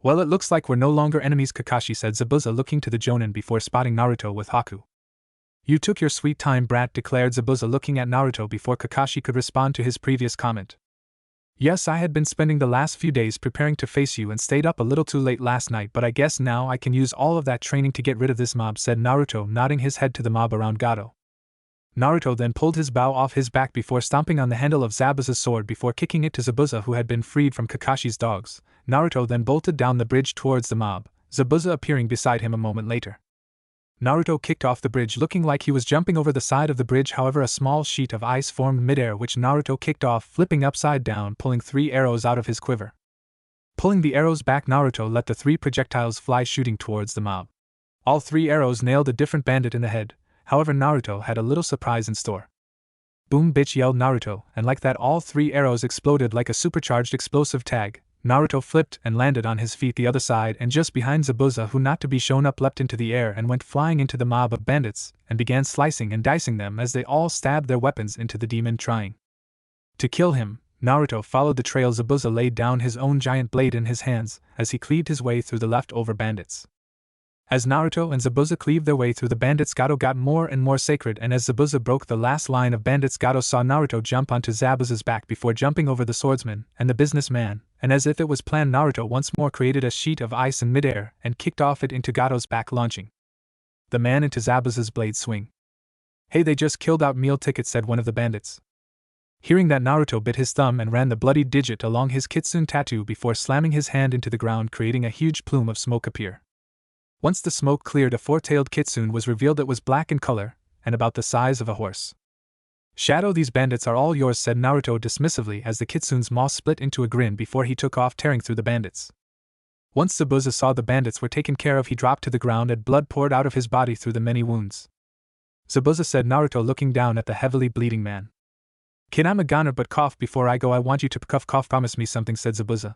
Well, it looks like we're no longer enemies, Kakashi, said Zabuza, looking to the jonin before spotting Naruto with Haku. You took your sweet time, brat, declared Zabuza, looking at Naruto before Kakashi could respond to his previous comment. Yes, I had been spending the last few days preparing to face you and stayed up a little too late last night, but I guess now I can use all of that training to get rid of this mob, said Naruto, nodding his head to the mob around Gato. Naruto then pulled his bow off his back before stomping on the handle of Zabuza's sword before kicking it to Zabuza, who had been freed from Kakashi's dogs. Naruto then bolted down the bridge towards the mob, Zabuza appearing beside him a moment later. Naruto kicked off the bridge, looking like he was jumping over the side of the bridge. However, a small sheet of ice formed midair, which Naruto kicked off, flipping upside down, pulling 3 arrows out of his quiver. Pulling the arrows back, Naruto let the 3 projectiles fly, shooting towards the mob. All 3 arrows nailed a different bandit in the head. However, Naruto had a little surprise in store. Boom, bitch, yelled Naruto, and like that all 3 arrows exploded like a supercharged explosive tag. Naruto flipped and landed on his feet the other side and just behind Zabuza, who, not to be shown up, leapt into the air and went flying into the mob of bandits and began slicing and dicing them as they all stabbed their weapons into the demon, trying to kill him. Naruto followed the trail. Zabuza laid down his own giant blade in his hands as he cleaved his way through the leftover bandits. As Naruto and Zabuza cleaved their way through the bandits, Gato got more and more sacred, and as Zabuza broke the last line of bandits, Gato saw Naruto jump onto Zabuza's back before jumping over the swordsman and the businessman, and as if it was planned, Naruto once more created a sheet of ice in midair and kicked off it into Gato's back, launching the man into Zabuza's blade swing. "Hey, they just killed out meal ticket," said one of the bandits. Hearing that, Naruto bit his thumb and ran the bloody digit along his kitsune tattoo before slamming his hand into the ground, creating a huge plume of smoke appear. Once the smoke cleared, a four-tailed kitsune was revealed that was black in color and about the size of a horse. "Shadow, these bandits are all yours," said Naruto dismissively as the kitsune's maw split into a grin before he took off, tearing through the bandits. Once Zabuza saw the bandits were taken care of, he dropped to the ground and blood poured out of his body through the many wounds. "Zabuza," said Naruto, looking down at the heavily bleeding man. "Kid, I'm a goner, but cough before I go. I want you to cough. Promise me something," said Zabuza.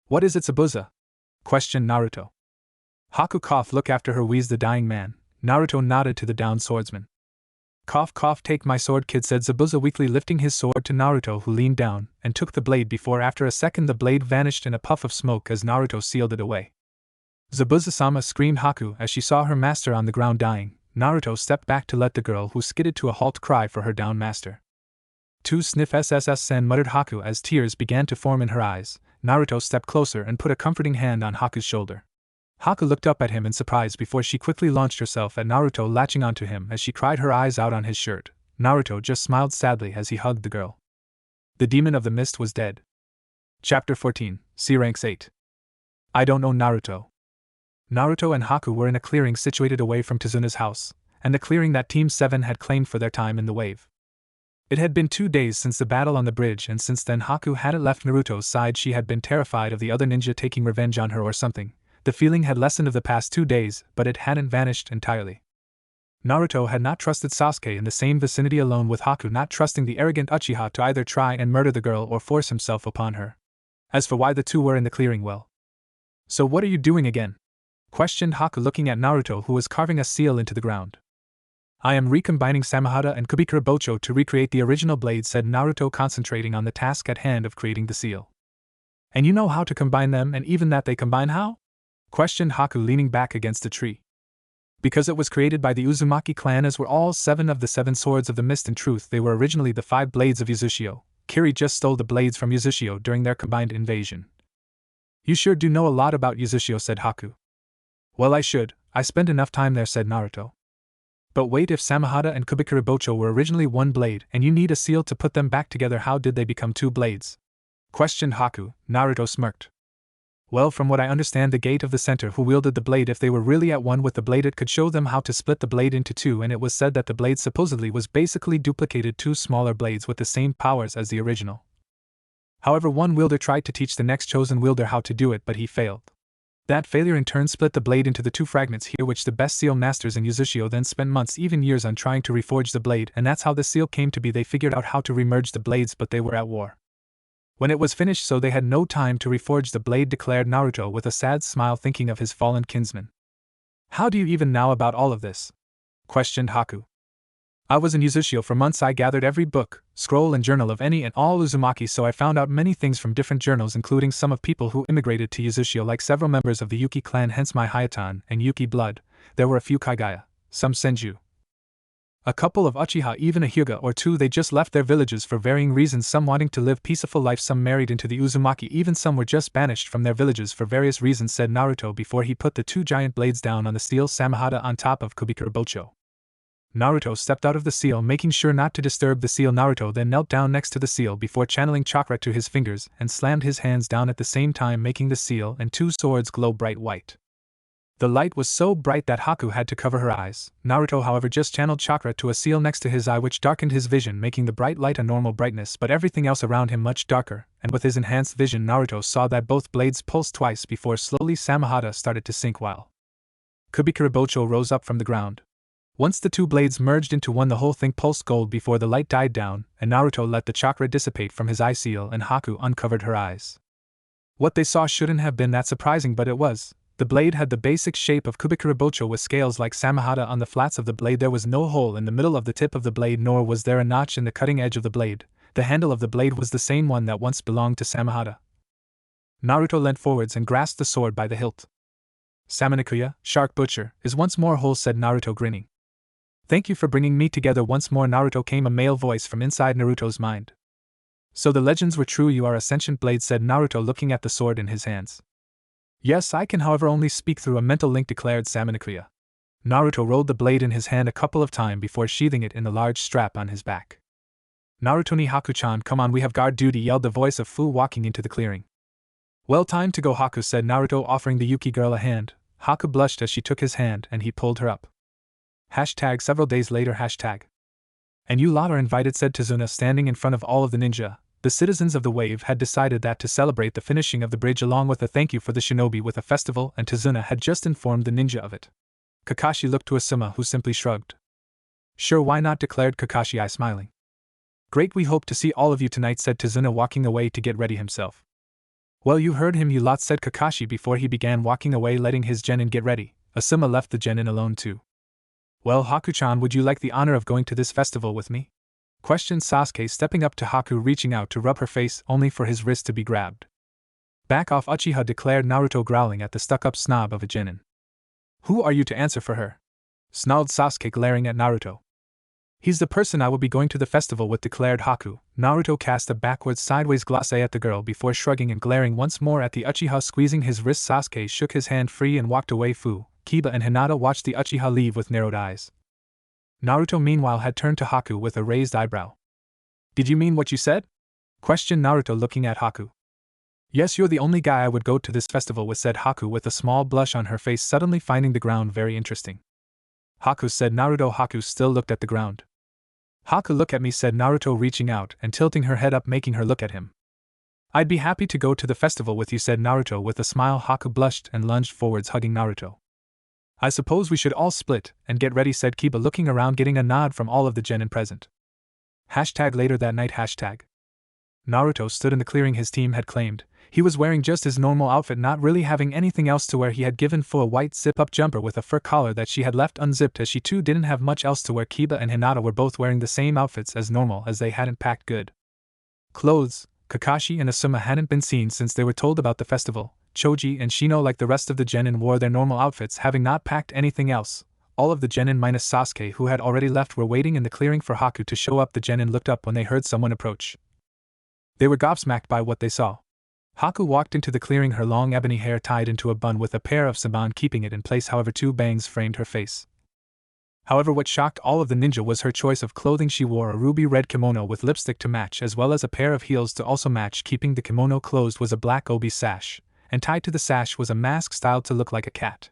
"What is it, Zabuza?" questioned Naruto. "Haku, cough. Look after her," wheezed the dying man. Naruto nodded to the downed swordsman. "Cough, take my sword, kid," said Zabuza weakly, lifting his sword to Naruto, who leaned down and took the blade before after a second the blade vanished in a puff of smoke as Naruto sealed it away. Zabuza-sama screamed Haku as she saw her master on the ground dying. Naruto stepped back to let the girl, who skidded to a halt, cry for her downed master. "To sniff SSS," muttered Haku as tears began to form in her eyes. Naruto stepped closer and put a comforting hand on Haku's shoulder. Haku looked up at him in surprise before she quickly launched herself at Naruto, latching onto him as she cried her eyes out on his shirt. Naruto just smiled sadly as he hugged the girl. The demon of the mist was dead. Chapter 14, C Ranks 8. I don't know Naruto. Naruto and Haku were in a clearing situated away from Tazuna's house, and the clearing that Team 7 had claimed for their time in the wave. It had been 2 days since the battle on the bridge, and since then Haku hadn't left Naruto's side. She had been terrified of the other ninja taking revenge on her or something. The feeling had lessened of the past 2 days, but it hadn't vanished entirely. Naruto had not trusted Sasuke in the same vicinity alone with Haku, not trusting the arrogant Uchiha to either try and murder the girl or force himself upon her. As for why the two were in the clearing, well. "So what are you doing again?" questioned Haku, looking at Naruto, who was carving a seal into the ground. "I am recombining Samahata and Kubikura Bocho to recreate the original blade," said Naruto, concentrating on the task at hand of creating the seal. "And you know how to combine them, and even that they combine how?" questioned Haku, leaning back against a tree. "Because it was created by the Uzumaki clan, as were all 7 of the 7 swords of the mist. In truth, they were originally the 5 blades of Uzushio. Kiri just stole the blades from Uzushio during their combined invasion." "You sure do know a lot about Uzushio," said Haku. "Well, I should. I spent enough time there," said Naruto. "But wait, if Samahata and Kubikura Bocho were originally 1 blade, and you need a seal to put them back together, how did they become 2 blades? questioned Haku. Naruto smirked. "Well, from what I understand, the gate of the center who wielded the blade, if they were really at one with the blade, it could show them how to split the blade into 2, and it was said that the blade supposedly was basically duplicated 2 smaller blades with the same powers as the original. However, one wielder tried to teach the next chosen wielder how to do it, but he failed. That failure in turn split the blade into the 2 fragments here, which the best seal masters in Uzushio then spent months, even years, on trying to reforge the blade, and that's how the seal came to be. They figured out how to remerge the blades, but they were at war when it was finished, so they had no time to reforge the blade," declared Naruto with a sad smile, thinking of his fallen kinsman. "How do you even know about all of this?" questioned Haku. "I was in Uzushio for months. I gathered every book, scroll, and journal of any and all Uzumaki, so I found out many things from different journals, including some of people who immigrated to Uzushio, like several members of the Yuki clan, hence my Hayatan and Yuki blood. There were a few Kaigaya, some Senju, a couple of Uchiha, even a Hyuga or 2. They just left their villages for varying reasons, some wanting to live peaceful life, some married into the Uzumaki, even some were just banished from their villages for various reasons," said Naruto before he put the 2 giant blades down on the steel Samahata on top of Kubikura Bocho. Naruto stepped out of the seal, making sure not to disturb the seal. Naruto then knelt down next to the seal before channeling chakra to his fingers and slammed his hands down at the same time, making the seal and 2 swords glow bright white. The light was so bright that Haku had to cover her eyes. Naruto, however, just channeled chakra to a seal next to his eye, which darkened his vision, making the bright light a normal brightness, but everything else around him much darker, and with his enhanced vision Naruto saw that both blades pulsed twice before slowly Samahata started to sink while Kubikura Bocho rose up from the ground. Once the 2 blades merged into one, the whole thing pulsed gold before the light died down, and Naruto let the chakra dissipate from his eye seal and Haku uncovered her eyes. What they saw shouldn't have been that surprising, but it was. The blade had the basic shape of Kubikura Bocho with scales like Samahata on the flats of the blade. There was no hole in the middle of the tip of the blade, nor was there a notch in the cutting edge of the blade. The handle of the blade was the same one that once belonged to Samahata. Naruto leant forwards and grasped the sword by the hilt. Samanikuya, Shark Butcher, is once more whole, said Naruto, grinning. Thank you for bringing me together once more, Naruto, came a male voice from inside Naruto's mind. So the legends were true, you are a sentient blade, said Naruto, looking at the sword in his hands. Yes, I can however only speak through a mental link, declared Samanikuya. Naruto rolled the blade in his hand a couple of times before sheathing it in the large strap on his back. Naruto ni Haku-chan, come on, we have guard duty, yelled the voice of Fu walking into the clearing. Well, time to go, Haku, said Naruto, offering the Yuki girl a hand. Haku blushed as she took his hand and he pulled her up. Several days later. And you lot are invited, said Tazuna, standing in front of all of the ninja. The citizens of the wave had decided that to celebrate the finishing of the bridge along with a thank you for the shinobi with a festival, and Tazuna had just informed the ninja of it. Kakashi looked to Asuma, who simply shrugged. Sure, why not, declared Kakashi, smiling. Great, we hope to see all of you tonight, said Tazuna, walking away to get ready himself. Well, you heard him, you lot, said Kakashi before he began walking away, letting his genin get ready. Asuma left the genin alone too. Well, Haku-chan, would you like the honor of going to this festival with me? Questioned Sasuke, stepping up to Haku, reaching out to rub her face only for his wrist to be grabbed. Back off, Uchiha, declared Naruto, growling at the stuck-up snob of a genin. Who are you to answer for her? Snarled Sasuke, glaring at Naruto. He's the person I will be going to the festival with, declared Haku. Naruto cast a backwards sideways glance at the girl before shrugging and glaring once more at the Uchiha, squeezing his wrist. Sasuke shook his hand free and walked away. Fu, Kiba and Hinata watched the Uchiha leave with narrowed eyes. Naruto meanwhile had turned to Haku with a raised eyebrow. Did you mean what you said? Questioned Naruto, looking at Haku. Yes, you're the only guy I would go to this festival with, said Haku with a small blush on her face, suddenly finding the ground very interesting. Haku, said Naruto. Haku still looked at the ground. Haku, look at me, said Naruto, reaching out and tilting her head up, making her look at him. I'd be happy to go to the festival with you, said Naruto with a smile. Haku blushed and lunged forwards, hugging Naruto. I suppose we should all split and get ready, said Kiba, looking around, getting a nod from all of the genin present. Later that night. Naruto stood in the clearing his team had claimed. He was wearing just his normal outfit, not really having anything else to wear. He had given Fu a white zip-up jumper with a fur collar that she had left unzipped, as she too didn't have much else to wear. Kiba and Hinata were both wearing the same outfits as normal, as they hadn't packed good clothes. Kakashi and Asuma hadn't been seen since they were told about the festival. Choji and Shino, like the rest of the genin, wore their normal outfits, having not packed anything else. All of the genin minus Sasuke, who had already left, were waiting in the clearing for Haku to show up. The genin looked up when they heard someone approach. They were gobsmacked by what they saw. Haku walked into the clearing, her long ebony hair tied into a bun with a pair of saban keeping it in place. However, two bangs framed her face. However, what shocked all of the ninja was her choice of clothing. She wore a ruby red kimono with lipstick to match, as well as a pair of heels to also match. Keeping the kimono closed was a black obi sash, and tied to the sash was a mask styled to look like a cat.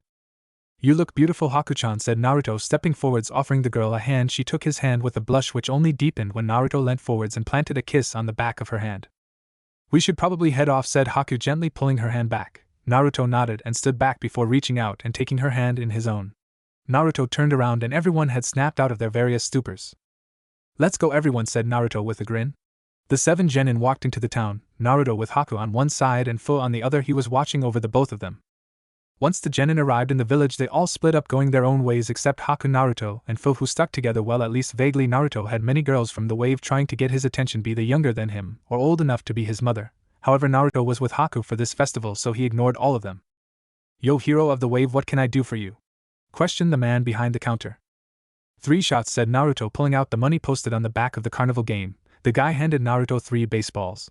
You look beautiful, Haku-chan, said Naruto, stepping forwards, offering the girl a hand. She took his hand with a blush which only deepened when Naruto leant forwards and planted a kiss on the back of her hand. We should probably head off, said Haku, gently pulling her hand back. Naruto nodded and stood back before reaching out and taking her hand in his own. Naruto turned around and everyone had snapped out of their various stupors. Let's go, everyone, said Naruto with a grin. The 7 genin walked into the town, Naruto with Haku on one side and Fu on the other. He was watching over the both of them. Once the genin arrived in the village, they all split up, going their own ways except Haku, Naruto, and Fu, who stuck together well, at least vaguely. Naruto had many girls from the wave trying to get his attention, be they younger than him or old enough to be his mother. However, Naruto was with Haku for this festival, so he ignored all of them. Yo, hero of the wave, what can I do for you? Questioned the man behind the counter. 3 shots, said Naruto, pulling out the money posted on the back of the carnival game. The guy handed Naruto 3 baseballs.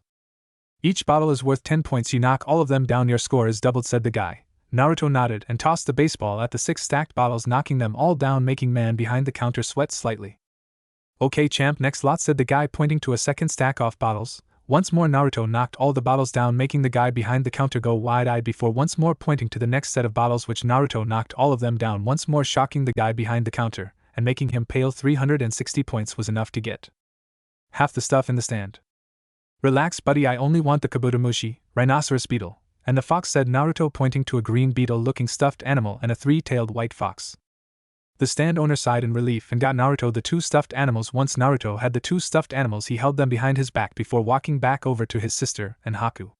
Each bottle is worth 10 points. You knock all of them down, your score is doubled, said the guy. Naruto nodded and tossed the baseball at the 6 stacked bottles, knocking them all down, making man behind the counter sweat slightly. Okay, champ, next lot, said the guy, pointing to a second stack of bottles. Once more Naruto knocked all the bottles down, making the guy behind the counter go wide-eyed before once more pointing to the next set of bottles, which Naruto knocked all of them down once more, shocking the guy behind the counter and making him pale. 360 points was enough to get half the stuff in the stand. Relax, buddy, I only want the Kabutomushi, rhinoceros beetle, and the fox, said Naruto, pointing to a green beetle-looking stuffed animal and a 3-tailed white fox. The stand owner sighed in relief and got Naruto the 2 stuffed animals. Once Naruto had the 2 stuffed animals, he held them behind his back before walking back over to his sister and Haku.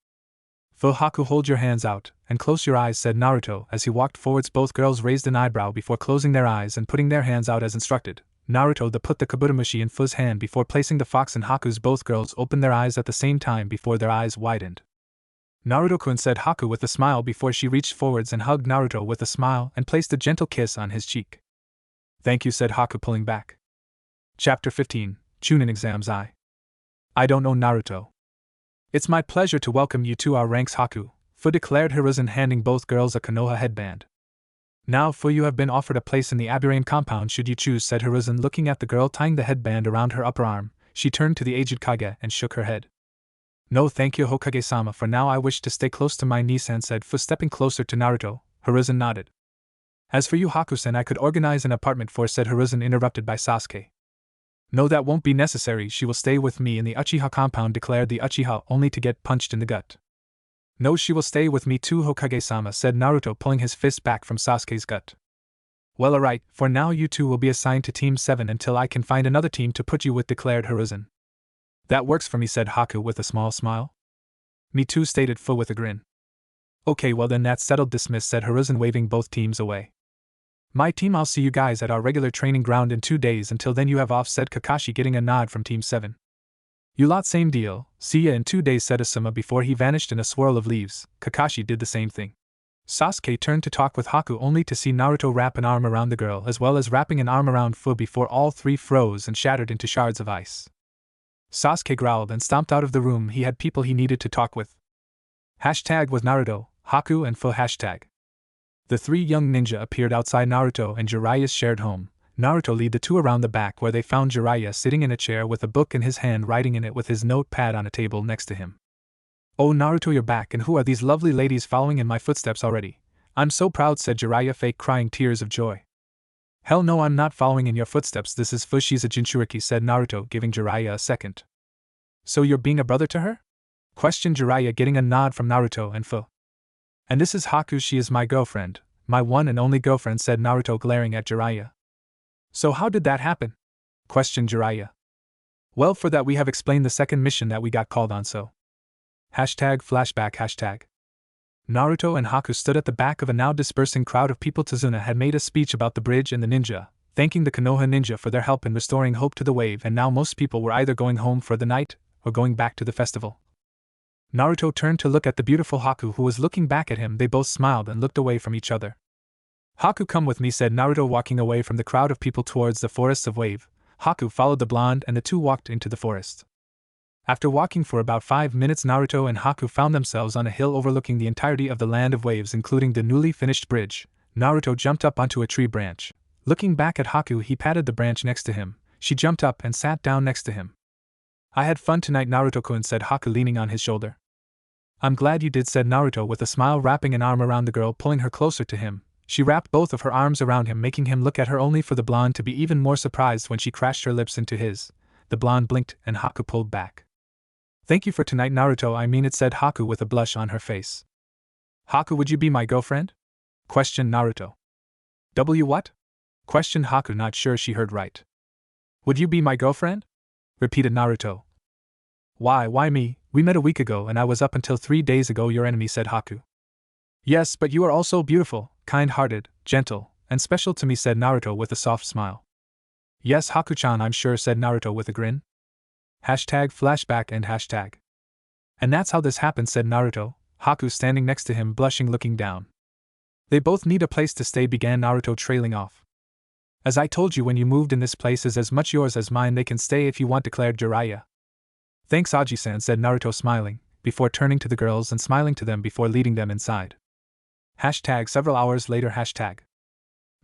Fu, Haku, hold your hands out and close your eyes, said Naruto as he walked forwards. Both girls raised an eyebrow before closing their eyes and putting their hands out as instructed. Naruto put the kabutomushi in Fu's hand before placing the fox in Haku's. Both girls opened their eyes at the same time before their eyes widened. Naruto-kun, said Haku with a smile before she reached forwards and hugged Naruto with a smile and placed a gentle kiss on his cheek. Thank you, said Haku, pulling back. Chapter 15, Chunin Exams. I don't know, Naruto. It's my pleasure to welcome you to our ranks, Haku, Fu declared Hiruzen, handing both girls a Konoha headband. Now, Fu, you have been offered a place in the Aburame compound should you choose, said Hiruzen, looking at the girl tying the headband around her upper arm. She turned to the aged Kage and shook her head. No thank you, Hokage-sama, for now I wish to stay close to my Nisan, said Fu, stepping closer to Naruto. Hiruzen nodded. As for you, Haku-san, I could organize an apartment for, said Hiruzen, interrupted by Sasuke. No, that won't be necessary, she will stay with me in the Uchiha compound, declared the Uchiha, only to get punched in the gut. No, she will stay with me too, Hokage-sama, said Naruto, pulling his fist back from Sasuke's gut. Well, alright, for now you two will be assigned to Team 7 until I can find another team to put you with, declared Hiruzen. That works for me, said Haku with a small smile. Me too, stated Fu with a grin. Okay, well then that's settled, dismissed, said Hiruzen, waving both teams away. My team, I'll see you guys at our regular training ground in 2 days. Until then you have off, said Kakashi, getting a nod from Team 7. You lot, same deal, see ya in 2 days, said Asuma before he vanished in a swirl of leaves. Kakashi did the same thing. Sasuke turned to talk with Haku only to see Naruto wrap an arm around the girl as well as wrapping an arm around Fu before all three froze and shattered into shards of ice. Sasuke growled and stomped out of the room. He had people he needed to talk with. Hashtag with Naruto, Haku and Fu. Hashtag. The 3 young ninja appeared outside Naruto and Jiraiya's shared home. Naruto led the two around the back where they found Jiraiya sitting in a chair with a book in his hand, writing in it with his notepad on a table next to him. Oh Naruto, you're back, and who are these lovely ladies following in my footsteps already? I'm so proud, said Jiraiya, fake crying tears of joy. Hell no, I'm not following in your footsteps, this is Fu. She's a Jinchuriki, said Naruto, giving Jiraiya a second. So you're being a brother to her? Questioned Jiraiya, getting a nod from Naruto and Fu. And this is Haku, she is my girlfriend, my one and only girlfriend, said Naruto, glaring at Jiraiya. So how did that happen? Questioned Jiraiya. Well, for that we have explained the second mission that we got called on, so. Hashtag flashback. Hashtag. Naruto and Haku stood at the back of a now dispersing crowd of people. Tazuna had made a speech about the bridge and the ninja, thanking the Konoha ninja for their help in restoring hope to the wave, and now most people were either going home for the night or going back to the festival. Naruto turned to look at the beautiful Haku, who was looking back at him. They both smiled and looked away from each other. Haku, come with me, said Naruto, walking away from the crowd of people towards the forests of wave. Haku followed the blonde and the two walked into the forest. After walking for about 5 minutes, Naruto and Haku found themselves on a hill overlooking the entirety of the land of waves, including the newly finished bridge. Naruto jumped up onto a tree branch. Looking back at Haku, he patted the branch next to him. She jumped up and sat down next to him. I had fun tonight, Naruto-kun, said Haku, leaning on his shoulder. I'm glad you did, said Naruto with a smile, wrapping an arm around the girl, pulling her closer to him. She wrapped both of her arms around him, making him look at her, only for the blonde to be even more surprised when she crashed her lips into his. The blonde blinked and Haku pulled back. Thank you for tonight, Naruto, I mean it, said Haku with a blush on her face. Haku, would you be my girlfriend? Questioned Naruto. What? Questioned Haku, not sure she heard right. Would you be my girlfriend? Repeated Naruto. Why me? We met a week ago and I was up until 3 days ago your enemy, said Haku. Yes, but you are also beautiful, kind-hearted, gentle, and special to me, said Naruto with a soft smile. Yes, Haku-chan, I'm sure, said Naruto with a grin. Hashtag flashback and hashtag. And that's how this happened, said Naruto, Haku standing next to him, blushing, looking down. They both need a place to stay, began Naruto, trailing off. As I told you when you moved in, this place is as much yours as mine. They can stay if you want, declared Jiraiya. Thanks, Aji-san, said Naruto, smiling, before turning to the girls and smiling to them before leading them inside. Hashtag several hours later. Hashtag.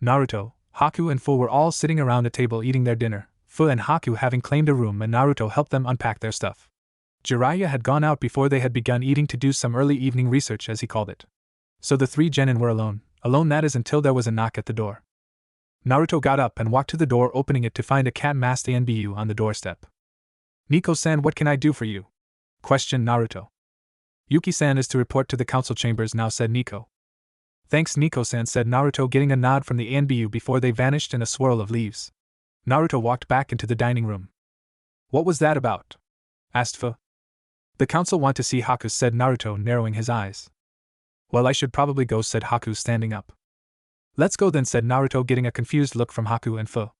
Naruto, Haku and Fu were all sitting around a table eating their dinner, Fu and Haku having claimed a room, and Naruto helped them unpack their stuff. Jiraiya had gone out before they had begun eating to do some early evening research, as he called it. So the 3 genin were alone, that is, until there was a knock at the door. Naruto got up and walked to the door, opening it to find a cat-masked Anbu on the doorstep. Nico-san, what can I do for you? Questioned Naruto. Yuki-san is to report to the council chambers now, said Nico. Thanks, Nico-san, said Naruto, getting a nod from the Anbu before they vanished in a swirl of leaves. Naruto walked back into the dining room. What was that about? Asked Fu. The council want to see Haku, said Naruto, narrowing his eyes. Well, I should probably go, said Haku, standing up. Let's go then, said Naruto, getting a confused look from Haku and Fu.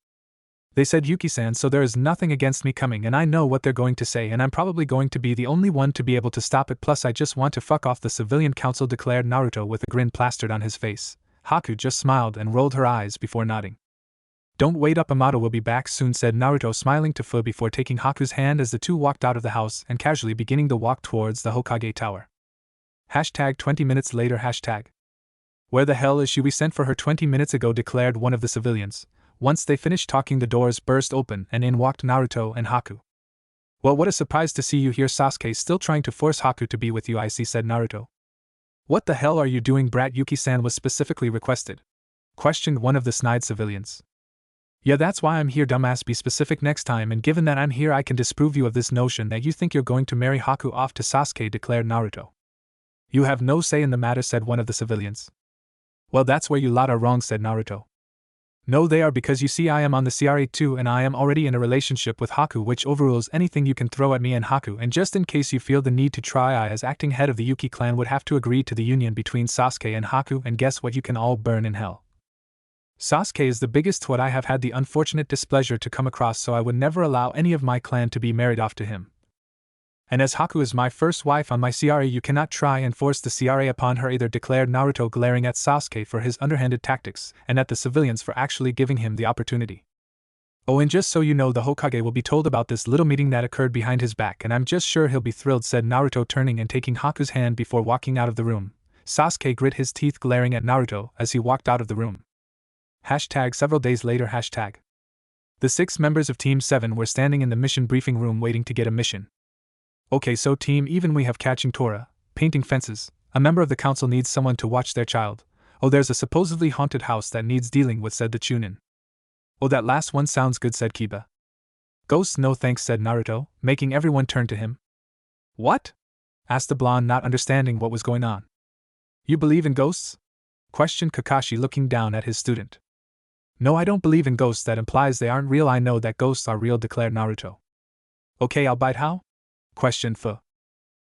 They said Yuki-san, so there is nothing against me coming, and I know what they're going to say, and I'm probably going to be the only one to be able to stop it. Plus I just want to fuck off the civilian council, declared Naruto with a grin plastered on his face. Haku just smiled and rolled her eyes before nodding. Don't wait up, Amato will be back soon, said Naruto, smiling to Fu before taking Haku's hand as the two walked out of the house and casually beginning the walk towards the Hokage Tower. Hashtag 20 minutes later. Hashtag. Where the hell is she? We sent for her 20 minutes ago, declared one of the civilians. Once they finished talking, the doors burst open and in walked Naruto and Haku. Well, what a surprise to see you here. Sasuke still trying to force Haku to be with you, I see, said Naruto. What the hell are you doing, brat? Yuki-san was specifically requested, questioned one of the snide civilians. Yeah, that's why I'm here, dumbass. Be specific next time, and given that I'm here I can disprove you of this notion that you think you're going to marry Haku off to Sasuke, declared Naruto. You have no say in the matter, said one of the civilians. Well, that's where you lot are wrong, said Naruto. No, they are, because you see I am on the CRA too, and I am already in a relationship with Haku, which overrules anything you can throw at me and Haku, and just in case you feel the need to try, I as acting head of the Yuki clan would have to agree to the union between Sasuke and Haku, and guess what, you can all burn in hell. Sasuke is the biggest twat I have had the unfortunate displeasure to come across, so I would never allow any of my clan to be married off to him. And as Haku is my first wife on my CRA, you cannot try and force the CRA upon her either, declared Naruto, glaring at Sasuke for his underhanded tactics and at the civilians for actually giving him the opportunity. Oh, and just so you know, the Hokage will be told about this little meeting that occurred behind his back, and I'm just sure he'll be thrilled, said Naruto, turning and taking Haku's hand before walking out of the room. Sasuke grit his teeth, glaring at Naruto as he walked out of the room. Hashtag several days later. Hashtag. The 6 members of Team 7 were standing in the mission briefing room waiting to get a mission. Okay, so Team Even, we have catching Tora, painting fences, a member of the council needs someone to watch their child. Oh, there's a supposedly haunted house that needs dealing with, said the chunin. Oh, that last one sounds good, said Kiba. Ghosts, no thanks, said Naruto, making everyone turn to him. What? Asked the blonde, not understanding what was going on. You believe in ghosts? Questioned Kakashi, looking down at his student. No, I don't believe in ghosts, that implies they aren't real. I know that ghosts are real, declared Naruto. Okay, I'll bite. How? Questioned Fu.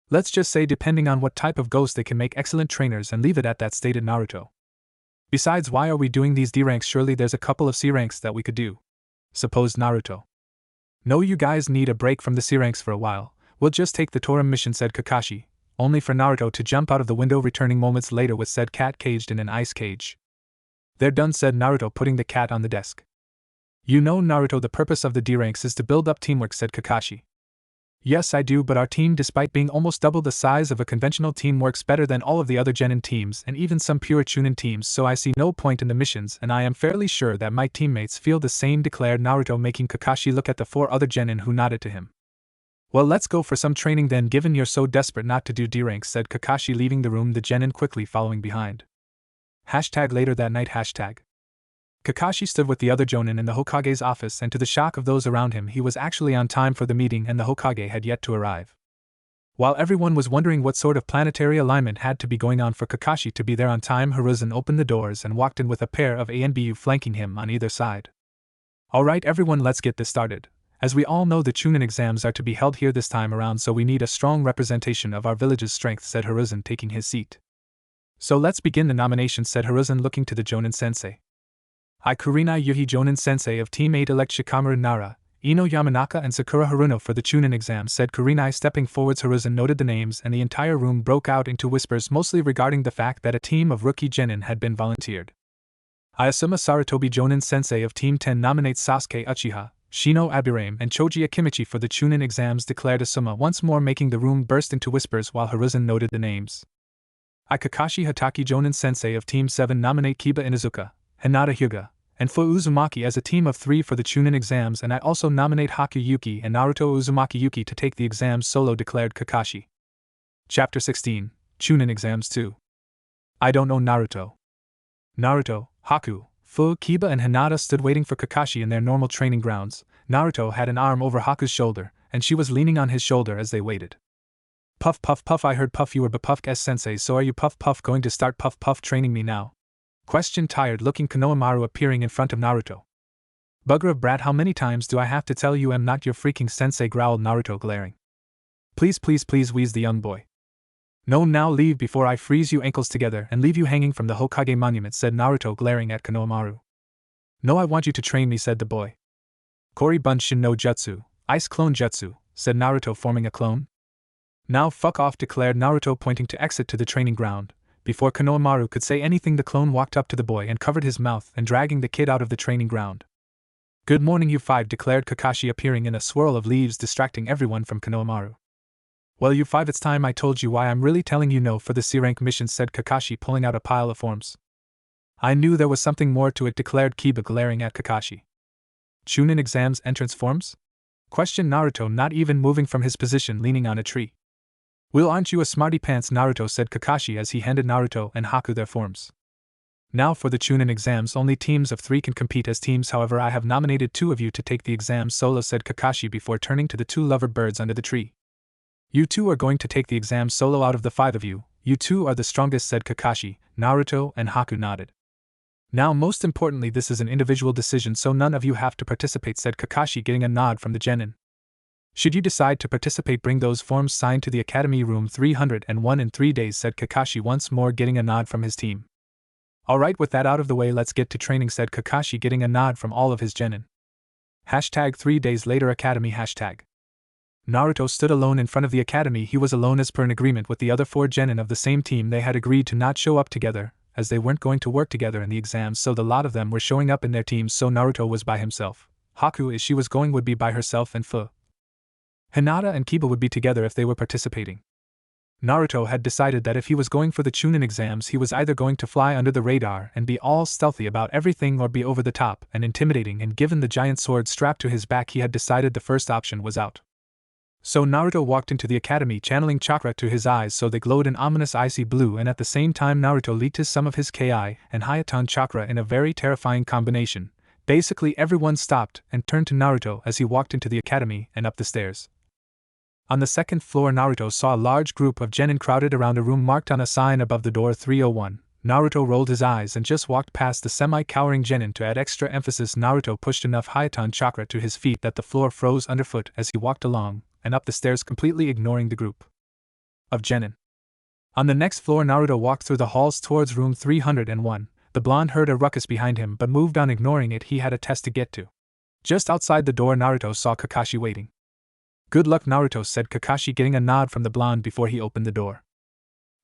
Let's just say depending on what type of ghost, they can make excellent trainers, and leave it at that, stated Naruto. Besides, why are we doing these D ranks? Surely there's a couple of C ranks that we could do, supposed Naruto. No, you guys need a break from the C ranks for a while. We'll just take the Tora mission, said Kakashi, only for Naruto to jump out of the window, returning moments later with said cat caged in an ice cage. They're done, said Naruto, putting the cat on the desk. You know, Naruto, the purpose of the D ranks is to build up teamwork, said Kakashi. Yes, I do, but our team, despite being almost double the size of a conventional team, works better than all of the other genin teams and even some pure chunin teams, so I see no point in the missions, and I am fairly sure that my teammates feel the same, declared Naruto, making Kakashi look at the 4 other genin who nodded to him. Well, let's go for some training then, given you're so desperate not to do D ranks, said Kakashi, leaving the room, the genin quickly following behind. Hashtag later that night. Hashtag. Kakashi stood with the other jonin in the Hokage's office, and to the shock of those around him, he was actually on time for the meeting and the Hokage had yet to arrive. While everyone was wondering what sort of planetary alignment had to be going on for Kakashi to be there on time, Hiruzen opened the doors and walked in with a pair of ANBU flanking him on either side. Alright everyone, let's get this started. As we all know, the chunin exams are to be held here this time around, so we need a strong representation of our village's strength, said Hiruzen, taking his seat. So let's begin the nominations, said Hiruzen, looking to the jonin sensei. I, Kurinai Yuhi, jonin sensei of Team 8, elect Shikamaru Nara, Ino Yamanaka and Sakura Haruno for the chunin exam, said Kurinai, stepping forwards. Hiruzen noted the names and the entire room broke out into whispers, mostly regarding the fact that a team of rookie genin had been volunteered. I, Asuma Saratobi, jonin sensei of Team 10, nominates Sasuke Uchiha, Shino Abirame and Choji Akimichi for the chunin exams, declared Asuma, once more making the room burst into whispers while Hiruzen noted the names. I, Kakashi Hatake, jonin sensei of Team 7, nominate Kiba Inuzuka, Hinata Hyuga, and Fu Uzumaki as a team of 3 for the chunin exams, and I also nominate Haku Yuki and Naruto Uzumaki Yuki to take the exams solo, declared Kakashi. Chapter 16, Chunin Exams 2. I don't know Naruto. Naruto, Haku, Fu, Kiba and Hinata stood waiting for Kakashi in their normal training grounds. Naruto had an arm over Haku's shoulder, and she was leaning on his shoulder as they waited. Puff puff puff, I heard Puff you were Bepuffed S sensei, so are you Puff Puff going to start Puff Puff training me now? Questioned tired-looking Konohamaru, appearing in front of Naruto. Bugger of brat, how many times do I have to tell you I'm not your freaking sensei, growled Naruto, glaring. Please please please, wheezed the young boy. No, now leave before I freeze you ankles together and leave you hanging from the Hokage monument, said Naruto, glaring at Konohamaru. No, I want you to train me, said the boy. Koribunshin no Jutsu, Ice Clone Jutsu, said Naruto, forming a clone. Now fuck off, declared Naruto, pointing to exit to the training ground. Before Konohamaru could say anything, the clone walked up to the boy and covered his mouth and dragging the kid out of the training ground. Good morning, you five, declared Kakashi, appearing in a swirl of leaves, distracting everyone from Konohamaru. Well, you five, it's time I told you why I'm really telling you no for the C-rank mission, said Kakashi, pulling out a pile of forms. I knew there was something more to it, declared Kiba, glaring at Kakashi. Chunin exams entrance forms? Questioned Naruto, not even moving from his position, leaning on a tree. Well, aren't you a smarty pants, Naruto, said Kakashi as he handed Naruto and Haku their forms. Now for the Chunin exams, only teams of 3 can compete as teams, however I have nominated 2 of you to take the exams solo, said Kakashi before turning to the 2 lover birds under the tree. You 2 are going to take the exam solo out of the 5 of you, you 2 are the strongest, said Kakashi. Naruto and Haku nodded. Now most importantly, this is an individual decision, so none of you have to participate, said Kakashi, getting a nod from the genin. Should you decide to participate, bring those forms signed to the Academy Room 301 in 3 days, said Kakashi, once more getting a nod from his team. Alright, with that out of the way, let's get to training, said Kakashi, getting a nod from all of his genin. Hashtag 3 days later Academy hashtag. Naruto stood alone in front of the academy. He was alone as per an agreement with the other 4 genin of the same team. They had agreed to not show up together, as they weren't going to work together in the exams, so the lot of them were showing up in their teams, so Naruto was by himself. Haku, as she was going, would be by herself, and Hinata and Kiba would be together if they were participating. Naruto had decided that if he was going for the Chunin exams, he was either going to fly under the radar and be all stealthy about everything, or be over the top and intimidating, and given the giant sword strapped to his back, he had decided the first option was out. So Naruto walked into the academy, channeling chakra to his eyes so they glowed an ominous icy blue, and at the same time Naruto leaked some of his Ki and Hayatan chakra in a very terrifying combination. Basically everyone stopped and turned to Naruto as he walked into the academy and up the stairs. On the 2nd floor, Naruto saw a large group of genin crowded around a room marked on a sign above the door 301. Naruto rolled his eyes and just walked past the semi-cowering genin. To add extra emphasis, Naruto pushed enough Hayatan chakra to his feet that the floor froze underfoot as he walked along and up the stairs, completely ignoring the group of genin. On the next floor, Naruto walked through the halls towards room 301. The blonde heard a ruckus behind him but moved on, ignoring it. He had a test to get to. Just outside the door, Naruto saw Kakashi waiting. Good luck, Naruto, said Kakashi, getting a nod from the blonde before he opened the door.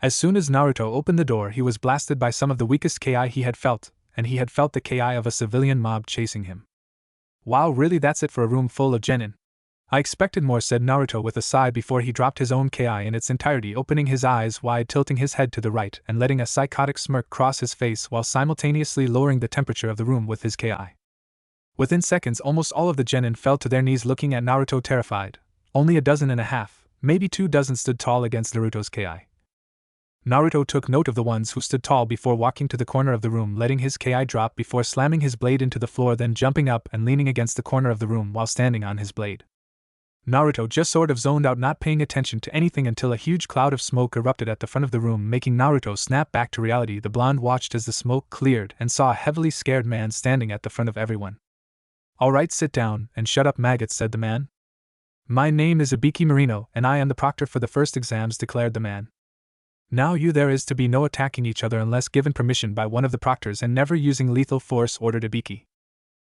As soon as Naruto opened the door, he was blasted by some of the weakest Ki he had felt, and he had felt the Ki of a civilian mob chasing him. Wow, really, that's it for a room full of genin? I expected more, said Naruto with a sigh before he dropped his own Ki in its entirety, opening his eyes wide, tilting his head to the right, and letting a psychotic smirk cross his face while simultaneously lowering the temperature of the room with his Ki. Within seconds, almost all of the genin fell to their knees, looking at Naruto terrified. Only 1.5 dozens, maybe 2 dozen, stood tall against Naruto's Ki. Naruto took note of the ones who stood tall before walking to the corner of the room, letting his Ki drop before slamming his blade into the floor, then jumping up and leaning against the corner of the room while standing on his blade. Naruto just sort of zoned out, not paying attention to anything, until a huge cloud of smoke erupted at the front of the room, making Naruto snap back to reality. The blonde watched as the smoke cleared and saw a heavily scared man standing at the front of everyone. Alright, sit down and shut up, maggots, said the man. My name is Ibiki Marino, and I am the proctor for the first exams, declared the man. Now there is to be no attacking each other unless given permission by one of the proctors, and never using lethal force, ordered Ibiki.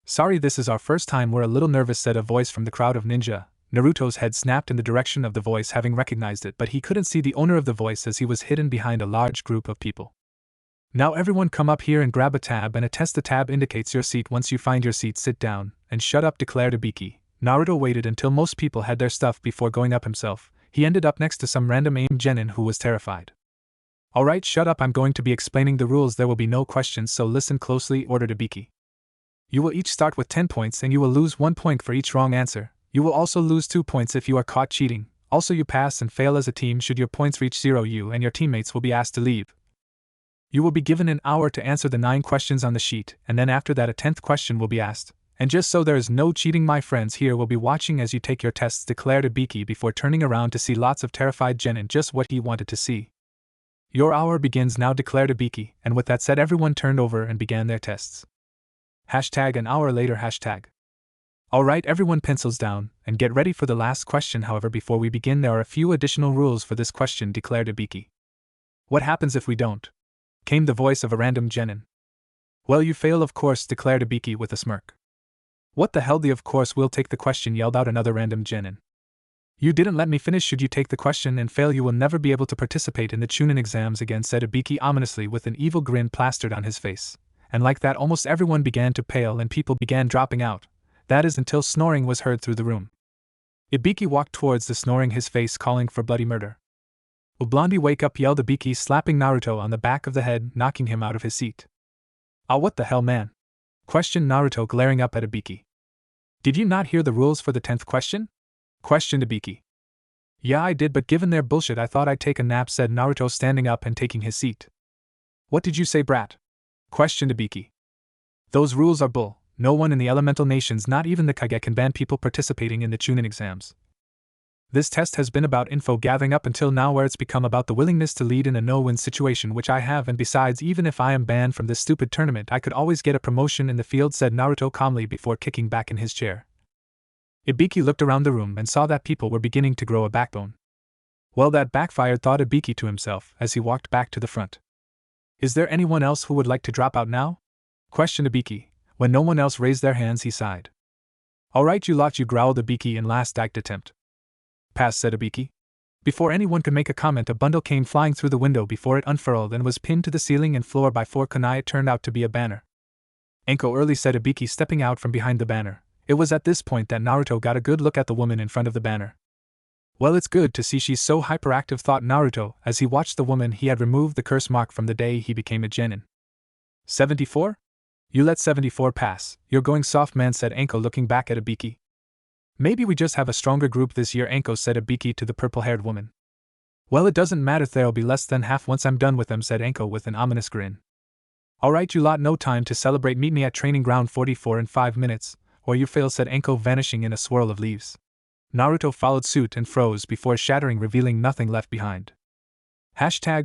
Sorry, this is our first time, we're a little nervous, said a voice from the crowd of ninja. Naruto's head snapped in the direction of the voice, having recognized it, but he couldn't see the owner of the voice as he was hidden behind a large group of people. Now everyone come up here and grab a tab and attest. The tab indicates your seat. Once you find your seat, sit down and shut up, declared Ibiki. Naruto waited until most people had their stuff before going up himself. He ended up next to some random AIM genin who was terrified. Alright, shut up, I'm going to be explaining the rules. There will be no questions, so listen closely, ordered Ibiki. You will each start with 10 points and you will lose 1 point for each wrong answer. You will also lose 2 points if you are caught cheating. Also, you pass and fail as a team. Should your points reach 0, you and your teammates will be asked to leave. You will be given an hour to answer the 9 questions on the sheet, and then after that a 10th question will be asked. And just so there is no cheating, my friends here will be watching as you take your tests, declared Ibiki before turning around to see lots of terrified genin, just what he wanted to see. Your hour begins now, declared Ibiki, and with that said everyone turned over and began their tests. Hashtag an hour later hashtag. Alright, everyone pencils down, and get ready for the last question. However, before we begin, there are a few additional rules for this question, declared Ibiki. What happens if we don't? Came the voice of a random genin. Well, you fail, of course, declared Ibiki with a smirk. What the hell? The of course we'll take the question, yelled out another random genin. You didn't let me finish. Should you take the question and fail, you will never be able to participate in the chunin exams again, said Ibiki ominously with an evil grin plastered on his face. And like that, almost everyone began to pale and people began dropping out. That is until snoring was heard through the room. Ibiki walked towards the snoring, his face calling for bloody murder. "Oh, Blondie, wake up," yelled Ibiki, slapping Naruto on the back of the head, knocking him out of his seat. "Ah, what the hell, man?" questioned Naruto, glaring up at Ibiki. "Did you not hear the rules for the 10th question?" questioned Ibiki. "Yeah, I did, but given their bullshit, I thought I'd take a nap," said Naruto, standing up and taking his seat. "What did you say, brat?" questioned Ibiki. "Those rules are bull. No one in the elemental nations, not even the Kage, can ban people participating in the chunin exams. This test has been about info gathering up until now, where it's become about the willingness to lead in a no-win situation, which I have, and besides, even if I am banned from this stupid tournament, I could always get a promotion in the field," said Naruto calmly before kicking back in his chair. Ibiki looked around the room and saw that people were beginning to grow a backbone. "Well, that backfired," thought Ibiki to himself as he walked back to the front. "Is there anyone else who would like to drop out now?" questioned Ibiki. When no one else raised their hands, he sighed. "All right, you lot," you growled Ibiki in last ditched attempt. "Pass," said Ibiki. Before anyone could make a comment, a bundle came flying through the window before it unfurled and was pinned to the ceiling and floor by 4 kunai. It turned out to be a banner. "Enko early," said Ibiki, stepping out from behind the banner. It was at this point that Naruto got a good look at the woman in front of the banner. "Well, it's good to see she's so hyperactive," thought Naruto as he watched the woman he had removed the curse mark from the day he became a genin. 74? "You let 74 pass. You're going soft, man," said Enko, looking back at Ibiki. "Maybe we just have a stronger group this year," Enko said Ibiki to the purple-haired woman. "Well, it doesn't matter, there'll be less than half once I'm done with them," said Enko with an ominous grin. "All right, you lot, no time to celebrate. Meet me at training ground 44 in 5 minutes, or you fail," said Enko, vanishing in a swirl of leaves. Naruto followed suit and froze before shattering, revealing nothing left behind.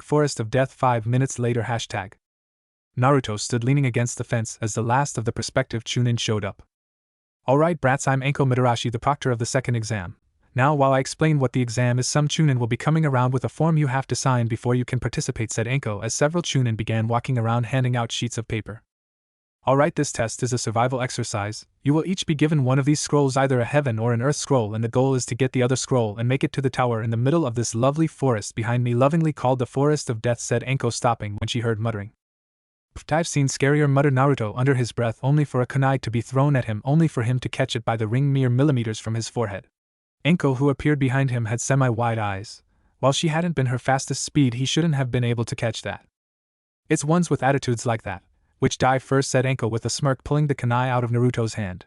#Forest of Death. 5 minutes later. Naruto stood leaning against the fence as the last of the prospective chunin showed up. "All right, brats, I'm Enko Midarashi, the proctor of the second exam. Now, while I explain what the exam is, some chunin will be coming around with a form you have to sign before you can participate," said Enko as several chunin began walking around handing out sheets of paper. "All right, this test is a survival exercise. You will each be given one of these scrolls, either a heaven or an earth scroll, and the goal is to get the other scroll and make it to the tower in the middle of this lovely forest behind me, lovingly called the Forest of Death," said Enko, stopping when she heard muttering. "I've seen scarier," muttered Naruto under his breath, only for a kunai to be thrown at him, only for him to catch it by the ring mere millimeters from his forehead. Enko, who appeared behind him, had semi-wide eyes. While she hadn't been her fastest speed, he shouldn't have been able to catch that. "It's ones with attitudes like that which die first," said Enko with a smirk, pulling the kunai out of Naruto's hand.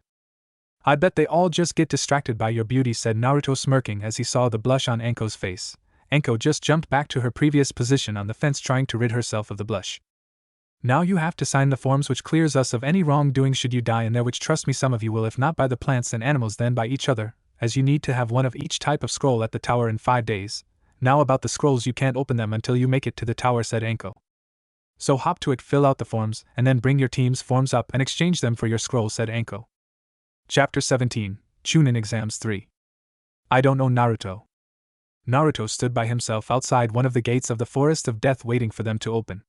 "I bet they all just get distracted by your beauty," said Naruto, smirking as he saw the blush on Enko's face. Enko just jumped back to her previous position on the fence, trying to rid herself of the blush. "Now you have to sign the forms which clears us of any wrongdoing should you die in there, which trust me some of you will, if not by the plants and animals then by each other, as you need to have one of each type of scroll at the tower in 5 days. Now about the scrolls, you can't open them until you make it to the tower," said Enko. "So hop to it, fill out the forms, and then bring your team's forms up and exchange them for your scrolls," said Enko. Chapter 17, Chunin Exams 3. "I don't know, Naruto." Naruto stood by himself outside one of the gates of the Forest of Death, waiting for them to open.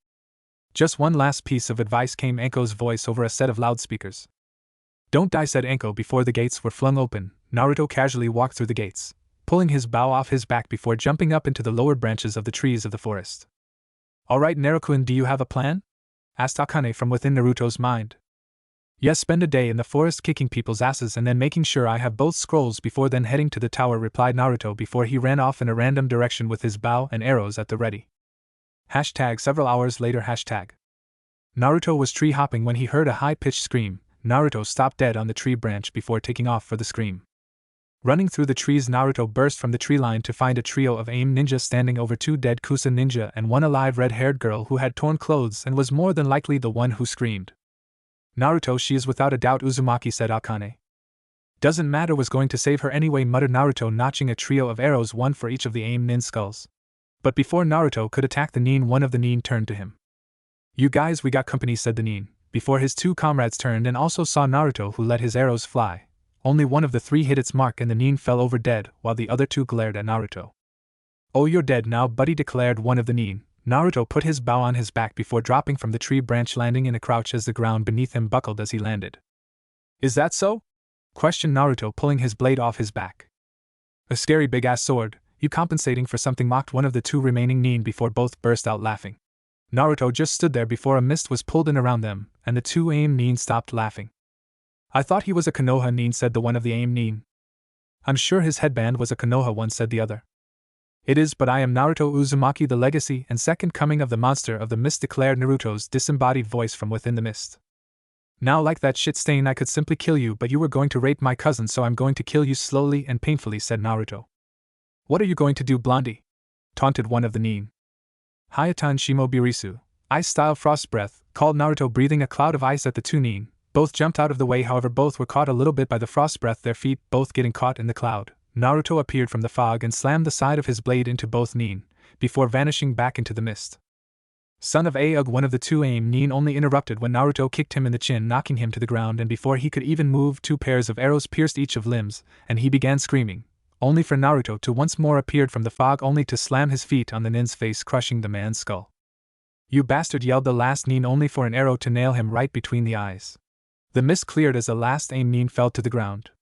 "Just one last piece of advice," came Enko's voice over a set of loudspeakers. "Don't die," said Enko before the gates were flung open. Naruto casually walked through the gates, pulling his bow off his back before jumping up into the lower branches of the trees of the forest. "All right, Naruto-kun, do you have a plan?" asked Akane from within Naruto's mind. "Yes, spend a day in the forest kicking people's asses and then making sure I have both scrolls before then heading to the tower," replied Naruto before he ran off in a random direction with his bow and arrows at the ready. Several hours later. Naruto was tree hopping when he heard a high-pitched scream. Naruto stopped dead on the tree branch before taking off for the scream. Running through the trees, Naruto burst from the tree line to find a trio of AIM ninja standing over 2 dead Kusa ninja and 1 alive red-haired girl who had torn clothes and was more than likely the one who screamed. "Naruto, she is without a doubt Uzumaki," said Akane. "Doesn't matter, was going to save her anyway," muttered Naruto, notching a trio of arrows, 1 for each of the AIM nin skulls. But before Naruto could attack the nin, one of the nin turned to him. "You guys, we got company," said the nin, before his 2 comrades turned and also saw Naruto, who let his arrows fly. Only one of the 3 hit its mark and the nin fell over dead, while the other 2 glared at Naruto. "Oh, you're dead now, buddy," declared one of the nin. Naruto put his bow on his back before dropping from the tree branch, landing in a crouch as the ground beneath him buckled as he landed. "Is that so?" questioned Naruto, pulling his blade off his back. A scary big-ass sword, you compensating for something, mocked one of the two remaining nin before both burst out laughing. Naruto just stood there before a mist was pulled in around them, and the two aim nin stopped laughing. I thought he was a Konoha nin, said the one of the aim nin. I'm sure his headband was a Konoha one, said the other. It is, but I am Naruto Uzumaki, the legacy and second coming of the monster of the mist, declared Naruto's disembodied voice from within the mist. Now, like that shit stain, I could simply kill you, but you were going to rape my cousin, so I'm going to kill you slowly and painfully, said Naruto. What are you going to do, Blondie? Taunted one of the nin. Hayatan Shimo Birisu, ice-style frost breath, called Naruto, breathing a cloud of ice at the two nin. Both jumped out of the way, however both were caught a little bit by the frost breath, their feet both getting caught in the cloud. Naruto appeared from the fog and slammed the side of his blade into both nin, before vanishing back into the mist. Son of Aug, one of the two aim nin, only interrupted when Naruto kicked him in the chin, knocking him to the ground, and before he could even move, two pairs of arrows pierced each of limbs, and he began screaming, only for Naruto to once more appeared from the fog, only to slam his feet on the nin's face, crushing the man's skull. You bastard, yelled the last nin, only for an arrow to nail him right between the eyes. The mist cleared as the last aim nin fell to the ground.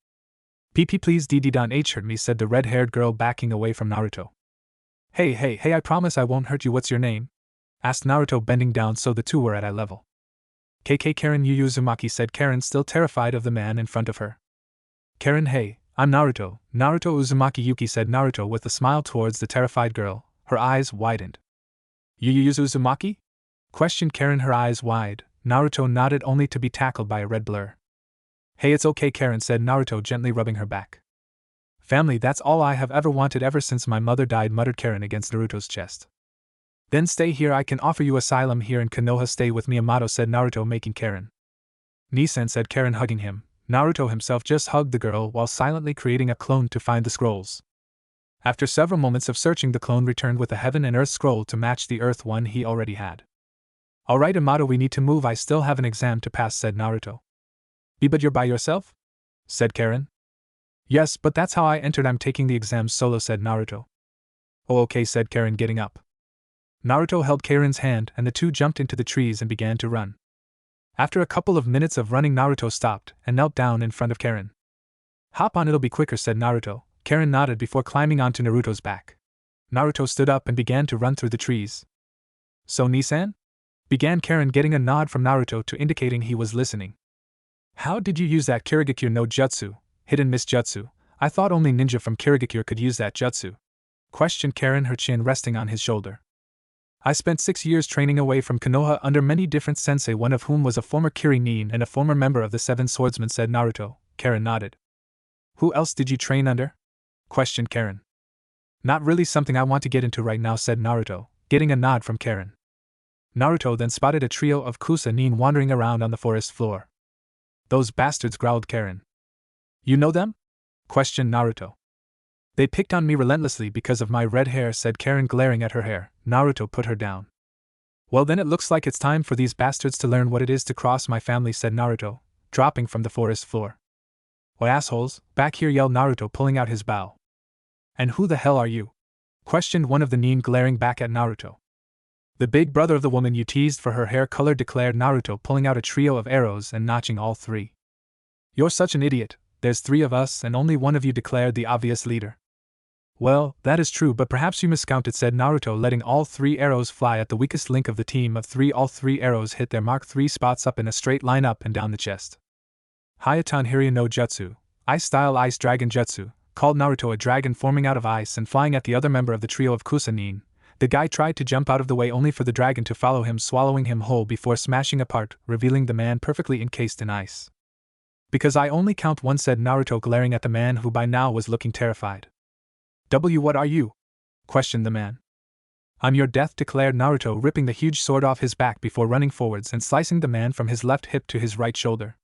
PP please DD don't hurt me, said the red-haired girl, backing away from Naruto. Hey, I promise I won't hurt you. What's your name? Asked Naruto, bending down so the two were at eye level. KK Karen Yu Uzumaki, said Karen, still terrified of the man in front of her. Karen, hey, I'm Naruto Uzumaki Yuki, said Naruto with a smile towards the terrified girl, her eyes widened. Yu Uzumaki? Questioned Karen, her eyes wide. Naruto nodded, only to be tackled by a red blur. Hey, it's okay, Karen, said Naruto, gently rubbing her back. Family, that's all I have ever wanted ever since my mother died, muttered Karen against Naruto's chest. Then stay here, I can offer you asylum here in Konoha. Stay with me, Amato, said Naruto, making Karen. Nisan, said Karen, hugging him. Naruto himself just hugged the girl while silently creating a clone to find the scrolls. After several moments of searching, the clone returned with a heaven and earth scroll to match the earth one he already had. Alright, Amato, we need to move, I still have an exam to pass, said Naruto. But you're by yourself? Said Karen. Yes, but that's how I entered. I'm taking the exams solo, said Naruto. Oh, okay, said Karen, getting up. Naruto held Karen's hand and the two jumped into the trees and began to run. After a couple of minutes of running, Naruto stopped and knelt down in front of Karen. Hop on, it'll be quicker, said Naruto. Karen nodded before climbing onto Naruto's back. Naruto stood up and began to run through the trees. So, Nisan? Began Karen, getting a nod from Naruto to indicating he was listening. How did you use that Kirigakure no jutsu, hidden miss jutsu? I thought only ninja from Kirigakure could use that jutsu. Questioned Karen, her chin resting on his shoulder. I spent 6 years training away from Konoha under many different sensei, one of whom was a former Kiri nin and a former member of the Seven Swordsmen, said Naruto. Karen nodded. Who else did you train under? Questioned Karen. Not really something I want to get into right now, said Naruto, getting a nod from Karen. Naruto then spotted a trio of Kusa nin wandering around on the forest floor. Those bastards, growled Karen. You know them? Questioned Naruto. They picked on me relentlessly because of my red hair, said Karen, glaring at her hair. Naruto put her down. Well, then it looks like it's time for these bastards to learn what it is to cross my family, said Naruto, dropping from the forest floor. Oh, assholes, back here, yelled Naruto, pulling out his bow. And who the hell are you? Questioned one of the nin, glaring back at Naruto. The big brother of the woman you teased for her hair color, declared Naruto, pulling out a trio of arrows and notching all three. You're such an idiot, there's 3 of us and only one of you, declared the obvious leader. Well, that is true, but perhaps you miscounted, said Naruto, letting all 3 arrows fly at the weakest link of the team of 3. All 3 arrows hit their mark 3 spots up in a straight line up and down the chest. Hayatan Hiryu no Jutsu, Ice-style Ice Dragon Jutsu, called Naruto, a dragon forming out of ice and flying at the other member of the trio of Kusa nin. The guy tried to jump out of the way only for the dragon to follow him, swallowing him whole before smashing apart, revealing the man perfectly encased in ice. Because I only count 1, said Naruto, glaring at the man who by now was looking terrified. What are you? Questioned the man. I'm your death, declared Naruto, ripping the huge sword off his back before running forwards and slicing the man from his left hip to his right shoulder.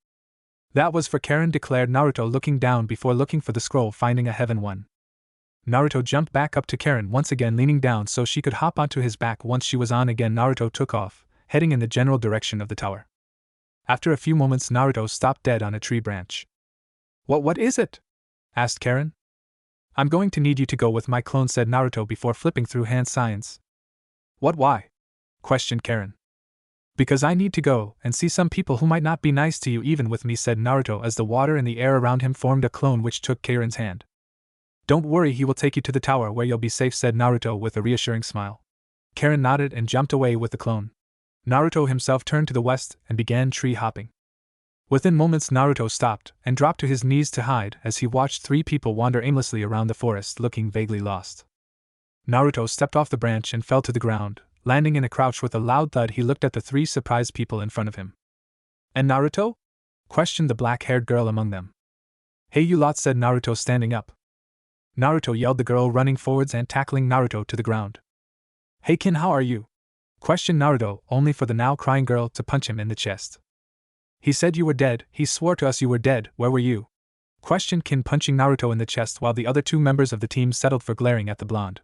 That was for Karen, declared Naruto, looking down before looking for the scroll, finding a heaven one. Naruto jumped back up to Karen, once again leaning down so she could hop onto his back. Once she was on again, Naruto took off, heading in the general direction of the tower. After a few moments, Naruto stopped dead on a tree branch. What is it? Asked Karen. I'm going to need you to go with my clone, said Naruto before flipping through hand signs. Why? Questioned Karen. Because I need to go and see some people who might not be nice to you even with me, said Naruto as the water in the air around him formed a clone which took Karen's hand. Don't worry, he will take you to the tower where you'll be safe, said Naruto with a reassuring smile. Karen nodded and jumped away with the clone. Naruto himself turned to the west and began tree hopping. Within moments Naruto stopped and dropped to his knees to hide as he watched 3 people wander aimlessly around the forest looking vaguely lost. Naruto stepped off the branch and fell to the ground. Landing in a crouch with a loud thud, he looked at the 3 surprised people in front of him. And Naruto? Questioned the black-haired girl among them. Hey you lot, said Naruto standing up. Naruto yelled, the girl running forwards and tackling Naruto to the ground. Hey Kin, how are you? Questioned Naruto, only for the now crying girl to punch him in the chest. He said you were dead, he swore to us you were dead, where were you? Questioned Kin, punching Naruto in the chest while the other 2 members of the team settled for glaring at the blonde.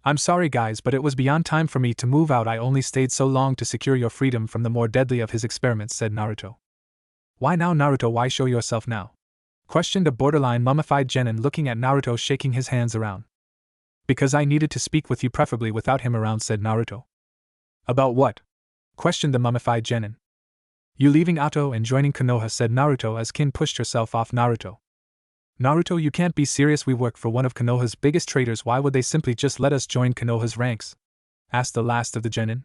I'm sorry guys, but it was beyond time for me to move out. I only stayed so long to secure your freedom from the more deadly of his experiments, said Naruto. Why now Naruto, why show yourself now? Questioned a borderline mummified genin looking at Naruto shaking his hands around. Because I needed to speak with you, preferably without him around, said Naruto. About what? Questioned the mummified genin. You leaving Ato and joining Konoha, said Naruto as Kin pushed herself off Naruto. Naruto, you can't be serious, we work for one of Konoha's biggest traders, why would they simply just let us join Konoha's ranks? Asked the last of the genin.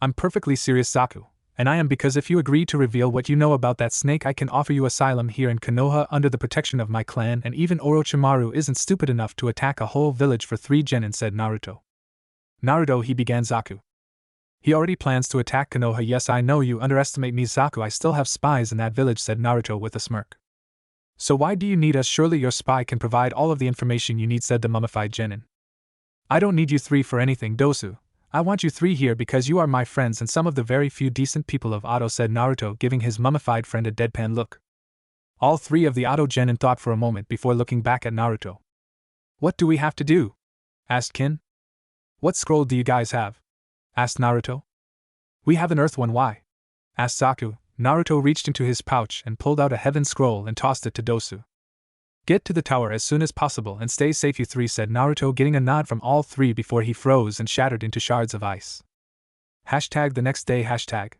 I'm perfectly serious, Zaku, and I am, because if you agree to reveal what you know about that snake I can offer you asylum here in Konoha under the protection of my clan, and even Orochimaru isn't stupid enough to attack a whole village for 3 genin, said Naruto. Naruto, he began Zaku. He already plans to attack Konoha. Yes, I know you underestimate me, Zaku, I still have spies in that village, said Naruto with a smirk. So why do you need us? Surely your spy can provide all of the information you need, said the mummified genin. I don't need you 3 for anything, Dosu. I want you 3 here because you are my friends and some of the very few decent people of Ato, said Naruto, giving his mummified friend a deadpan look. All 3 of the Ato genin thought for a moment before looking back at Naruto. What do we have to do? Asked Kin. What scroll do you guys have? Asked Naruto. We have an earth one. Why? Asked Zaku. Naruto reached into his pouch and pulled out a heaven scroll and tossed it to Dosu. Get to the tower as soon as possible and stay safe, you 3, said Naruto, getting a nod from all 3 before he froze and shattered into shards of ice. Hashtag the next day. Hashtag.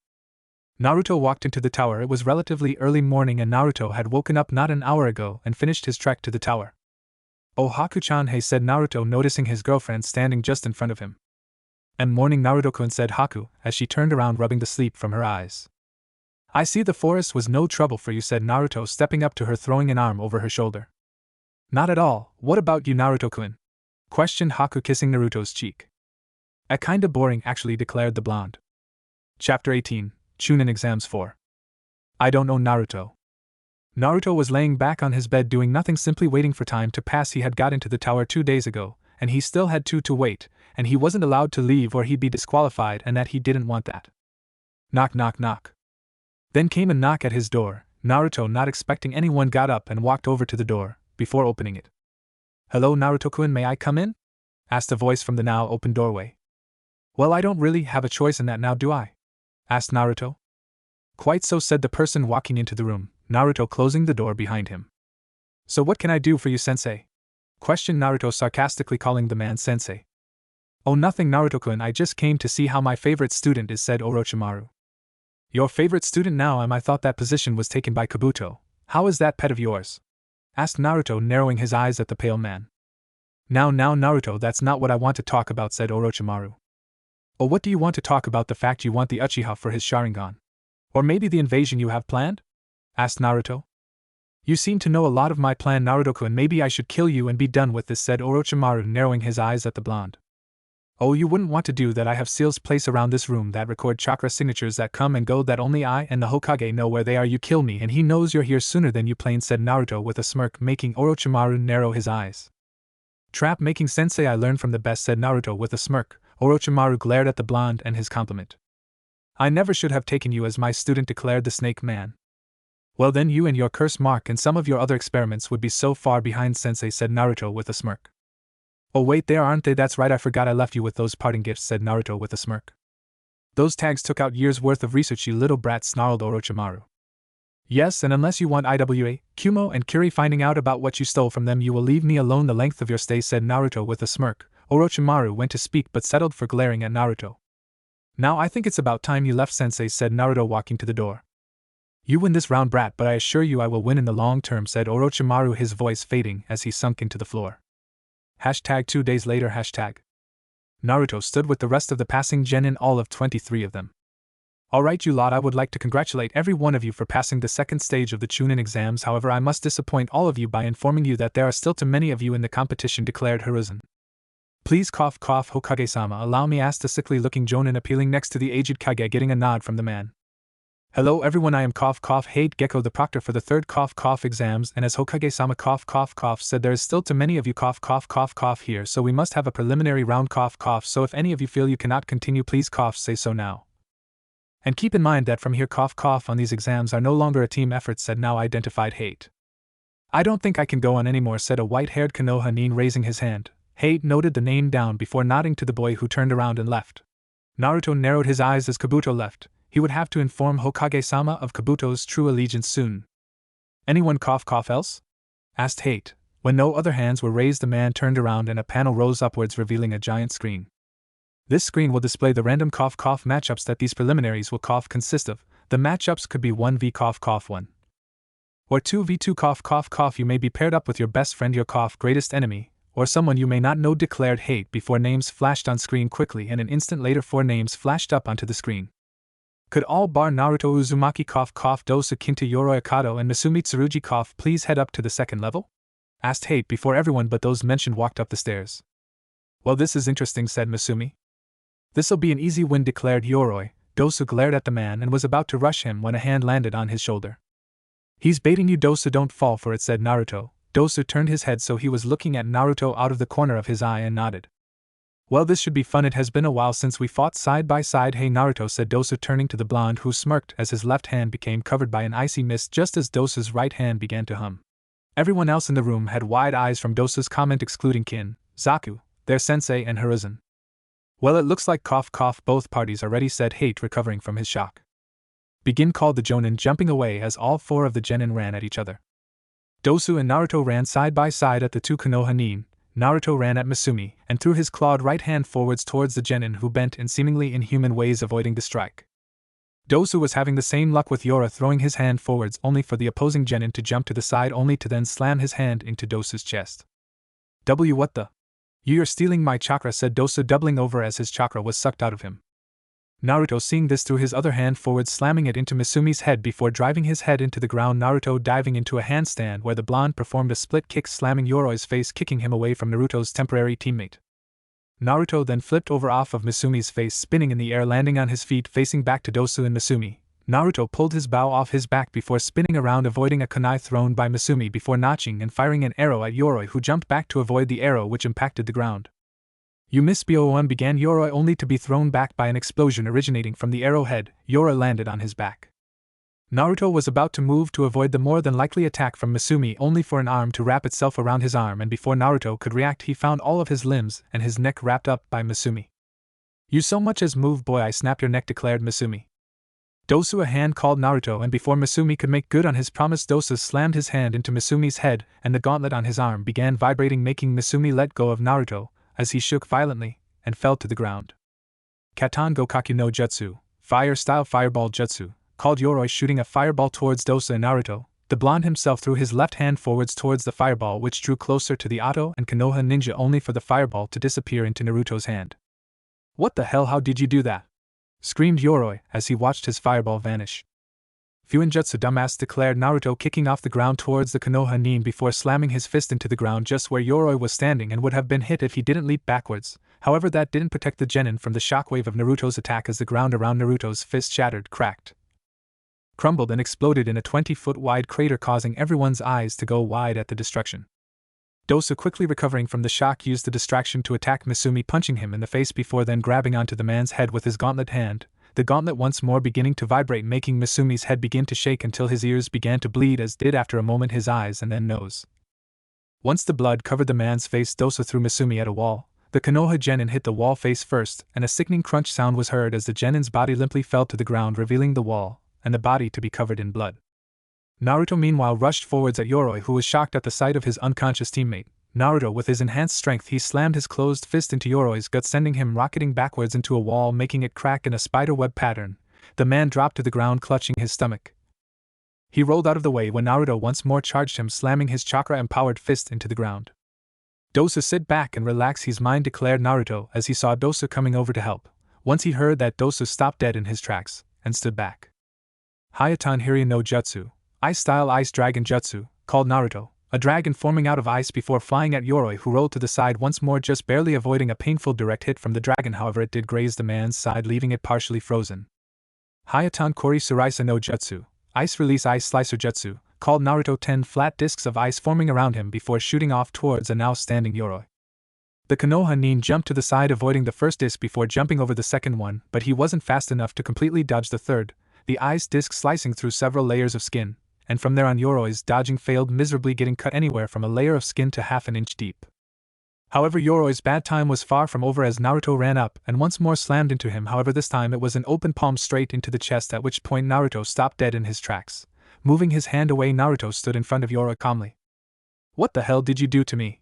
Naruto walked into the tower. It was relatively early morning and Naruto had woken up not an hour ago and finished his trek to the tower. Oh Haku-chan, hey, said Naruto, noticing his girlfriend standing just in front of him. And morning, Naruto-kun, said Haku as she turned around, rubbing the sleep from her eyes. I see the forest was no trouble for you, said Naruto, stepping up to her, throwing an arm over her shoulder. Not at all. What about you, Naruto-kun? Questioned Haku, kissing Naruto's cheek. Kinda boring actually, declared the blonde. Chapter 18, Chunin Exams 4. I don't know, Naruto. Naruto was laying back on his bed doing nothing, simply waiting for time to pass. He had got into the tower 2 days ago, and he still had 2 to wait, and he wasn't allowed to leave or he'd be disqualified, and that he didn't want that. Knock, knock, knock. Then came a knock at his door. Naruto, not expecting anyone, got up and walked over to the door, before opening it. Hello, Naruto-kun, may I come in? Asked a voice from the now open doorway. Well, I don't really have a choice in that now, do I? Asked Naruto. Quite so, said the person walking into the room, Naruto closing the door behind him. So what can I do for you, sensei? Questioned Naruto, sarcastically calling the man sensei. Oh, nothing, Naruto-kun, I just came to see how my favorite student is, said Orochimaru. Your favorite student now? I thought that position was taken by Kabuto. How is that pet of yours? Asked Naruto, narrowing his eyes at the pale man. Now, Naruto, that's not what I want to talk about, said Orochimaru. Oh, what do you want to talk about? The fact you want the Uchiha for his Sharingan? Or maybe the invasion you have planned? Asked Naruto. You seem to know a lot of my plan, Naruto-kun, maybe I should kill you and be done with this, said Orochimaru, narrowing his eyes at the blonde. Oh, you wouldn't want to do that. I have seals placed around this room that record chakra signatures that come and go, that only I and the Hokage know where they are. You kill me and he knows you're here sooner than you plan, said Naruto with a smirk, making Orochimaru narrow his eyes. Trap making, sensei, I learned from the best, said Naruto with a smirk. Orochimaru glared at the blonde and his compliment. I never should have taken you as my student, declared the snake man. Well then, you and your curse mark and some of your other experiments would be so far behind, sensei, said Naruto with a smirk. Oh wait, there aren't they? That's right, I forgot I left you with those parting gifts, said Naruto with a smirk. Those tags took out years' worth of research, you little brat, snarled Orochimaru. Yes, and unless you want IWA, Kumo, and Kiri finding out about what you stole from them, you will leave me alone the length of your stay, said Naruto with a smirk. Orochimaru went to speak but settled for glaring at Naruto. Now I think it's about time you left, sensei, said Naruto, walking to the door. You win this round, brat, but I assure you I will win in the long term, said Orochimaru, his voice fading as he sunk into the floor. Hashtag 2 days later. Hashtag. Naruto stood with the rest of the passing genin, all of 23 of them. Alright, you lot, I would like to congratulate every one of you for passing the second stage of the chunin exams. However, I must disappoint all of you by informing you that there are still too many of you in the competition, declared Hiruzen. Please cough cough, Hokage-sama, allow me, asked a sickly looking jonin appealing next to the aged Kage, getting a nod from the man. Hello everyone, I am cough cough hate Gecko, the proctor for the third cough cough exams, and as Hokage-sama cough cough cough said, there is still too many of you cough cough cough cough here, so we must have a preliminary round cough cough, so if any of you feel you cannot continue, please cough say so now. And keep in mind that from here cough cough on these exams are no longer a team effort, said now identified Hate. I don't think I can go on anymore, said a white-haired Konoha nin, raising his hand. Hate noted the name down before nodding to the boy, who turned around and left. Naruto narrowed his eyes as Kabuto left. He would have to inform Hokage-sama of Kabuto's true allegiance soon. Anyone cough cough else? Asked Hate. When no other hands were raised, the man turned around and a panel rose upwards, revealing a giant screen. This screen will display the random cough cough matchups that these preliminaries will cough consist of. The matchups could be 1v cough cough 1 or 2v2 cough cough cough. You may be paired up with your best friend, your cough greatest enemy, or someone you may not know, declared Hate before names flashed on screen quickly, and an instant later 4 names flashed up onto the screen. Could all bar Naruto Uzumaki cough cough, Dosu Kinta, Yoroi Akado, and Misumi Tsurugi cough please head up to the second level? Asked Hate before everyone but those mentioned walked up the stairs. Well, this is interesting, said Misumi. This'll be an easy win, declared Yoroi. Dosu glared at the man and was about to rush him when a hand landed on his shoulder. He's baiting you, Dosu, don't fall for it, said Naruto. Dosu turned his head so he was looking at Naruto out of the corner of his eye and nodded. Well, this should be fun. It has been a while since we fought side by side. Hey Naruto, said Dosu, turning to the blonde, who smirked as his left hand became covered by an icy mist just as Dosu's right hand began to hum. Everyone else in the room had wide eyes from Dosu's comment, excluding Kin, Zaku, their sensei, and Hiruzen. Well, it looks like cough cough both parties are ready, said Hate, recovering from his shock. Begin, called the jonin, jumping away as all 4 of the genin ran at each other. Dosu and Naruto ran side by side at the 2 Konoha nin. Naruto ran at Misumi and threw his clawed right hand forwards towards the genin, who bent in seemingly inhuman ways, avoiding the strike. Dosu was having the same luck with Yora throwing his hand forwards, only for the opposing genin to jump to the side, only to then slam his hand into Dosu's chest. What the? You're stealing my chakra, said Dosu, doubling over as his chakra was sucked out of him. Naruto, seeing this, threw his other hand forwards, slamming it into Misumi's head before driving his head into the ground. Naruto diving into a handstand where the blonde performed a split kick, slamming Yoroi's face, kicking him away from Naruto's temporary teammate. Naruto then flipped over off of Misumi's face, spinning in the air, landing on his feet facing back to Dosu and Misumi. Naruto pulled his bow off his back before spinning around, avoiding a kunai thrown by Misumi before notching and firing an arrow at Yoroi, who jumped back to avoid the arrow, which impacted the ground. You miss, Bo1, began Yoroi, only to be thrown back by an explosion originating from the arrowhead. Yoroi landed on his back. Naruto was about to move to avoid the more than likely attack from Misumi, only for an arm to wrap itself around his arm, and before Naruto could react, he found all of his limbs and his neck wrapped up by Misumi. You so much as move, boy, I snap your neck, declared Misumi. Dosu, a hand, called Naruto, and before Misumi could make good on his promise, Dosu slammed his hand into Misumi's head, and the gauntlet on his arm began vibrating, making Misumi let go of Naruto, as he shook violently, and fell to the ground. Katan Gokaku no Jutsu, fire-style fireball jutsu, called Yoroi, shooting a fireball towards Dosu and Naruto. The blonde himself threw his left hand forwards towards the fireball, which drew closer to the Ato and Konoha ninja, only for the fireball to disappear into Naruto's hand. What the hell, how did you do that? Screamed Yoroi as he watched his fireball vanish. Fuinjutsu, dumbass, declared Naruto, kicking off the ground towards the Konoha nin before slamming his fist into the ground just where Yoroi was standing, and would have been hit if he didn't leap backwards. However, that didn't protect the genin from the shockwave of Naruto's attack, as the ground around Naruto's fist shattered, cracked, crumbled, and exploded in a 20-foot wide crater, causing everyone's eyes to go wide at the destruction. Dosu, quickly recovering from the shock, used the distraction to attack Misumi, punching him in the face before then grabbing onto the man's head with his gauntlet hand, the gauntlet once more beginning to vibrate, making Misumi's head begin to shake until his ears began to bleed, as did after a moment his eyes and then nose. Once the blood covered the man's face, Dosu threw Misumi at a wall. The Konoha genin hit the wall face first, and a sickening crunch sound was heard as the genin's body limply fell to the ground, revealing the wall and the body to be covered in blood. Naruto meanwhile rushed forwards at Yoroi, who was shocked at the sight of his unconscious teammate. Naruto, with his enhanced strength, he slammed his closed fist into Yoroi's gut, sending him rocketing backwards into a wall, making it crack in a spiderweb pattern. The man dropped to the ground, clutching his stomach. He rolled out of the way when Naruto once more charged him, slamming his chakra-empowered fist into the ground. "Dosa, sit back and relax, he's mine," declared Naruto as he saw Dosa coming over to help. Once he heard that, Dosa stopped dead in his tracks and stood back. "Hayatan Hiryu no Jutsu, Ice-style Ice Dragon Jutsu," called Naruto, a dragon forming out of ice before flying at Yoroi, who rolled to the side once more, just barely avoiding a painful direct hit from the dragon. However, it did graze the man's side, leaving it partially frozen. "Hayatan Kori Suraisa no Jutsu, Ice Release Ice Slicer Jutsu," called Naruto, 10 flat discs of ice forming around him before shooting off towards a now standing Yoroi. The Konoha nin jumped to the side, avoiding the first disc before jumping over the second one, but he wasn't fast enough to completely dodge the third, the ice disc slicing through several layers of skin, and from there on Yoroi's dodging failed miserably, getting cut anywhere from a layer of skin to half an inch deep. However, Yoroi's bad time was far from over as Naruto ran up and once more slammed into him. However, this time it was an open palm straight into the chest, at which point Naruto stopped dead in his tracks. Moving his hand away, Naruto stood in front of Yoroi calmly. "What the hell did you do to me?"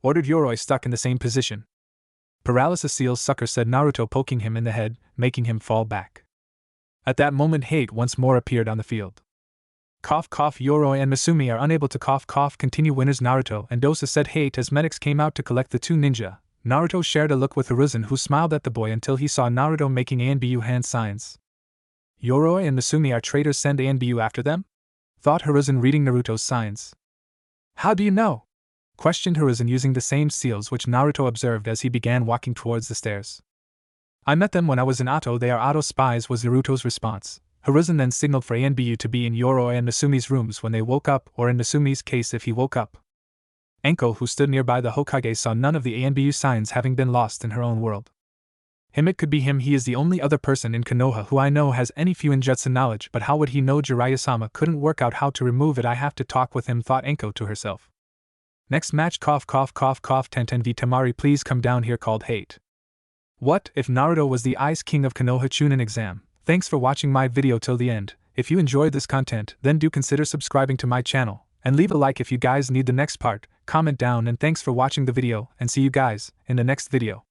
ordered Yoroi, stuck in the same position. "Paralysis seal sucker," said Naruto, poking him in the head, making him fall back. At that moment, hate once more appeared on the field. "Cough cough, Yoroi and Misumi are unable to cough cough, continue winners Naruto and Dosa," said Hate as medics came out to collect the two ninja. Naruto shared a look with Hiruzen, who smiled at the boy until he saw Naruto making ANBU hand signs. "Yoroi and Misumi are traitors, send ANBU after them?" thought Hiruzen, reading Naruto's signs. "How do you know?" questioned Hiruzen, using the same seals which Naruto observed as he began walking towards the stairs. "I met them when I was in Atto, they are Atto spies," was Naruto's response. Hiruzen then signaled for ANBU to be in Yoroi and Misumi's rooms when they woke up, or in Misumi's case if he woke up. Enko, who stood nearby the Hokage, saw none of the ANBU signs, having been lost in her own world. "Him, it could be him, he is the only other person in Konoha who I know has any Fuinjutsu knowledge, but how would he know Jiraiya-sama couldn't work out how to remove it? I have to talk with him," thought Enko to herself. "Next match, cough cough cough cough, Tenten v Tamari, please come down here," called Hate. What if Naruto was the Ice King of Konoha Chunin exam? Thanks for watching my video till the end. If you enjoyed this content, then do consider subscribing to my channel, and leave a like if you guys need the next part. Comment down, and thanks for watching the video, and see you guys in the next video.